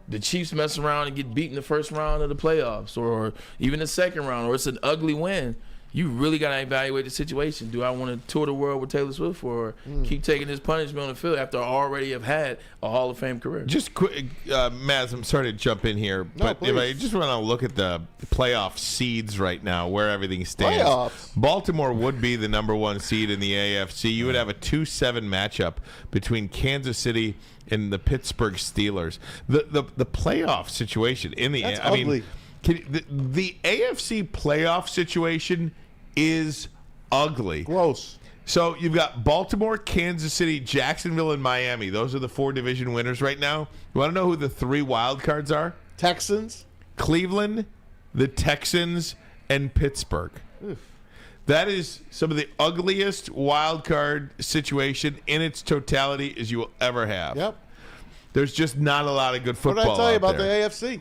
the Chiefs mess around and get beat in the first round of the playoffs or even the second round or it's an ugly win, you really got to evaluate the situation. Do I want to tour the world with Taylor Swift or keep taking this punishment on the field after I already have had a Hall of Fame career? Just quick, Maz, I'm sorry to jump in here, but if I just want to look at the playoff seeds right now, where everything stands. Playoffs. Baltimore would be the number 1 seed in the AFC. You would have a 2-7 matchup between Kansas City and the Pittsburgh Steelers. The playoff situation in the That's ugly. The AFC playoff situation is ugly. Gross. So you've got Baltimore, Kansas City, Jacksonville, and Miami. Those are the 4 division winners right now. You want to know who the 3 wild cards are? Texans, Cleveland, the Texans, and Pittsburgh. Oof. That is some of the ugliest wild card situation in its totality as you will ever have. Yep. There's just not a lot of good football What did I tell you about there. the AFC?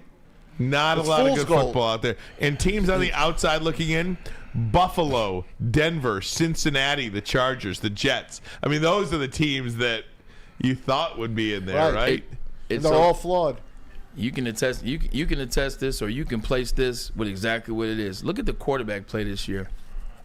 Not It's a lot of fool's good gold. football out there. And teams on the outside looking in, Buffalo, Denver, Cincinnati, the Chargers, the Jets. Those are the teams that you thought would be in there, right? They're all flawed. You can attest. You can attest this, or you can place this with exactly what it is. Look at the quarterback play this year.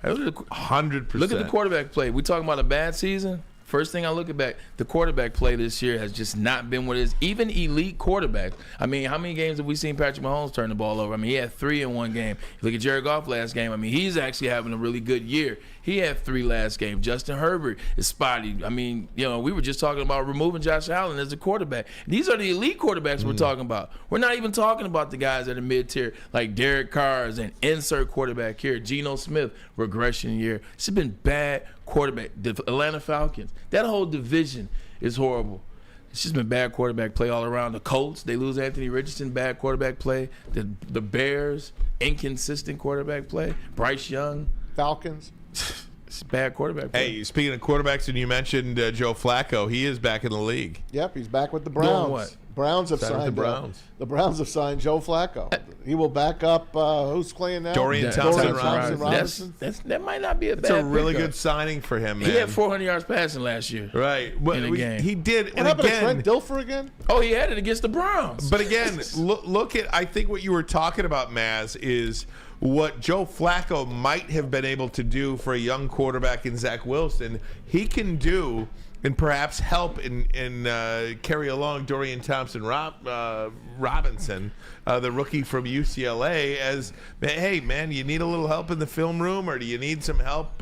100%. Look at the quarterback play. We talking about a bad season. First thing I look at back, the quarterback play this year has just not been what it is. Even elite quarterbacks. How many games have we seen Patrick Mahomes turn the ball over? He had 3 in one game. You look at Jared Goff last game. He's actually having a really good year. He had 3 last game. Justin Herbert is spotty. We were just talking about removing Josh Allen as a quarterback. These are the elite quarterbacks we're talking about. We're not even talking about the guys at the mid-tier like Derek Carr's and insert quarterback here. Geno Smith, regression year. It's been bad quarterback. The Atlanta Falcons. That whole division is horrible. It's just been bad quarterback play all around. The Colts, they lose Anthony Richardson, bad quarterback play. The Bears, inconsistent quarterback play. Bryce Young. Falcons. It's bad quarterback play. Hey, speaking of quarterbacks, and you mentioned Joe Flacco, he is back in the league. Yep, he's back with the Browns. Doing what? Browns have Signed with signed the Browns. The Browns have signed Joe Flacco. He will back up. Who's playing now? Dorian Thompson-Robinson. That might not be a It's bad a really pickup. good signing for him, man. He had 400 yards passing last year. Right. Well, in a game. He did. What and happened again, to Trent Dilfer again? Oh, he had it against the Browns. But again, look at, I think what you were talking about, Maz, is what Joe Flacco might have been able to do for a young quarterback in Zach Wilson. He can do and perhaps help and carry along Dorian Thompson-Robinson, the rookie from UCLA, as, hey, man, you need a little help in the film room, or do you need some help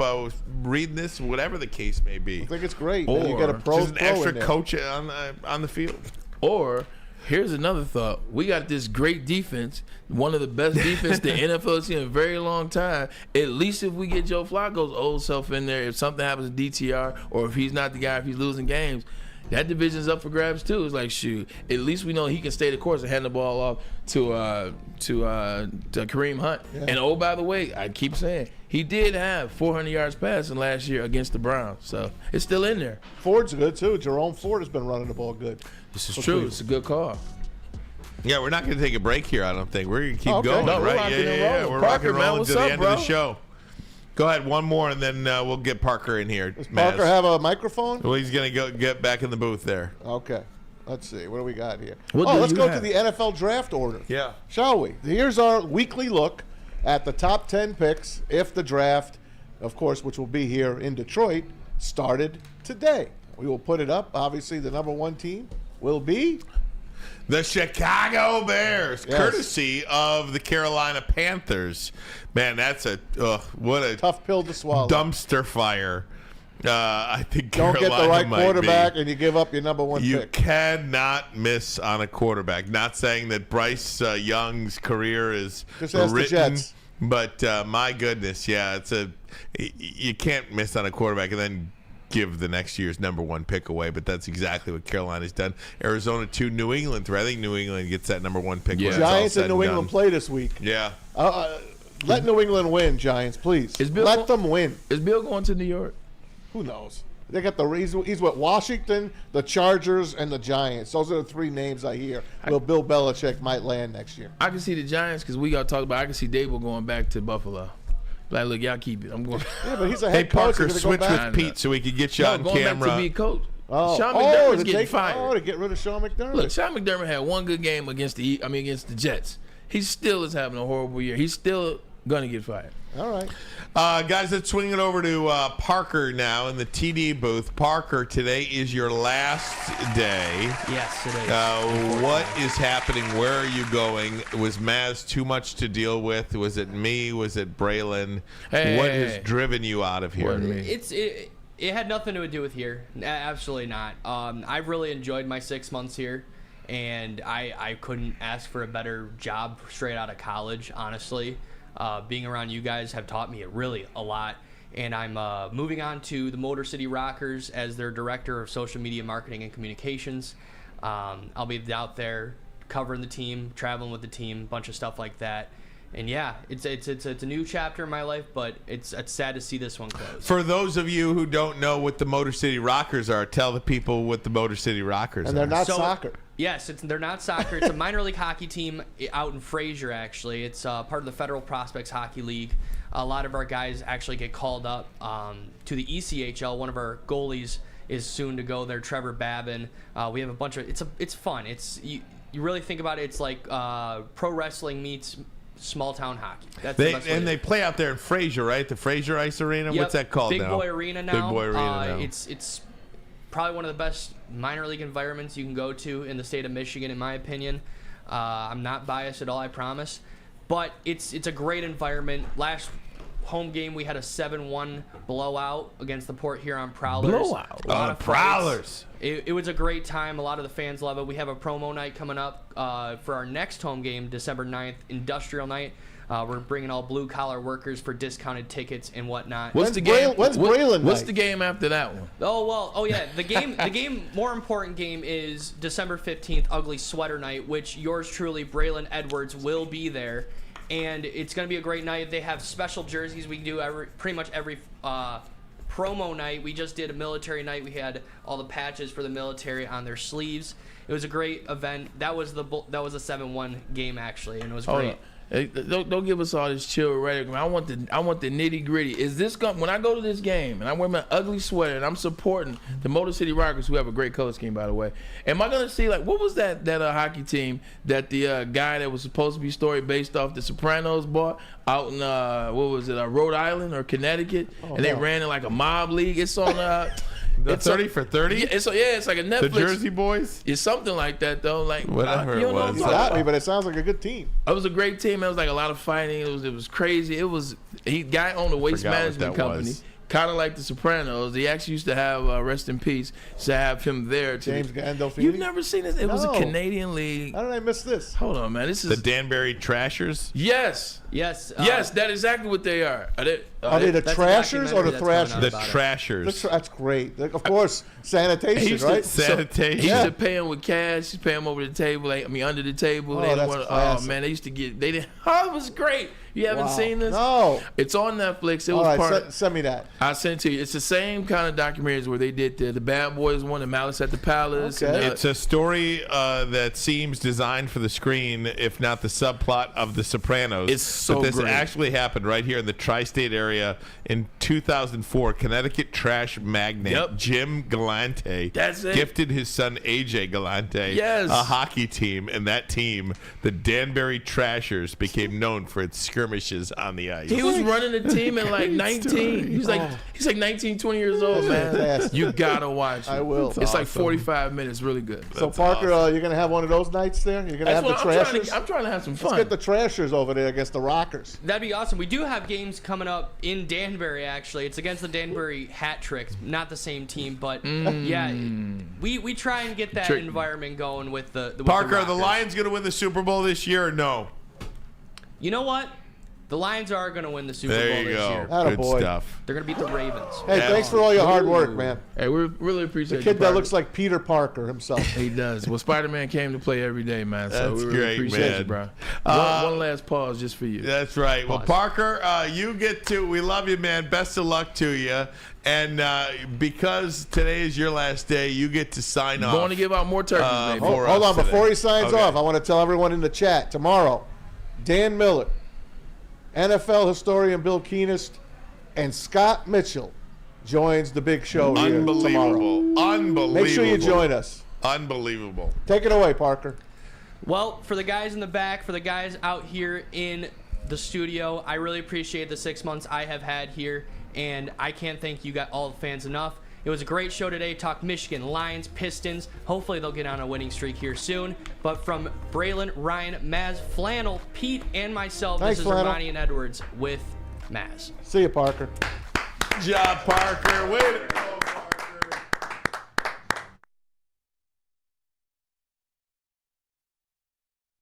reading this, whatever the case may be. I think it's great. Or you get a pro, just an pro extra in there. coach on the field. Or here's another thought. We got this great defense, one of the best defense the NFL has seen in a very long time. At least if we get Joe Flacco's old self in there, if something happens to DTR, or if he's not the guy, if he's losing games, that division's up for grabs too. It's like, shoot, at least we know he can stay the course and hand the ball off to Kareem Hunt. Yeah. And oh, by the way, I keep saying, he did have 400 yards passing last year against the Browns, so it's still in there. Ford's good too. Jerome Ford has been running the ball good. This is true. It's a good call. Yeah, we're not going to take a break here, I don't think. We're going to keep going, No, we're right? rocking and Yeah. rolling. We're Parker, rocking and man, rolling what's to the up, end bro? of the show. Go ahead, one more, and then we'll get Parker in here. Does Maz. Parker have a microphone? Well, he's going to get back in the booth there. Okay. Let's see. What do we got here? What do Let's you go to have? the NFL draft order. Yeah. Shall we? Here's our weekly look at the top 10 picks if the draft, of course, which will be here in Detroit, started today. We will put it up. Obviously, the number one team will be the Chicago Bears, Yes. courtesy of the Carolina Panthers. Man, that's what a tough pill to swallow. Dumpster fire. I think Don't Carolina get the right might quarterback be. and you give up your number one You pick. cannot miss on a quarterback. Not saying that Bryce Young's career is Just ask the written, Jets. but my goodness, yeah, you can't miss on a quarterback and then give the next year's number one pick away. But that's exactly what Carolina's done. Arizona 2, New England 3. I think New England gets that number one pick. Yeah. when it's all Giants said and New and England done. play this week. Yeah. Let New England win, Giants, please. Let them win. Is Bill going to New York? Who knows? They got he's with Washington, the Chargers, and the Giants. Those are the three names I hear. Bill Belichick might land next year. I can see the Giants because we got to talk about. I can see Dable going back to Buffalo. Like, look, y'all keep it. I'm going. Yeah, but he's a Hey, head coach. Parker, He's gonna switch go back. with Pete so we can get you on going camera. back to be coach. Oh, Sean McDermott's to getting fired. to get rid of Sean McDermott. Look, Sean McDermott had one good game against the Jets. He still is having a horrible year. He's still gonna get fired. All right. Guys, let's swing it over to Parker now in the TD booth. Parker, today is your last day. Yes, it is. What is happening? Where are you going? Was Maz too much to deal with? Was it me? Was it Braylon? What has driven you out of here? It had nothing to do with here. Absolutely not. I've really enjoyed my 6 months here, and I couldn't ask for a better job straight out of college, honestly. Being around you guys have taught me really a lot, and I'm moving on to the Motor City Rockers as their director of social media marketing and communications. I'll be out there covering the team, traveling with the team, a bunch of stuff like that. And yeah, it's a new chapter in my life, but it's sad to see this one close. For those of you who don't know what the Motor City Rockers are, tell the people what the Motor City Rockers are. And they're not soccer. Yes, they're not soccer. It's a minor league hockey team out in Fraser, actually. It's part of the Federal Prospects Hockey League. A lot of our guys actually get called up to the ECHL. One of our goalies is soon to go there, Trevor Babin. We have a bunch of it's fun. You really think about it, it's like pro wrestling meets small town hockey. That's the best way they play out there in Fraser, right? The Fraser Ice Arena. Yep. What's that called Big now? Boy Arena now. Big Boy Arena now. It's probably one of the best minor league environments you can go to in the state of Michigan, in my opinion. I'm not biased at all, I promise. But it's a great environment. Last home game, we had a 7-1 blowout against the Port Huron Prowlers. Blowout? A lot of Prowlers. Fights. It was a great time. A lot of the fans love it. We have a promo night coming up for our next home game, December 9th, Industrial Night. We're bringing all blue-collar workers for discounted tickets and whatnot. What's the game? When's Braylon What's night? the game after that one? Oh yeah, the game, more important game is December 15th, Ugly Sweater Night, which yours truly, Braylon Edwards, will be there. And it's going to be a great night. They have special jerseys. We do pretty much every promo night. We just did a military night. We had all the patches for the military on their sleeves. It was a great event. That was a 7-1 game actually, and it was great. Hey, don't give us all this chill rhetoric. I want the nitty gritty. Is this when I go to this game and I wear my ugly sweater and I'm supporting the Motor City Rockets, who have a great color scheme by the way? Am I gonna see what was that hockey team that the guy that was supposed to be story based off The Sopranos bought out in Rhode Island or Connecticut, and they ran in like a mob league? It's on. It's 30 for 30? It's like a Netflix. The Jersey Boys? It's something like that, though. Like whatever it was. You got me, but it sounds like a good team. It was a great team. It was like a lot of fighting. It was crazy. Guy owned a waste management company. Kind of like The Sopranos. He actually used to have, rest in peace, to have him there. James Gandolfini? You've never seen this? It was a Canadian league. How did I miss this? Hold on, man. This is the Danbury Trashers? Yes. Yes. Yes, that's exactly what they are. Are they the Trashers or the Thrashers? The Trashers. That's great. Of course, sanitation, right? Sanitation. He used to pay him with cash. He pay him over the table. Under the table. Man, they used to get. They didn't. Oh, it was great. You haven't seen this? No. It's on Netflix. It All was right, send me that. I'll send it to you. It's the same kind of documentaries where they did the Bad Boys one, the Malice at the Palace. Okay. It's a story that seems designed for the screen, if not the subplot of The Sopranos. It's so but this great. actually happened right here in the tri-state area in 2004. Connecticut trash magnate Jim Galante gifted his son AJ Galante a hockey team, and that team, the Danbury Trashers, became known for its skirmishes on the ice. He was running the team at like 19. He's like 19, 20 years old, man. Fantastic. You gotta watch it. I will. It's like 45 minutes, really good. So Parker, you're gonna have one of those nights there? You're gonna have the Trashers? I'm trying to have some fun. Let's get the Trashers over there against the Rockers. That'd be awesome. We do have games coming up in Danbury, actually. It's against the Danbury Hat Tricks. Not the same team, but yeah, we try and get that environment going with the Parker, are the Rockers. Lions going to win the Super Bowl this year or no? You know what? The Lions are going to win the Super There Bowl you this go. year. Good Attaboy. stuff. They're going to beat the Ravens. Hey, thanks for all your hard work, man. Hey, we really appreciate the kid you, that Parker. looks like Peter Parker himself. He does. Well, Spider-Man came to play every day, man. So That's we really great, appreciate man. you, bro. One last pause just for you. That's right. Well, Parker, we love you, man. Best of luck to you. And because today is your last day, you get to sign off. Going to give out more turkeys, maybe. Hold on. Before he signs off, I want to tell everyone in the chat, tomorrow, Dan Miller, NFL historian Bill Keenest, and Scott Mitchell joins the big show here tomorrow. Unbelievable. Make sure you join us. Unbelievable. Take it away, Parker. Well, for the guys in the back, for the guys out here in the studio, I really appreciate the 6 months I have had here, and I can't thank you all the fans enough. It was a great show today. Talk Michigan, Lions, Pistons. Hopefully they'll get on a winning streak here soon. But from Braylon, Ryan, Maz, Flannel, Pete, and myself, Thanks, this is Flannel. Ermanni and Edwards with Maz. See you, Parker. Good job, Parker. Way to go.